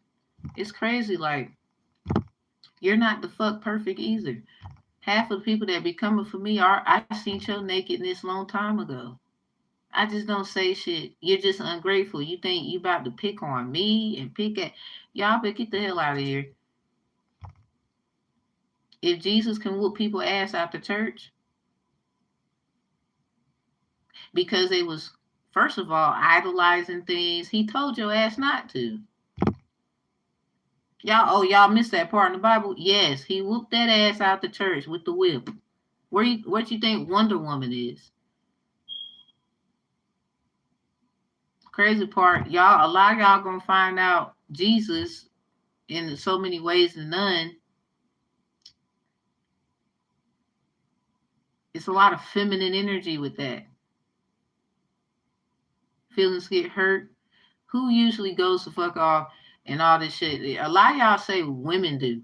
It's crazy, like, you're not the fuck perfect either. Half of the people that be coming for me are, I seen your nakedness long time ago. I just don't say shit. You're just ungrateful. You think you about to pick on me and pick at y'all, but get the hell out of here. If Jesus can whoop people ass out the church because they was, first of all, idolizing things, he told your ass not to. Y'all missed that part in the Bible? Yes, he whooped that ass out the church with the whip. What you think Wonder Woman is? Crazy part, y'all, a lot of y'all gonna find out Jesus in so many ways and none. It's a lot of feminine energy with that. Feelings get hurt. Who usually goes to fuck off and all this shit? A lot of y'all say women do.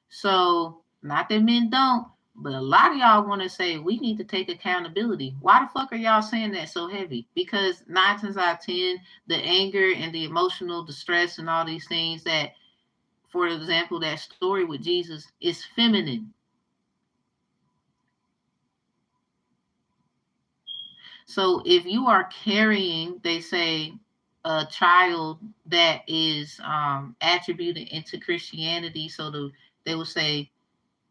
So Not that men don't, but a lot of y'all want to say we need to take accountability. Why the fuck are y'all saying that so heavy? Because 9 times out of 10, the anger and the emotional distress and all these things that, for example, that story with Jesus is feminine. So if you are carrying, they say, a child that is attributed into Christianity, so they will say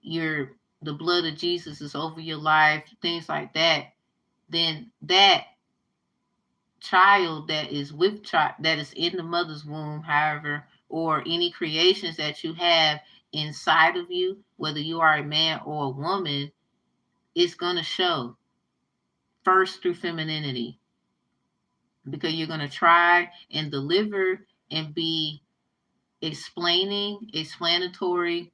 your the blood of Jesus is over your life, things like that, then that child that is that is in the mother's womb, however, or any creations that you have inside of you, whether you are a man or a woman, is going to show first through femininity, because you're going to try and deliver and be explanatory,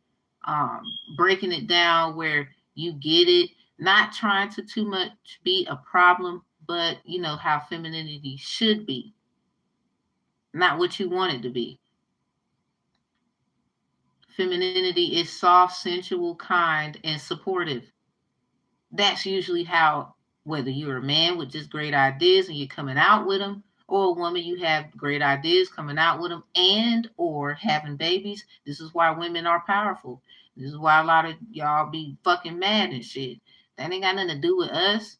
um, breaking it down where you get it, not trying to too much be a problem, but you know how femininity should be, not what you want it to be. Femininity is soft, sensual, kind, and supportive. That's usually how, whether you're a man with just great ideas and you're coming out with them, or a woman, you have great ideas coming out with them and or having babies. This is why women are powerful. This is why a lot of y'all be fucking mad and shit. That ain't got nothing to do with us.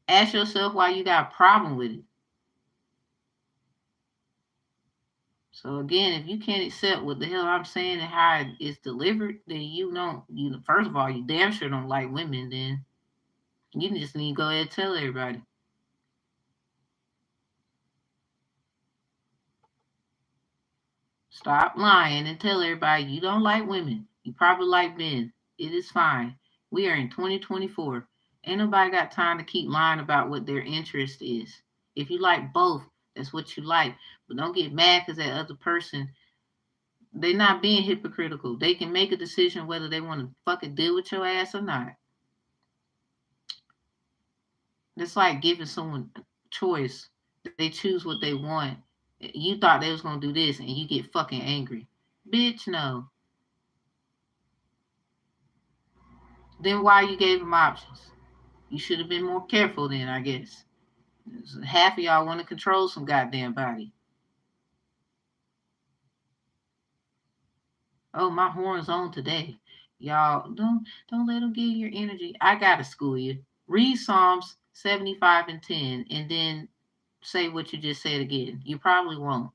Ask yourself why you got a problem with it. So again, if you can't accept what the hell I'm saying and how it is delivered, then you don't. You first of all, you damn sure don't like women. Then you just need to go ahead and tell everybody. Stop lying and tell everybody you don't like women. You probably like men. It is fine. We are in 2024. Ain't nobody got time to keep lying about what their interest is. If you like both, that's what you like. But don't get mad because that other person, they're not being hypocritical. They can make a decision whether they want to fucking deal with your ass or not. It's like giving someone a choice. They choose what they want. You thought they was gonna do this and you get fucking angry. Bitch, no. Then why you gave them options? You should have been more careful then, I guess. Half of y'all want to control some goddamn body. Oh, my horn's on today. Y'all, don't let them get your energy. I gotta school you. Read Psalms 75 and 10 and then say what you just said again. You probably won't.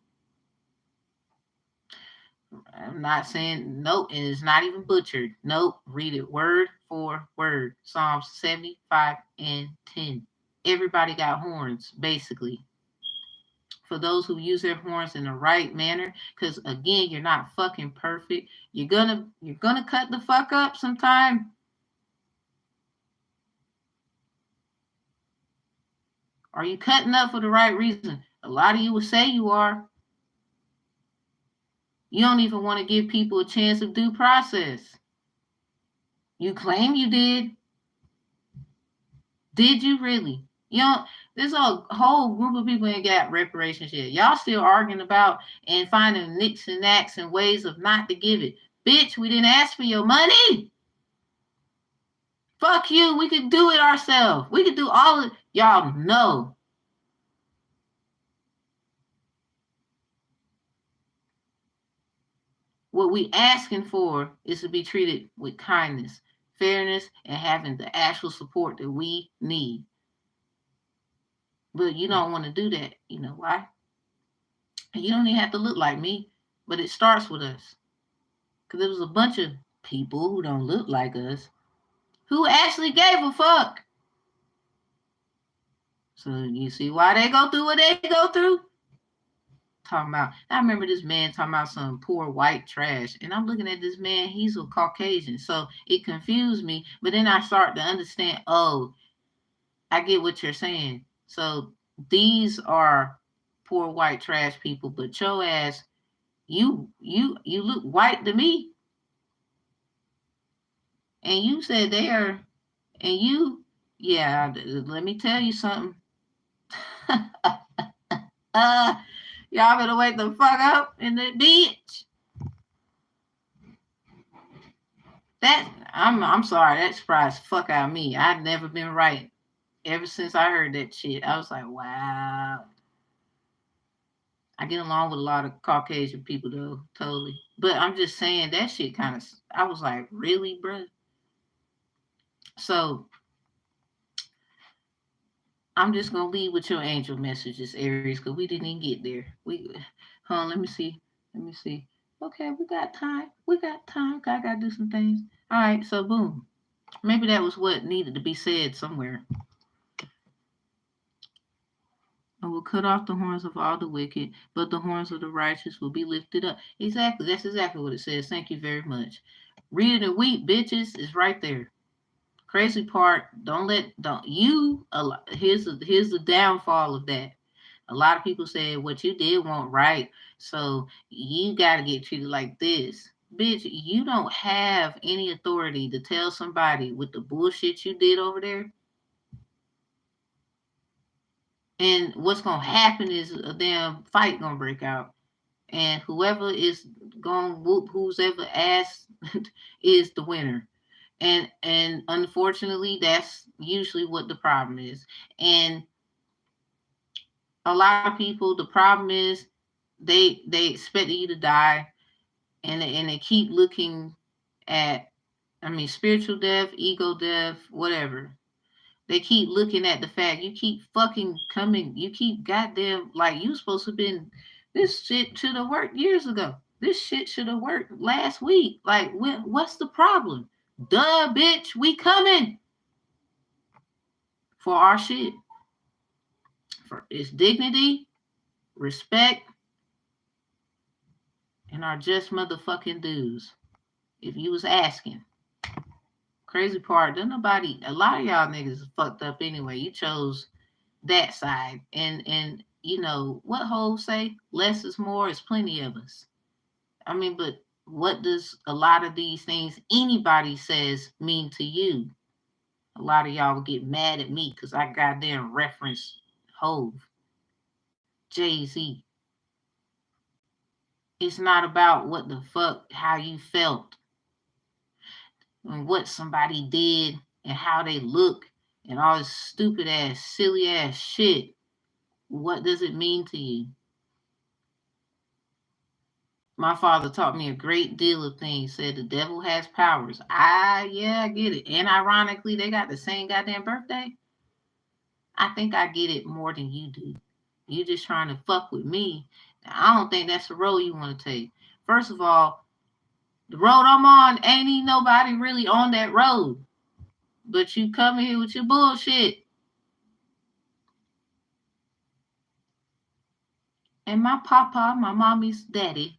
I'm not saying nope, and it's not even butchered. Nope, read it word for word. Psalms 75 and 10. Everybody got horns, basically. For those who use their horns in the right manner, because again, you're not fucking perfect. You're gonna cut the fuck up sometime. Are you cutting up for the right reason? A lot of you will say you are. You don't even want to give people a chance of due process. You claim you did. Did you really? You know, there's a whole group of people ain't got reparations yet. Y'all still arguing about and finding nicks and knacks and ways of not to give it. Bitch, we didn't ask for your money. Fuck you. We could do it ourselves. We could do all of y'all know. What we asking for is to be treated with kindness, fairness, and having the actual support that we need. But you don't want to do that. You know why? You don't even have to look like me, but it starts with us. Because there was a bunch of people who don't look like us who actually gave a fuck. So you see why they go through what they go through? Talking about, I remember this man talking about some poor white trash, and I'm looking at this man, he's a Caucasian, so it confused me. But then I start to understand, oh, I get what you're saying. So these are poor white trash people, but your ass, you look white to me, and you said they are, and you, yeah, let me tell you something. uh, y'all better wake the fuck up in the bitch. That I'm sorry, that surprised the fuck out of me. I've never been right ever since I heard that shit. I was like, wow. I get along with a lot of Caucasian people though, totally. But I'm just saying that shit kind of. I was like, really, bro? So I'm just gonna leave with your angel messages, Aries, because we didn't even get there. Hold on, let me see. Let me see. Okay, we got time. We got time. I gotta do some things. All right, so boom. Maybe that was what needed to be said somewhere. I will cut off the horns of all the wicked, but the horns of the righteous will be lifted up. Exactly. That's exactly what it says. Thank you very much. Read it and weep, bitches, is right there. Crazy part, don't you here's the downfall of that. A lot of people say what you did won't right, so you gotta get treated like this. Bitch, you don't have any authority to tell somebody with the bullshit you did over there. And what's gonna happen is a damn fight gonna break out. And whoever is gonna whoop who's ever ass is the winner. And unfortunately that's usually what the problem is. And a lot of people, the problem is they expect you to die, and they keep looking at, I mean, spiritual death, ego death, whatever. They keep looking at the fact you keep fucking coming, you keep goddamn, like, you supposed to have been, this shit should have worked years ago. This shit should have worked last week. Like, what's the problem? Duh, bitch, we coming for our shit. For its dignity, respect, and our just motherfucking dues. If you was asking. Crazy part, then nobody, a lot of y'all niggas is fucked up anyway. You chose that side. And you know what hoes say? Less is more. Is plenty of us. I mean, but what does a lot of these things anybody says mean to you? A lot of y'all will get mad at me because I goddamn reference Hove, Jay-Z. It's not about what the fuck, how you felt and what somebody did and how they look and all this stupid ass, silly ass shit. What does it mean to you? My father taught me a great deal of things. Said the devil has powers. Yeah, I get it. And ironically, they got the same goddamn birthday. I think I get it more than you do. You just trying to fuck with me. I don't think that's the road you want to take. First of all, the road I'm on ain't even nobody really on that road. But you come here with your bullshit. And my papa, my mommy's daddy,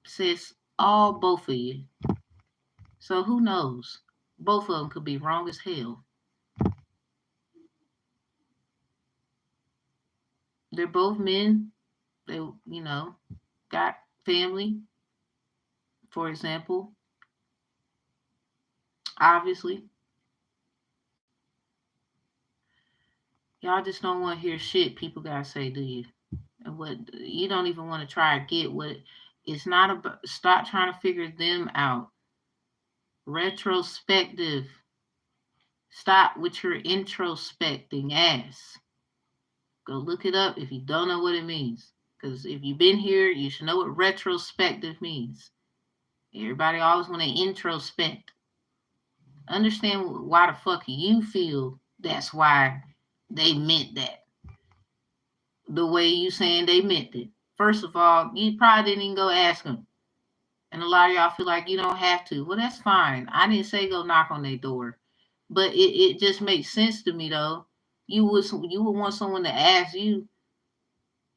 says all both of you. So who knows? Both of them could be wrong as hell. They're both men. They, got family, for example. Obviously, y'all just don't want to hear shit people gotta say, do you? And what you don't even want to try to get what it's not about. Stop trying to figure them out. Retrospective. Stop with your introspecting ass. Go look it up if you don't know what it means. Because if you've been here, you should know what retrospective means. Everybody always want to introspect. Understand why the fuck you feel that's why they meant that. The way you saying they meant it. First of all, you probably didn't even go ask them. And a lot of y'all feel like you don't have to. Well, that's fine. I didn't say go knock on their door. But it just makes sense to me though. You would want someone to ask you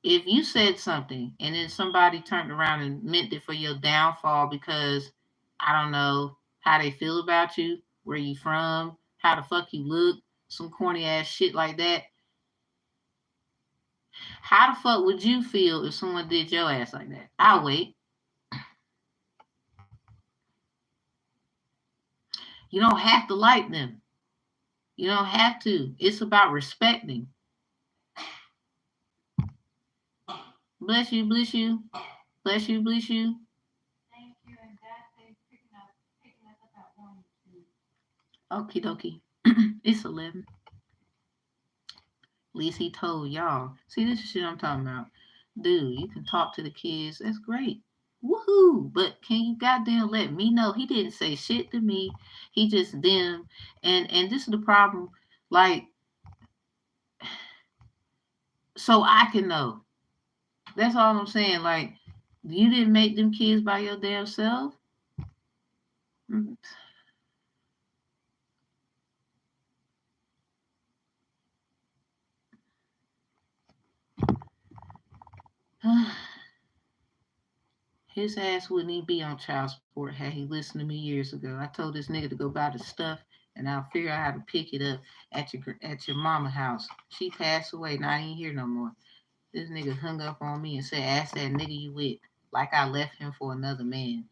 if you said something and then somebody turned around and meant it for your downfall because I don't know how they feel about you, where you from, how the fuck you look, some corny ass shit like that. How the fuck would you feel if someone did your ass like that? I'll wait. You don't have to like them. You don't have to. It's about respecting. Bless you, bless you, bless you, bless you. Thank you, and Dad, picking us up at 1. Okie dokie. It's 11. At least he told y'all. See, this is shit I'm talking about. Dude, you can talk to the kids. That's great. Woohoo! But can you goddamn let me know? He didn't say shit to me. He just them. And this is the problem. Like, so I can know. That's all I'm saying. Like, you didn't make them kids by your damn self. Mm. His ass wouldn't even be on child support had he listened to me years ago. I told this nigga to go buy the stuff, and I'll figure out how to pick it up at your mama house. She passed away, now I ain't here no more. This nigga hung up on me and said, "Ask that nigga you with," like I left him for another man.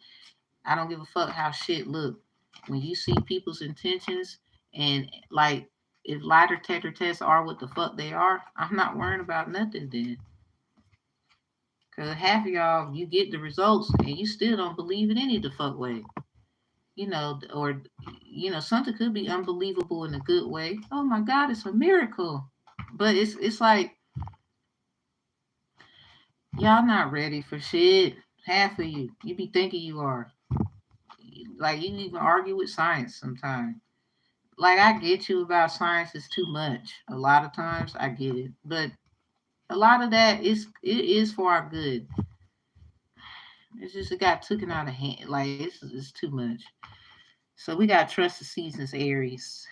I don't give a fuck how shit look. When you see people's intentions and like if lie detector tests are what the fuck they are, I'm not worrying about nothing then. Cause half of y'all, you get the results and you still don't believe it any the fuck way. Or something could be unbelievable in a good way. Oh my God, it's a miracle. But it's like y'all not ready for shit. Half of you be thinking you are. Like you even argue with science sometimes. Like I get you about science is too much. A lot of times I get it, but a lot of that it is for our good. It's just it got taken out of hand. Like it's too much. So we got trust the seasons, Aries.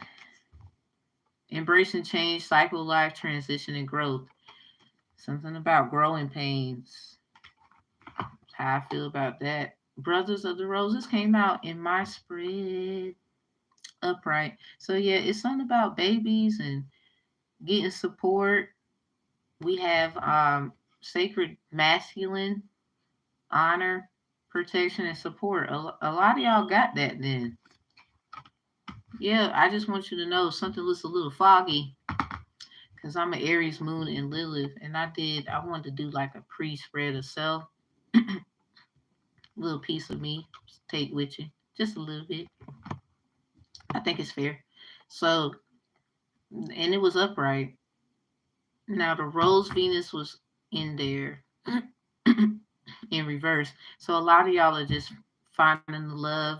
Embracing change, cycle, life, transition, and growth. Something about growing pains. How I feel about that. Brothers of the Roses came out in my spread upright. So yeah, it's something about babies and getting support. We have sacred masculine honor, protection, and support. A lot of y'all got that then. Yeah, I just want you to know something looks a little foggy because I'm an Aries moon in Lilith, and I wanted to do like a pre-spread of self, little piece of me, take with you, just a little bit. I think it's fair. So, and it was upright. Now the Rose Venus was in there in reverse. So a lot of y'all are just finding the love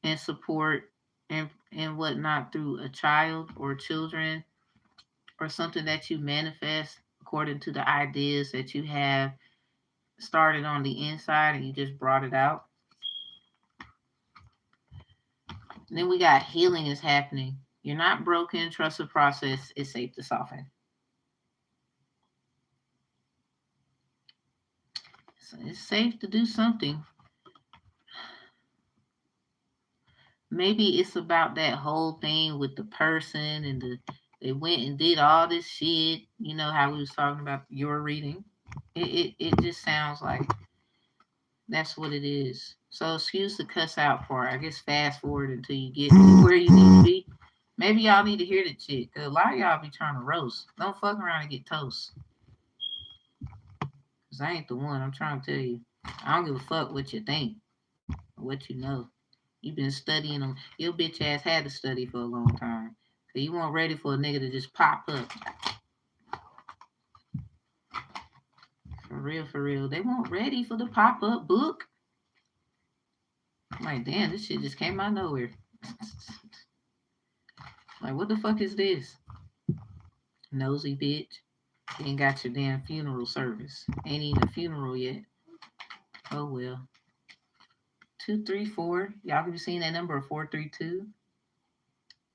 and support and whatnot through a child or children or something that you manifest according to the ideas that you have started on the inside and you just brought it out. And then we got healing is happening. You're not broken. Trust the process. It's safe to soften. So it's safe to do something. Maybe it's about that whole thing with the person and they went and did all this shit. You know how we was talking about your reading. It just sounds like that's what it is. So excuse the cuss out part. I guess fast forward until you get to where you need to be. Maybe y'all need to hear the shit. Cause a lot of y'all be trying to roast. Don't fuck around and get toast. Cause I ain't the one. I'm trying to tell you. I don't give a fuck what you think or what you know. You been studying them. Your bitch ass had to study for a long time. So you weren't ready for a nigga to just pop up. For real, for real. They weren't ready for the pop up book. I'm like, damn, this shit just came out of nowhere. Like, what the fuck is this? Nosy bitch. You ain't got your damn funeral service. Ain't even a funeral yet. Oh well. 234. Y'all can be seeing that number of 432.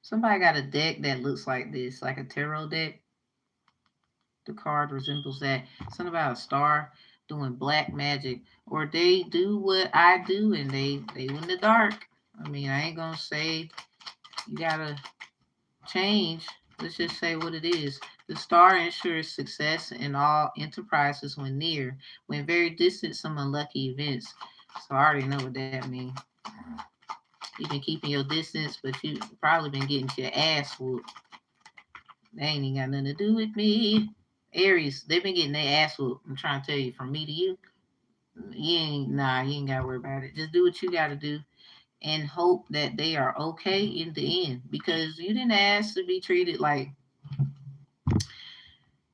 Somebody got a deck that looks like this, like a tarot deck. The card resembles that. Something about a star doing black magic. Or they do what I do and they in the dark. I mean, I ain't gonna say you gotta change. Let's just say what it is. The star ensures success in all enterprises when near. When very distant, some unlucky events. So I already know what that means. You've been keeping your distance, but you probably been getting your ass whooped. They ain't even got nothing to do with me. Aries, they've been getting their ass whooped. I'm trying to tell you, from me to you, you ain't gotta worry about it. Just do what you gotta do and hope that they are okay in the end, because you didn't ask to be treated like.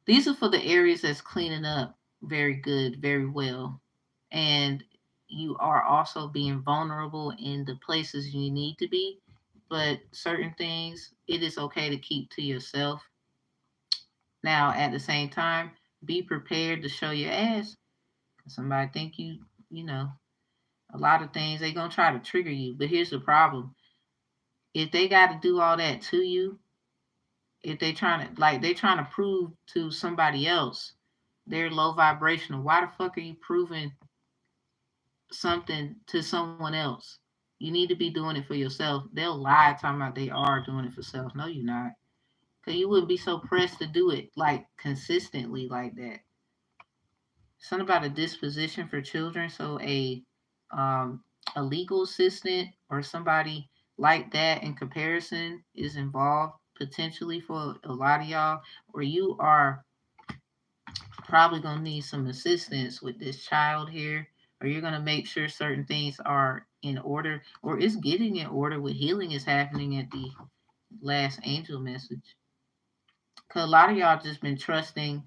These are for the areas that's cleaning up very good, very well. And you are also being vulnerable in the places you need to be. But certain things, it is okay to keep to yourself. Now, at the same time, be prepared to show your ass. Somebody think you know, a lot of things they gonna try to trigger you. But here's the problem: if they got to do all that to you, if they trying to prove to somebody else they're low vibrational, why the fuck are you proving something to someone else? You need to be doing it for yourself. They'll lie talking about they are doing it for self. No, you're not. Cause you wouldn't be so pressed to do it like consistently like that. Something about a disposition for children. So um, a legal assistant or somebody like that in comparison is involved potentially for a lot of y'all, or you are probably gonna need some assistance with this child here, or you're gonna make sure certain things are in order, or it's getting in order with healing is happening at the last angel message. Cause a lot of y'all just been trusting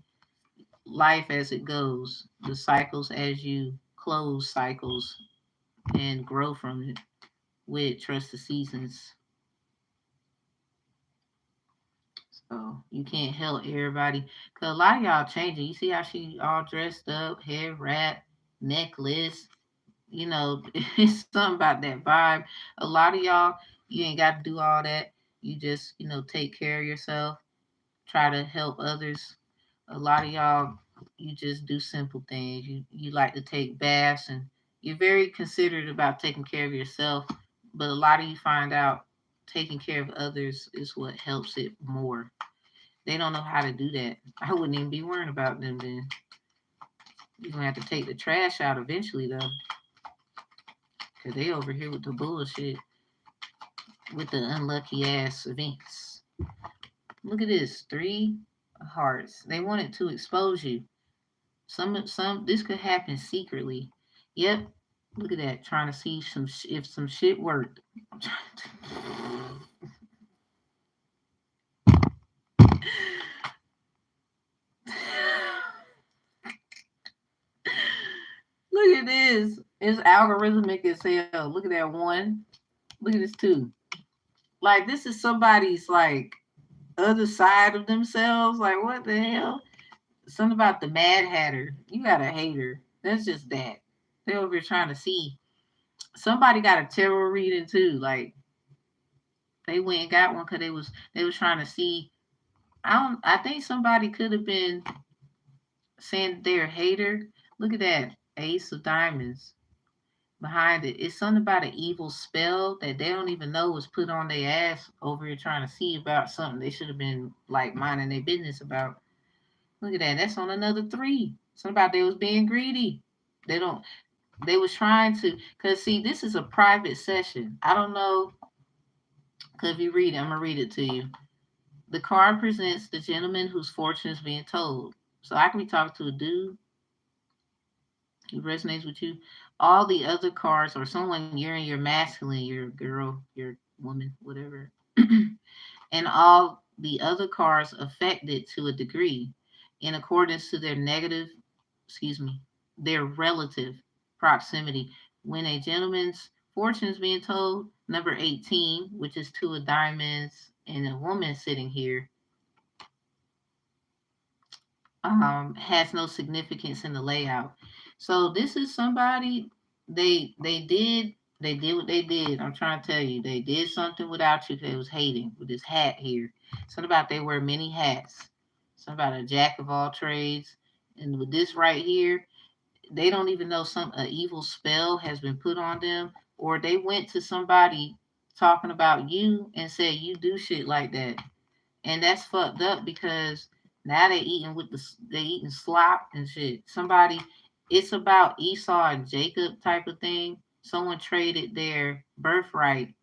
life as it goes, the cycles as you close cycles and grow from it with trust the seasons. So you can't help everybody. Cause a lot of y'all changing. You see how she all dressed up, hair wrap, necklace. You know, it's something about that vibe. A lot of y'all, you ain't got to do all that. You just, take care of yourself, try to help others. A lot of y'all, you just do simple things. You like to take baths, and you're very considerate about taking care of yourself. But a lot of you find out taking care of others is what helps it more. They don't know how to do that. I wouldn't even be worrying about them then. You're gonna have to take the trash out eventually though. Cause they over here with the bullshit, with the unlucky ass events. Look at this, 3 hearts. They wanted to expose you. Some this could happen secretly. Yep. Look at that, trying to see if some shit worked. Look at this. It's algorithmic as hell. Look at that one. Look at this two. Like this is somebody's like other side of themselves. Like what the hell? Something about the Mad Hatter. You got a hater. That's just that. They over here trying to see. Somebody got a tarot reading too. Like they went and got one because they was trying to see. I think somebody could have been saying they're a hater. Look at that. Ace of Diamonds behind it. It's something about an evil spell that they don't even know was put on their ass over here trying to see about something they should have been like minding their business about. Look at that. That's on another 3. Something about they was being greedy. They don't. They was trying to. Cause see, this is a private session. I don't know. Cause if you read it, I'm gonna read it to you. The card presents the gentleman whose fortune is being told. So I can be talking to a dude who resonates with you. All the other cards, or someone you're in your masculine, your girl, your woman, whatever, and all the other cards affected to a degree in accordance to their negative, excuse me, their relative proximity. When a gentleman's fortune is being told, number 18, which is 2 of diamonds, and a woman sitting here, has no significance in the layout. So this is somebody they did what they did. I'm trying to tell you, they did something without you. They was hating with this hat here. Something about they wear many hats. Something about a jack of all trades. And with this right here, they don't even know some a evil spell has been put on them, or they went to somebody talking about you and said you do shit like that, and that's fucked up because now they eating slop and shit. Somebody, it's about Esau and Jacob type of thing. Someone traded their birthright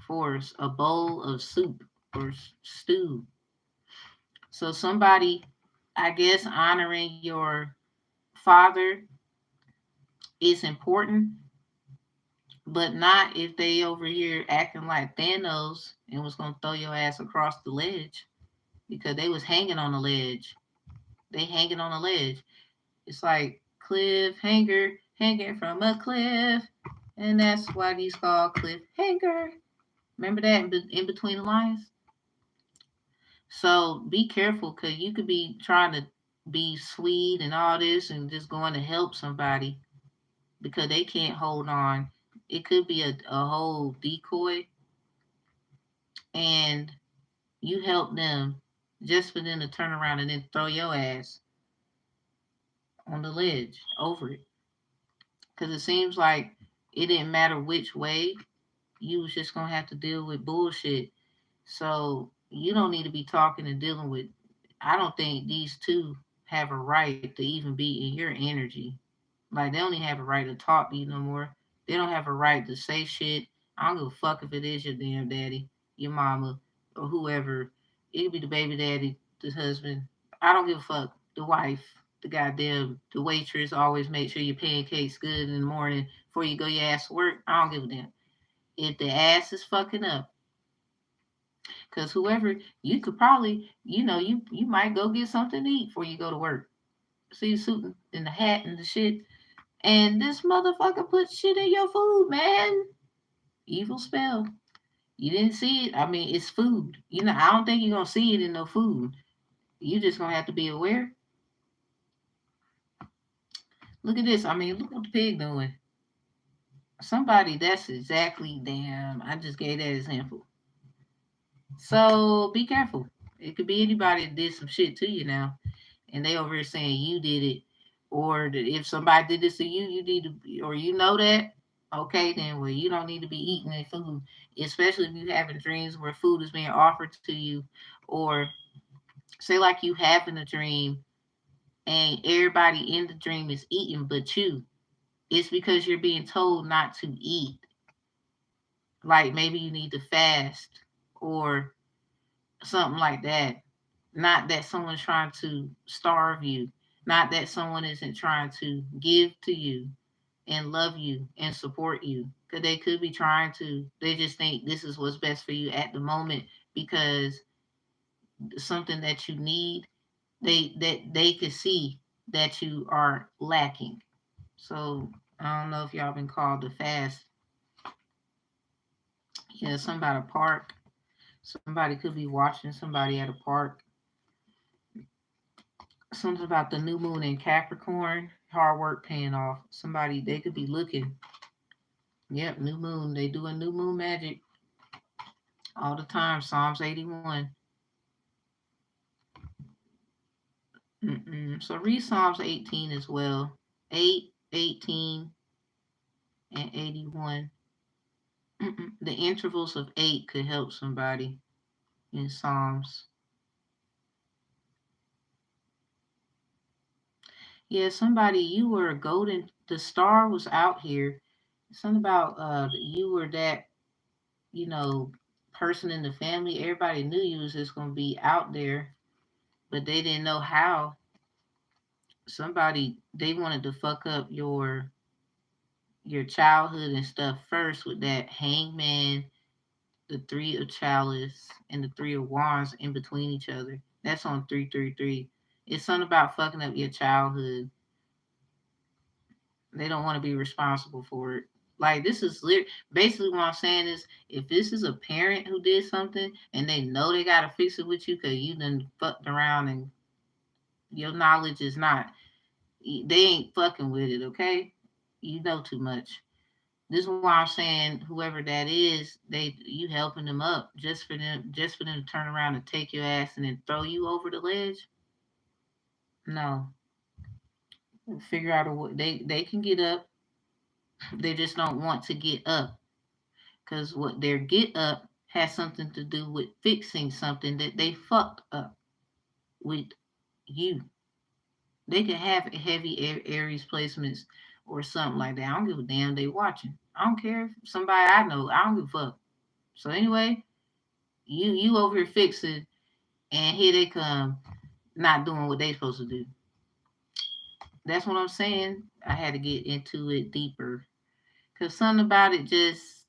for a bowl of soup or stew. So somebody, I guess, honoring your father is important, But not if they over here acting like Thanos and was gonna throw your ass across the ledge because they was hanging on the ledge. They hanging on the ledge. It's like cliffhanger, hanging from a cliff, and that's why he's called cliffhanger. Remember that in between the lines. So be careful, cause you could be trying to be sweet and all this, and just going to help somebody because they can't hold on. It could be a whole decoy, and you help them just for them to turn around and then throw your ass on the ledge over it. Because it seems like it didn't matter which way, you was just gonna have to deal with bullshit. So you don't need to be talking and dealing with. I don't think these two have a right to even be in your energy. Like they don't even have a right to talk to you no more. They don't have a right to say shit. I don't give a fuck if it is your damn daddy, your mama, or whoever. It could be the baby daddy, the husband. I don't give a fuck. The wife, the goddamn, the waitress. Always make sure your pancakes good in the morning before you go your ass to work. I don't give a damn. If the ass is fucking up, cause whoever you could probably, you might go get something to eat before you go to work. See the suit and the hat and the shit. And this motherfucker put shit in your food, man. Evil spell. You didn't see it. I mean, it's food. I don't think you're gonna see it in no food. You just gonna have to be aware. Look at this. I mean, look what the pig doing. Somebody that's exactly damn. I just gave that example. So be careful. It could be anybody that did some shit to you now, and they over here saying you did it, or that if somebody did this to you, you need to, or that. Okay, then well, you don't need to be eating that food, especially if you having dreams where food is being offered to you, or say like you having a dream and everybody in the dream is eating but you. It's because you're being told not to eat. Like maybe you need to fast or something like that. Not that someone's trying to starve you, not that someone isn't trying to give to you and love you and support you. Because they could be trying to, they just think this is what's best for you at the moment because something that you need, they could see that you are lacking. So I don't know if y'all been called to fast. Yeah, somebody at a park. Somebody could be watching somebody at a park. Something about the new moon in Capricorn, hard work paying off. Somebody they could be looking. Yep, new moon. They doing new moon magic all the time. Psalms 81. So read Psalms 18 as well. 8, 18, and 81. The intervals of 8 could help somebody in Psalms. Yeah, somebody, you were a golden, the star was out here. Something about you were that, you know, person in the family. Everybody knew you was just going to be out there, but they didn't know how. Somebody, they wanted to fuck up your childhood and stuff first with that hangman, the three of chalice, and the three of wands in between each other. That's on 333. It's something about fucking up your childhood. They don't want to be responsible for it. Like this is basically what I'm saying is if this is a parent who did something and they know they gotta fix it with you because you done fucked around and your knowledge is not, they ain't fucking with it. Okay, you know too much. This is why I'm saying whoever that is, you helping them up just for them to turn around and take your ass and then throw you over the ledge. No, figure out a way. They can get up. They just don't want to get up because what their get up has something to do with fixing something that they fucked up with you. They could have heavy Aries placements or something like that. I don't give a damn. They watching. I don't care if somebody I know. I don't give a fuck. So anyway, you over here fixing, and here they come, not doing what they supposed to do. That's what I'm saying. I had to get into it deeper. Cause something about it just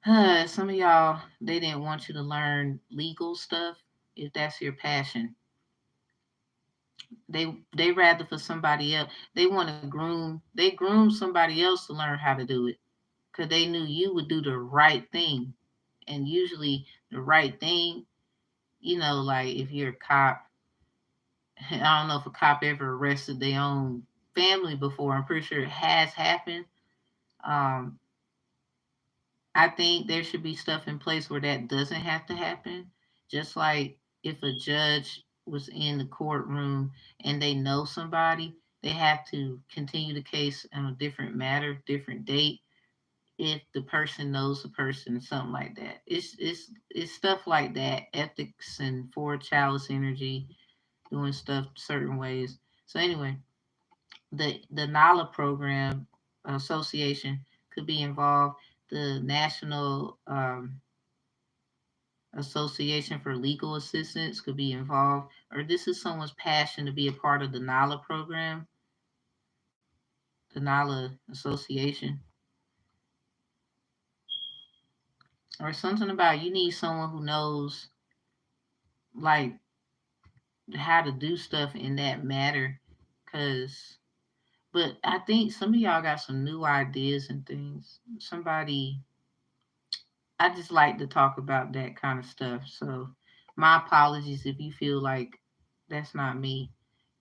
some of y'all they didn't want you to learn legal stuff if that's your passion. They rather for somebody else. They want to groom somebody else to learn how to do it because they knew you would do the right thing. And usually the right thing, like if you're a cop, I don't know if a cop ever arrested their own family before. I'm pretty sure it has happened. Um, I think there should be stuff in place where that doesn't have to happen. Just like if a judge was in the courtroom and they know somebody, they have to continue the case on a different matter, different date. If the person knows the person, something like that. It's stuff like that. Ethics and for chalice energy, doing stuff certain ways. So anyway, the NALA program association could be involved. The National Association for Legal Assistance could be involved, or this is someone's passion to be a part of the NALA program, the NALA Association, or something about you need someone who knows like how to do stuff in that matter, because. But I think some of y'all got some new ideas and things. Somebody I just like to talk about that kind of stuff. So my apologies if you feel like that's not me.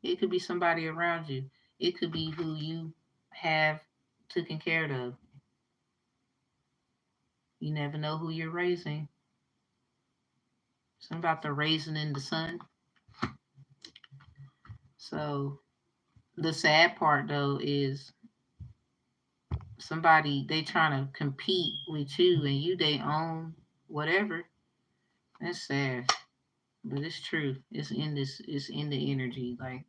It could be somebody around you. It could be who you have taken care of. You never know who you're raising. Something about the raising in the sun. So the sad part though is somebody they trying to compete with you and you they own whatever. That's sad. But it's true. It's in the energy. Like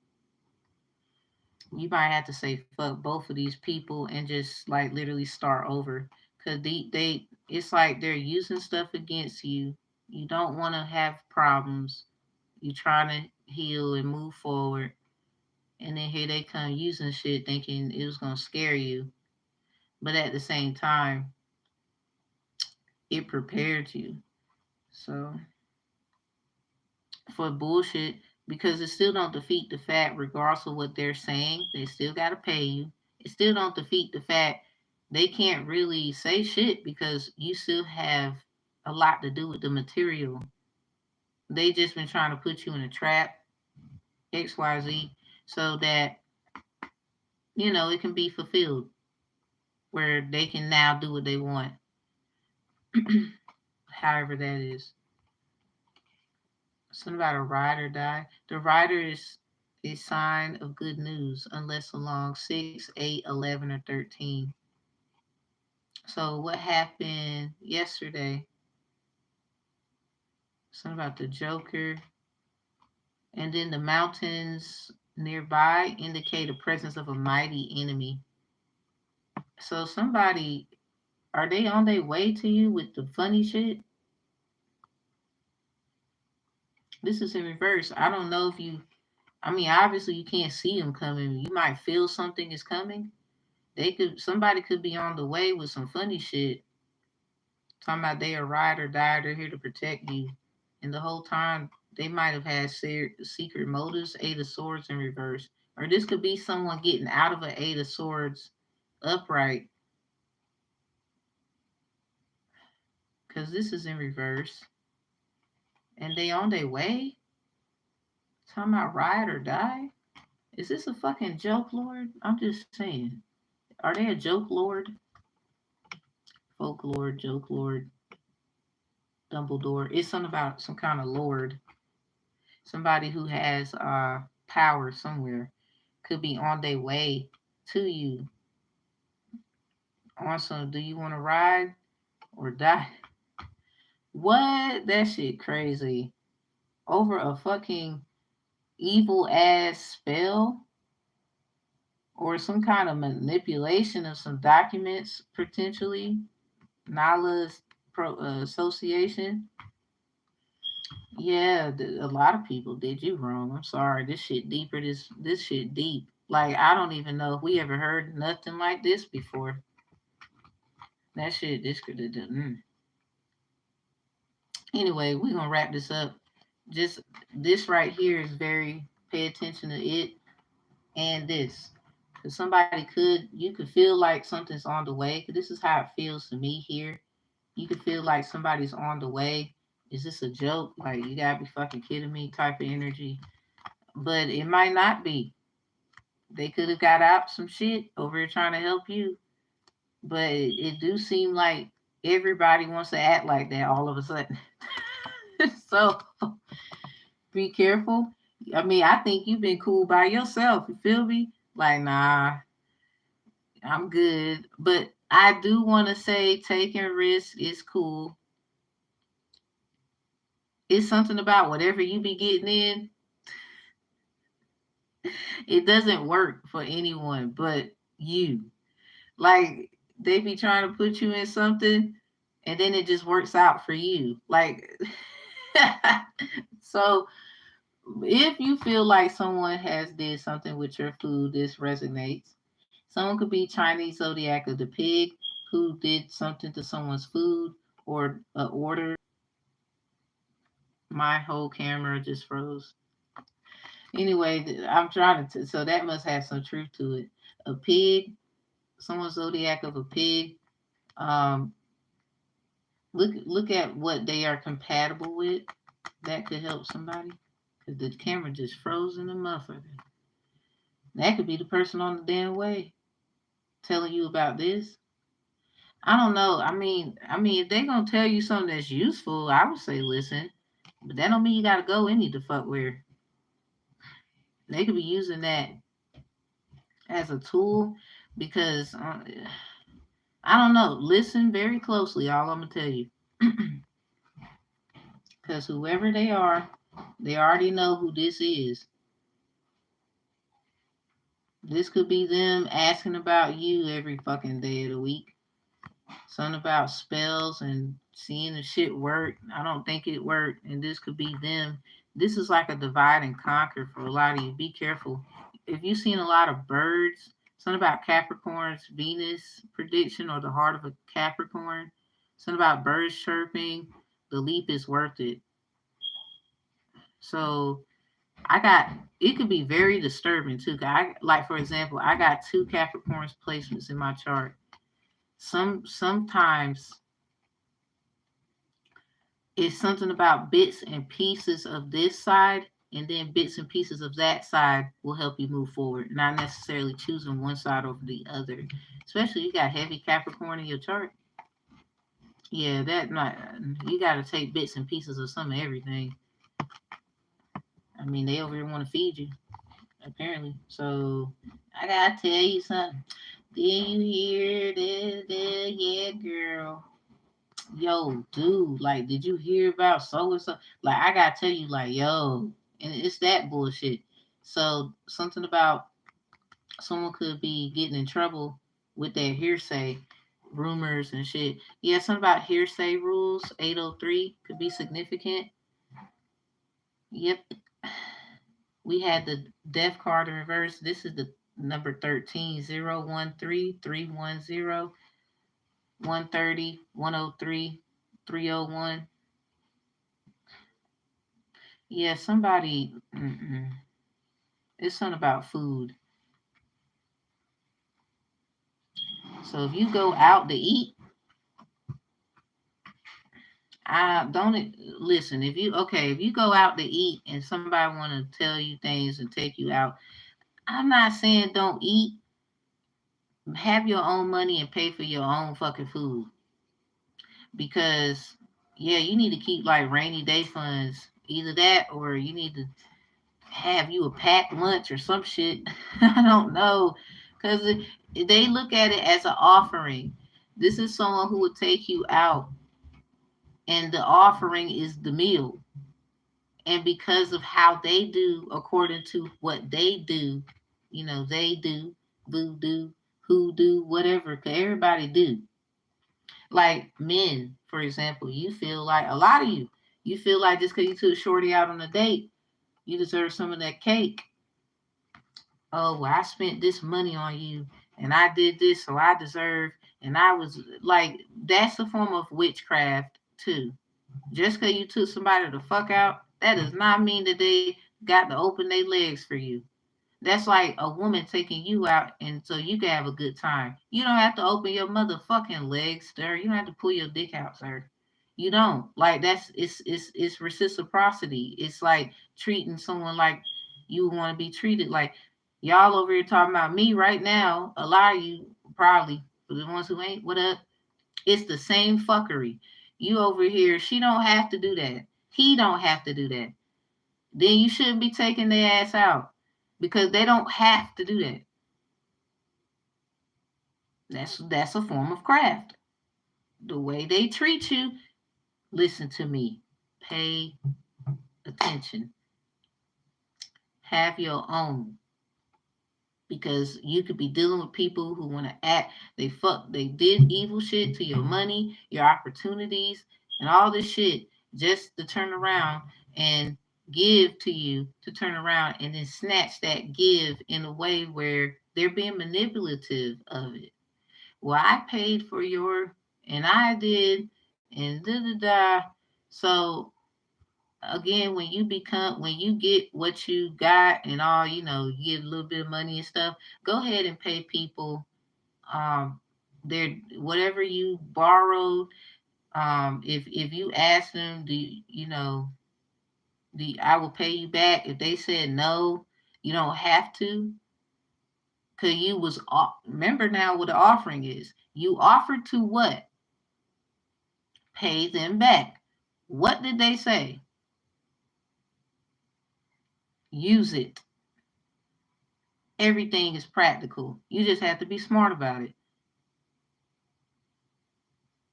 you might have to say fuck both of these people and just like literally start over because they it's like they're using stuff against you. You don't want to have problems. You trying to heal and move forward, and then here they come using shit thinking it was gonna scare you, but at the same time it prepared you. So for bullshit because it still don't defeat the fact regardless of what they're saying they still got to pay you. It still don't defeat the fact they can't really say shit because you still have a lot to do with the material. They just been trying to put you in a trap, XYZ, so that it can be fulfilled where they can now do what they want. However that is. Something about a ride or die. The rider is a sign of good news unless along 6, 8, 11, or 13. So what happened yesterday? Something about the Joker. And then the mountains nearby indicate the presence of a mighty enemy. So somebody, are they on their way to you with the funny shit? This is in reverse. I don't know if you, I mean, obviously you can't see them coming. You might feel something is coming. Somebody could be on the way with some funny shit. Talking about they a ride or die, they're here to protect you. And the whole time they might have had secret motives, Eight of Swords in reverse. Or this could be someone getting out of an Eight of Swords upright. Cause this is in reverse. And they on their way? Talking about ride or die? Is this a fucking joke, Lord? I'm just saying. Are they a joke lord? Folklore, joke lord, Dumbledore. It's something about some kind of lord. Somebody who has power somewhere could be on their way to you. Also, do you want to ride or die? What? That shit crazy. Over a fucking evil ass spell or some kind of manipulation of some documents potentially. Nala's association. Yeah, a lot of people did you wrong. I'm sorry. This shit deeper. This shit deep. Like, I don't even know if we ever heard nothing like this before. That shit, this could have done. Anyway, we're gonna wrap this up. Just this right here is very, pay attention to it and this. Because somebody you could feel like something's on the way. Because this is how it feels to me here. You could feel like somebody's on the way. Is this a joke? Like, you gotta be fucking kidding me type of energy. But it might not be. They could have got out some shit over here trying to help you. But it do seem like everybody wants to act like that all of a sudden. So be careful. I mean, I think you've been cool by yourself. You feel me? Like, nah, I'm good. But I do want to say taking risks is cool. It's something about whatever you be getting in, it doesn't work for anyone but you. Like, they be trying to put you in something and then it just works out for you. Like, so if you feel like someone has did something with your food, this resonates. Someone could be Chinese zodiac of the pig who did something to someone's food or order. My whole camera just froze. Anyway, I'm trying to. So that must have some truth to it. A pig, someone's zodiac of a pig. Um, look at what they are compatible with. That could help somebody. Cause the camera just froze in the motherfucker. That could be the person on the damn way telling you about this. I don't know. I mean, if they gonna tell you something that's useful, I would say listen. But that don't mean you gotta go any the fuck where. They could be using that as a tool because I don't know. Listen very closely. All I'm gonna tell you, because whoever they are, they already know who this is. This could be them asking about you every fucking day of the week. Something about spells and seeing the shit work. I don't think it worked, and this could be them. This is like a divide and conquer for a lot of you. Be careful. If you've seen a lot of birds, something about Capricorn's Venus prediction or the heart of a Capricorn, something about birds chirping, the leap is worth it. So I got it could be very disturbing too. Like for example, I got two Capricorns placements in my chart. Sometimes it's something about bits and pieces of this side, and then bits and pieces of that side will help you move forward, not necessarily choosing one side over the other. Especially you got heavy Capricorn in your chart. Yeah, that not you got to take bits and pieces of some of everything. I mean, they over here want to feed you, apparently. So I gotta tell you something. Did you hear this? Yeah, girl. Yo, dude, like, did you hear about so and so? Like, I gotta tell you, like, yo, and it's that bullshit. So, something about someone could be getting in trouble with that hearsay, rumors and shit. Yeah, something about hearsay rules, 803 could be significant. Yep. We had the death card in reverse. This is the number 13, 013 310 130 103 301. Yeah, somebody. It's something about food. So if you go out to eat, I don't listen. If you go out to eat and somebody want to tell you things and take you out, I'm not saying don't eat. Have your own money and pay for your own fucking food because yeah, you need to keep like rainy day funds. Either that or you need to have you a packed lunch or some shit. I don't know. Because they look at it as an offering. This is someone who would take you out, and the offering is the meal. And because of how they do, according to what they do, they do, voodoo, hoodoo, whatever, 'cause everybody do. Like men, for example, you feel like a lot of you feel like just because you took Shorty out on a date, you deserve some of that cake. oh, well, I spent this money on you and I did this, so I deserve. And I was like, that's a form of witchcraft too. Just because you took somebody the fuck out, that does not mean that they got to open their legs for you. That's like a woman taking you out and so you can have a good time. You don't have to open your motherfucking legs, sir. You don't have to pull your dick out, sir. You don't. Like that's it's reciprocity. It's like treating someone like you want to be treated. Like y'all over here talking about me right now. A lot of you probably, for the ones who ain't, what up? It's the same fuckery. You over here, she don't have to do that. He don't have to do that. Then you shouldn't be taking their ass out because they don't have to do that. That's a form of craft. The way they treat you, listen to me. Pay attention. Have your own. Because you could be dealing with people who want to act they did evil shit to your money, your opportunities, and all this shit just to turn around and give to you to turn around and then snatch that give in a way where they're being manipulative of it. Well, I paid for your and I did and da da da. So again, when you get what you got and all, you get a little bit of money and stuff, go ahead and pay people their whatever you borrowed. If you ask them, I will pay you back. If they said no, you don't have to. Cause you was remember now what the offering is. You offered to what? Pay them back. What did they say? Use it. Everything is practical. You just have to be smart about it.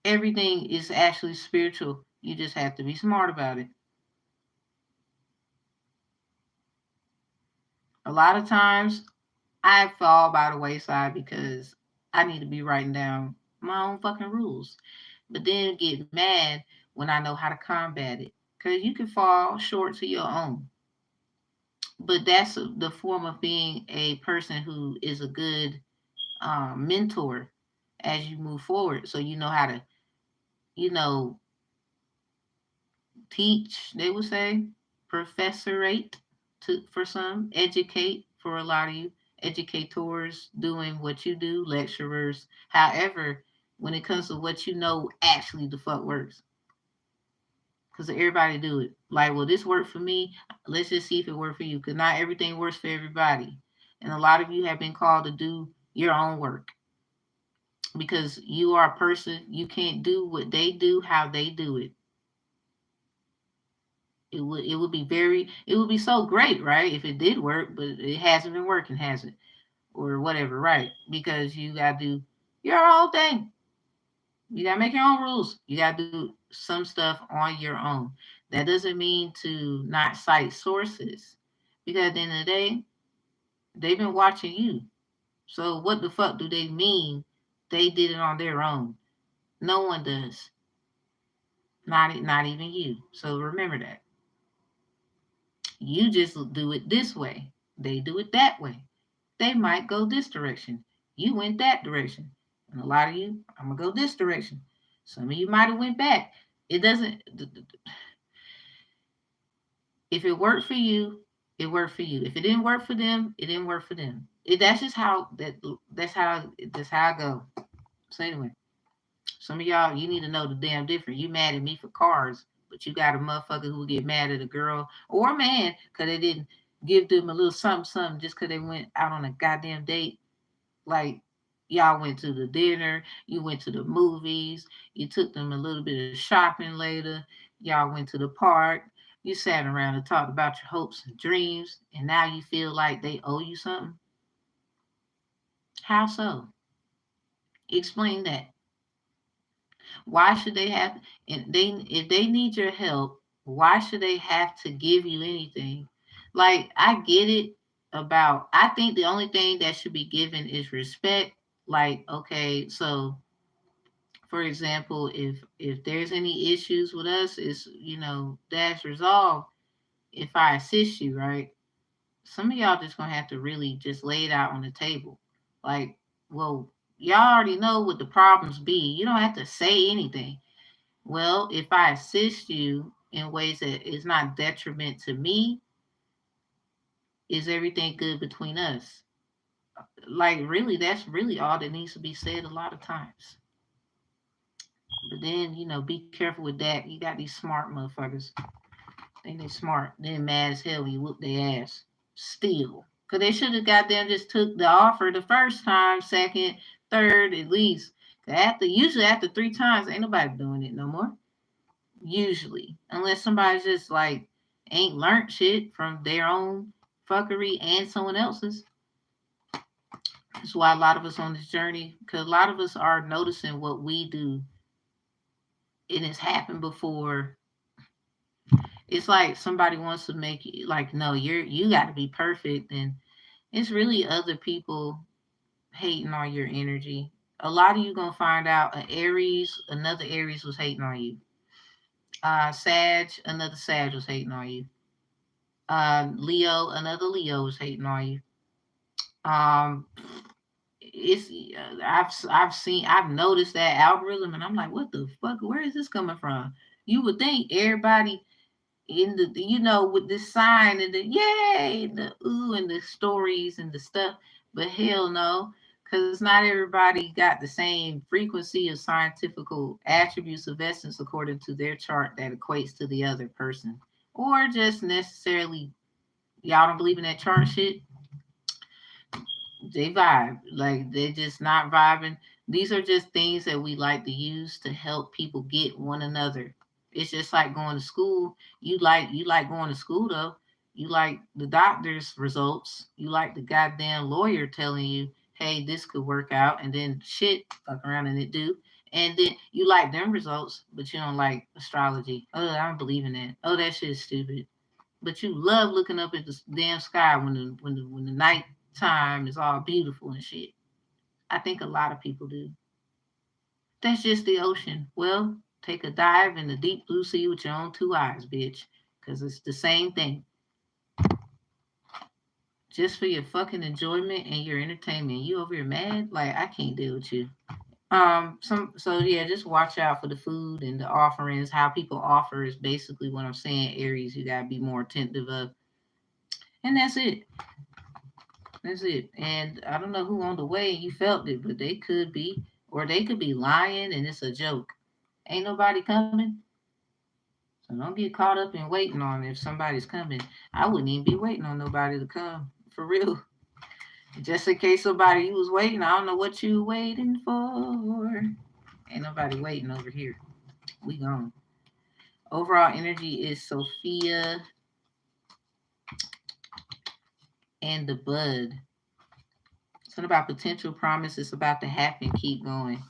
Everything is actually spiritual. You just have to be smart about it. A lot of times I fall by the wayside because I need to be writing down my own fucking rules. But then get mad when I know how to combat it. Because you can fall short to your own. But that's the form of being a person who is a good mentor as you move forward. So you know how to, you know, teach, they would say, professorate for some, educate for a lot of you, educators doing what you do, lecturers. However, when it comes to what you know actually the fuck works. Because everybody do it. Like, well, this worked for me. Let's just see if it worked for you. Because not everything works for everybody. And a lot of you have been called to do your own work. Because you are a person, you can't do what they do, how they do it. It would be so great, right? If it did work, but it hasn't been working, has it? Or whatever, right? Because you gotta do your own thing. You gotta make your own rules. You gotta do some stuff on your own. That doesn't mean to not cite sources. Because at the end of the day, they've been watching you. So what the fuck do they mean they did it on their own? No one does. Not even you. So remember that. You just do it this way. They do it that way. They might go this direction. You went that direction. And a lot of you, I'm gonna go this direction. Some of you might have went back. It doesn't if it worked for you, it worked for you. If it didn't work for them, it didn't work for them. That's just that's how I go. So anyway, some of y'all you need to know the damn difference. You mad at me for cars, but you got a motherfucker who will get mad at a girl or a man because they didn't give them a little something something just because they went out on a goddamn date. Like y'all went to the dinner, you went to the movies, you took them a little bit of shopping later, y'all went to the park, you sat around and talked about your hopes and dreams, and now you feel like they owe you something. How so? Explain that. Why should they have and they if they need your help, why should they have to give you anything? Like I get it about I think the only thing that should be given is respect. Like, okay, so for example, if there's any issues with us, it's that's resolved if I assist you, right? some of y'all just gonna have to really just lay it out on the table. Like, well, y'all already know what the problems be. You don't have to say anything. Well, if I assist you in ways that is not detriment to me, is everything good between us? Like, really, that's really all that needs to be said a lot of times. But then, be careful with that. You got these smart motherfuckers. Think they smart. Then mad as hell when you whoop their ass. Still. Because they should have goddamn just took the offer the first time, second, third, at least. Usually after 3 times, ain't nobody doing it no more. Usually. Unless somebody's just like, ain't learned shit from their own fuckery and someone else's. That's why a lot of us on this journey, because a lot of us are noticing what we do. It has happened before. It's like somebody wants to make you like, no, you got to be perfect, and it's really other people hating on your energy. A lot of you gonna find out another Aries was hating on you. Another Sag was hating on you. Leo, another Leo was hating on you. Um, it's I've noticed that algorithm, and I'm like, what the fuck? Where is this coming from? You would think everybody in the with this sign and the yay, the ooh, and the stories and the stuff, but hell no, because not everybody got the same frequency of scientific attributes of essence according to their chart that equates to the other person, or just necessarily y'all don't believe in that chart shit. They vibe. Like they're just not vibing. These are just things that we like to use to help people get one another. It's just like going to school. You like going to school though. You like the doctor's results. You like the goddamn lawyer telling you, hey, this could work out, and then shit fuck around and it do. And then you like them results, but you don't like astrology. Oh, I don't believe in that. Oh, that shit is stupid. But you love looking up at the damn sky when the night time is all beautiful and shit. I think a lot of people do. That's just the ocean. Well, take a dive in the deep blue sea with your own 2 eyes, bitch. Because it's the same thing. Just for your fucking enjoyment and your entertainment. You over here mad? Like, I can't deal with you. So yeah, just watch out for the food and the offerings. How people offer is basically what I'm saying. Aries, you gotta be more attentive of. And that's it. That's it. And I don't know who on the way you felt it, but they could be, or they could be lying and it's a joke. Ain't nobody coming. So don't get caught up in waiting on if somebody's coming. I wouldn't even be waiting on nobody to come. For real. Just in case somebody you was waiting, I don't know what you waiting for. Ain't nobody waiting over here. We gone. Overall energy is Sophia and the bud. Something about potential promise is about to happen. Keep going.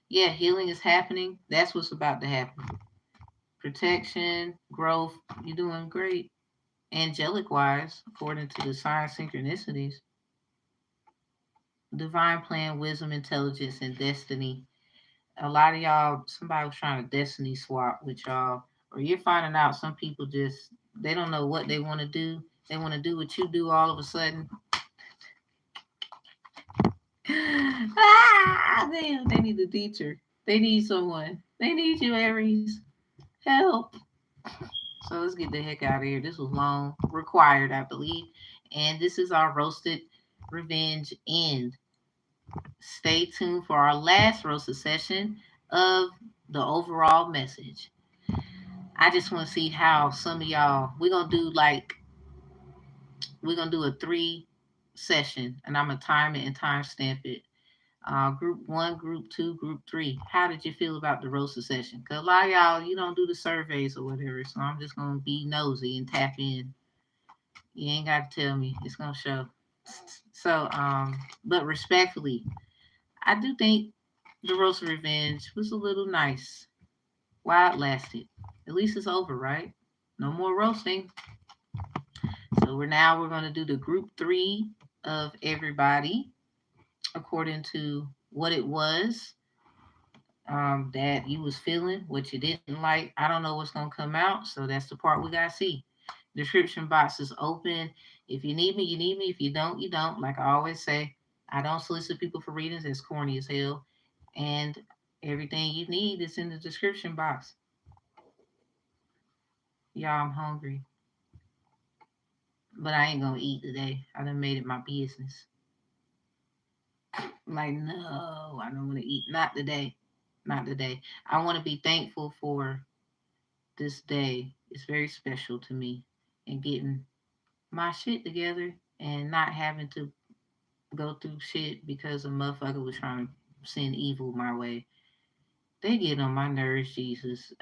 Yeah, healing is happening. That's what's about to happen. Protection, growth, you're doing great. Angelic wise, according to the sign synchronicities, divine plan, wisdom, intelligence, and destiny. A lot of y'all, somebody was trying to destiny swap with y'all, or you're finding out some people just they don't know what they want to do. They want to do what you do all of a sudden. They need a teacher. They need someone. They need you, Aries. Help. So let's get the heck out of here. This was long, required, I believe. And this is our roasted revenge end. Stay tuned for our last roasted session of the overall message. I just want to see how some of y'all we're gonna do a 3 session, and I'm gonna time it and time stamp it. Group 1, group 2, group 3. How did you feel about the roasted session? Because a lot of y'all, you don't do the surveys or whatever, so I'm just going to be nosy and tap in. You ain't got to tell me. It's going to show. So, but respectfully, I do think the roast of revenge was a little nice while it lasted. At least it's over, right? No more roasting. So we're going to do the group 3 of everybody according to what it was that you was feeling, what you didn't like. I don't know what's gonna come out, so that's the part we gotta see. Description box is open. If you need me, you need me. If you don't, you don't. Like I always say, I don't solicit people for readings. It's corny as hell. And everything you need is in the description box. Y'all, I'm hungry. But I ain't gonna eat today. I done made it my business. I'm like, no, I don't want to eat. Not today. Not today. I want to be thankful for this day. It's very special to me. And getting my shit together and not having to go through shit because a motherfucker was trying to send evil my way. They get on my nerves, Jesus.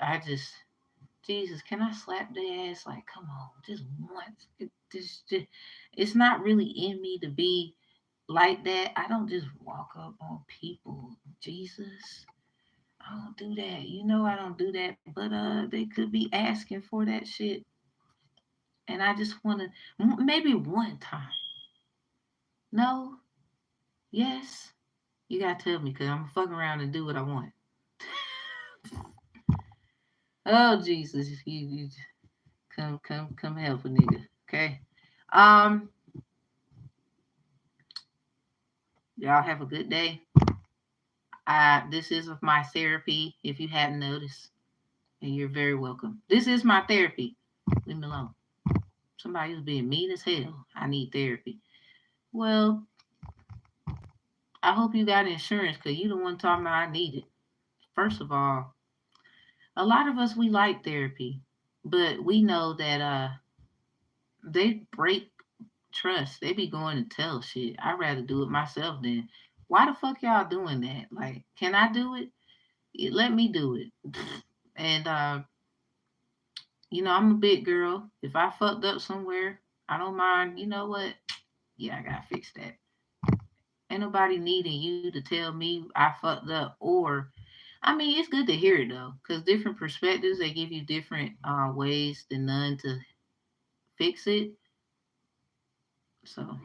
Jesus, can I slap their ass? Like, come on, just once. It's not really in me to be like that. I don't just walk up on people. Jesus, I don't do that. You know I don't do that. But they could be asking for that shit, and I just want to maybe one time. No, yes. You gotta tell me, cause I'm gonna fuck around and do what I want. Oh Jesus, you come help a nigga, okay? Um, y'all have a good day. This is my therapy. If you hadn't noticed, and you're very welcome. This is my therapy. Leave me alone. Somebody who's being mean as hell. I need therapy. Well, I hope you got insurance, cause you the one talking about I need it. First of all, a lot of us we like therapy, but we know that they break trust. They be going to tell shit. I'd rather do it myself than why the fuck y'all doing that? Like, can I do it? Let me do it. And I'm a big girl. If I fucked up somewhere, I don't mind. You know what? Yeah, I gotta fix that. Ain't nobody needing you to tell me I fucked up. Or, I mean, it's good to hear it though, because different perspectives they give you different ways than none to fix it. So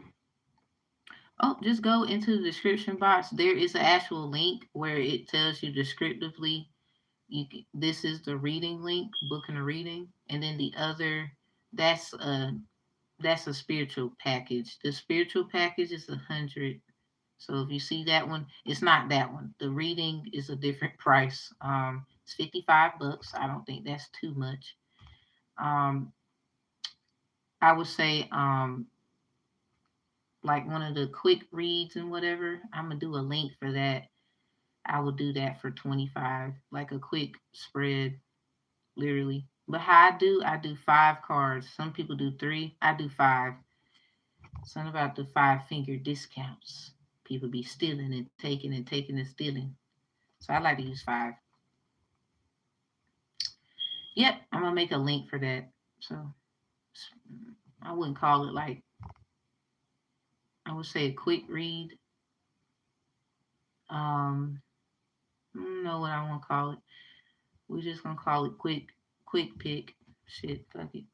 just go into the description box. There is an actual link where it tells you descriptively. This is the reading link, booking a reading, and then the other that's a spiritual package. The spiritual package is 100. So if you see that one, it's not that one. The reading is a different price. It's $55. I don't think that's too much. Um, I would say like one of the quick reads and whatever. I'm gonna do a link for that. I will do that for 25, like a quick spread, literally. But how I do 5 cards. Some people do 3. I do 5. Something about the 5-finger discounts. People be stealing and taking and stealing. So I like to use 5. Yep, I'm gonna make a link for that. So I wouldn't call it like I would say a quick read. Um, I don't know what I want to call it. We're just gonna call it quick pick. Shit, fuck it.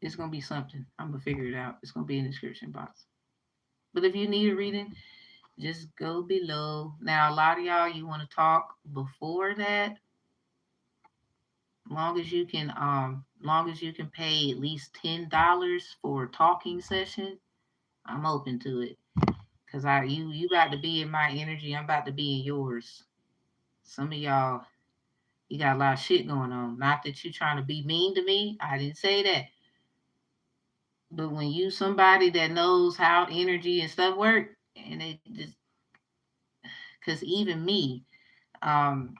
It's gonna be something. I'm gonna figure it out. It's gonna be in the description box. But if you need a reading, just go below. Now a lot of y'all you want to talk before that. Long as you can pay at least $10 for a talking session, I'm open to it. Cause you about to be in my energy, I'm about to be in yours. Some of y'all, you got a lot of shit going on. Not that you trying to be mean to me. I didn't say that. But when you somebody that knows how energy and stuff work, and it just cause even me, um,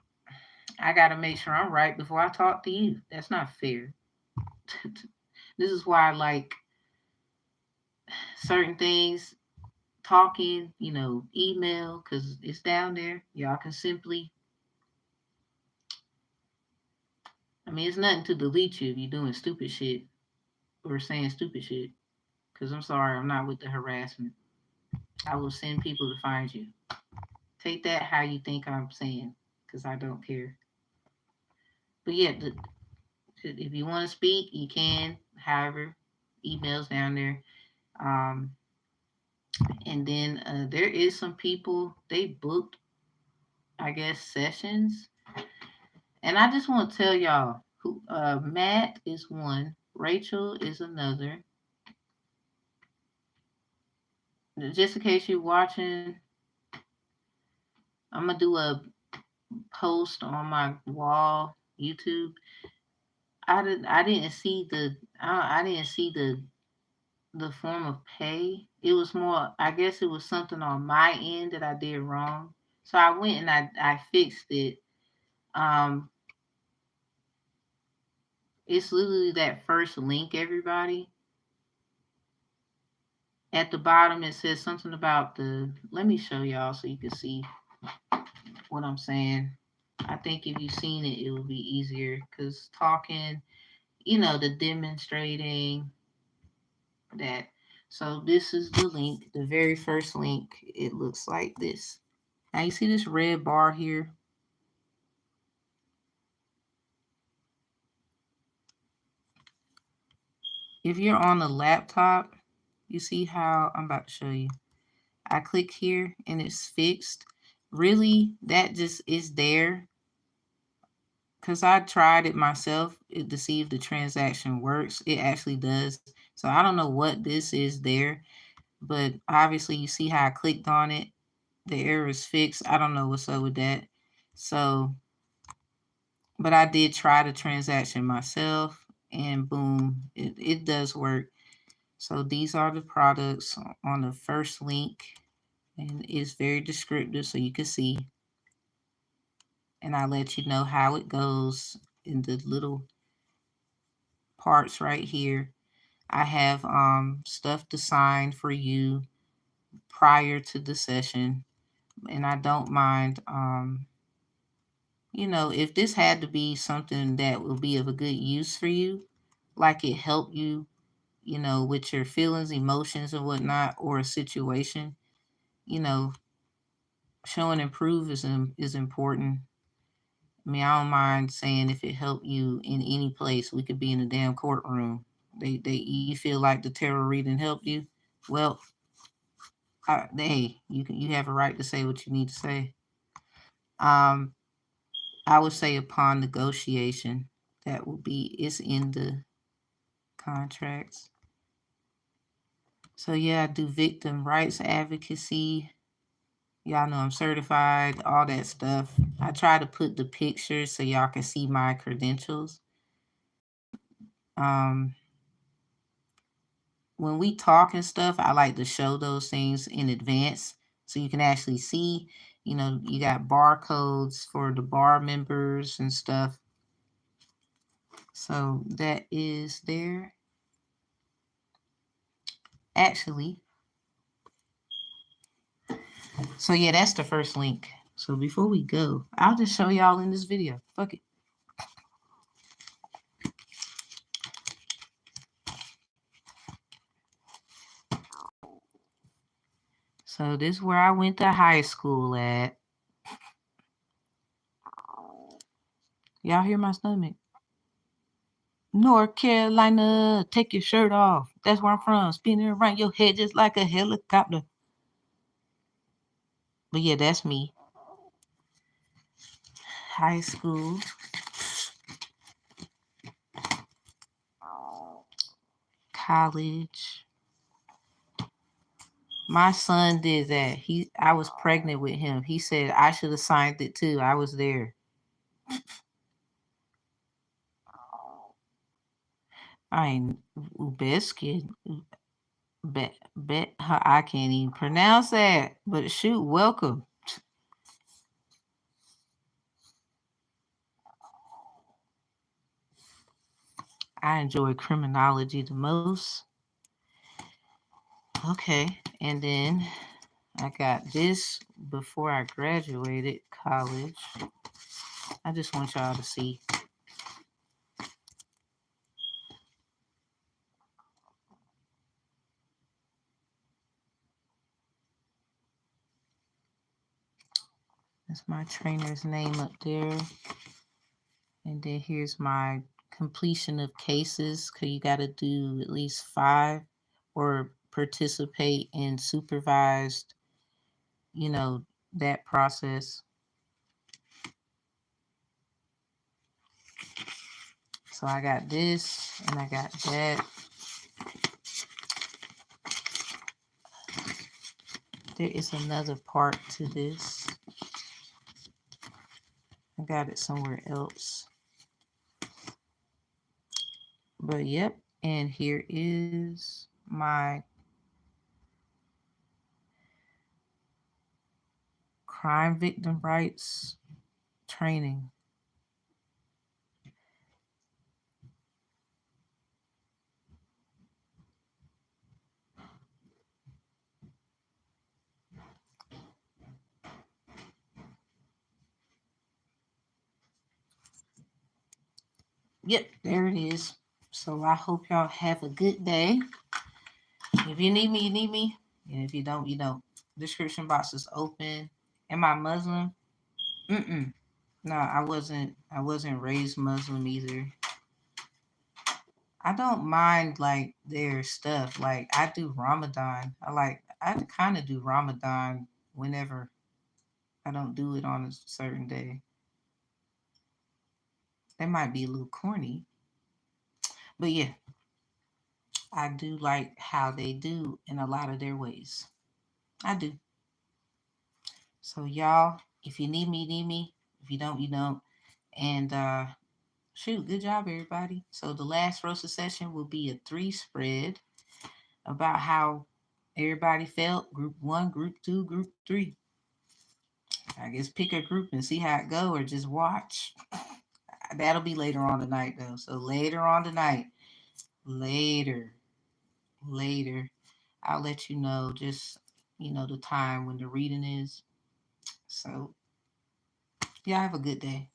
I gotta make sure I'm right before I talk to you. That's not fair. This is why I like certain things talking, email, because it's down there. Y'all can simply, I mean, it's nothing to delete you if you're doing stupid shit or saying stupid shit. Because I'm sorry, I'm not with the harassment. I will send people to find you. Take that how you think I'm saying, because I don't care. But yeah, if you want to speak, you can. However, emails down there. Um, and then there is some people they booked, I guess, sessions. And I just want to tell y'all who Matt is one, Rachel is another. just in case you're watching, I'm gonna do a post on my wall YouTube. I didn't see I didn't see the form of pay. It was more, I guess it was something on my end that I did wrong. So I went and I fixed it. Um, it's literally that first link, everybody. At the bottom, it says something about let me show y'all so you can see what I'm saying. I think if you've seen it, it will be easier because talking, the demonstrating that. So this is the link, the very first link. It looks like this. Now you see this red bar here? If you're on a laptop, you see how I'm about to show you. I click here and it's fixed. Really, that just is there because I tried it myself to see if the transaction works. It actually does. So I don't know what this is there, but obviously you see how I clicked on it. The error is fixed. I don't know what's up with that. So, but I did try the transaction myself and boom, it does work. So these are the products on the first link and it's very descriptive so you can see. And I let you know how it goes in the little parts right here. I have stuff to sign for you prior to the session, and I don't mind if this had to be something that will be of a good use for you, like it help you, with your feelings, emotions and whatnot, or a situation, you know, show and improve is important. I mean, I don't mind saying if it helped you in any place, we could be in a damn courtroom. You feel like the tarot reading helped you. Well, hey, you have a right to say what you need to say. Um, I would say upon negotiation, that will be it's in the contracts. So yeah, I do victim rights advocacy. Y'all know I'm certified, all that stuff. I try to put the pictures so y'all can see my credentials. Um, when we talk and stuff, I like to show those things in advance so you can actually see. You got barcodes for the bar members and stuff. So that is there. Actually, so yeah, that's the first link. So before we go, I'll just show y'all in this video. Fuck it. So this is where I went to high school at. Y'all hear my stomach? North Carolina, take your shirt off. That's where I'm from. Spinning around your head just like a helicopter. But yeah, that's me. High school. College. My son did that. I was pregnant with him. He said I should have signed it too. I was there. I ain't biscuit. I can't even pronounce that. But shoot, welcome. I enjoy criminology the most. Okay, and then I got this before I graduated college. I just want y'all to see. That's my trainer's name up there. And then here's my completion of cases, because you got to do at least 5 or participate in supervised, that process. So I got this and I got that. There is another part to this. I got it somewhere else. But yep, and here is my crime victim rights training. Yep, there it is. So I hope y'all have a good day. If you need me, you need me. And if you don't, you don't. Description box is open. Am I Muslim? Mm-mm. No, I wasn't raised Muslim either. I don't mind like their stuff. Like I do Ramadan. I kind of do Ramadan whenever. I don't do it on a certain day. That might be a little corny, but yeah, I do like how they do in a lot of their ways. I do. So y'all, if you need me, need me. If you don't, you don't. And shoot, good job, everybody. So the last roasted session will be a 3 spread about how everybody felt. Group 1, group 2, group 3. I guess pick a group and see how it go, or just watch. That'll be later on tonight, though. So later on tonight, later, later, I'll let you know just the time when the reading is. So y'all have a good day.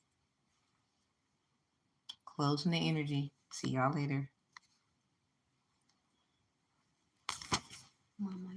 Closing the energy. See y'all later. Mama.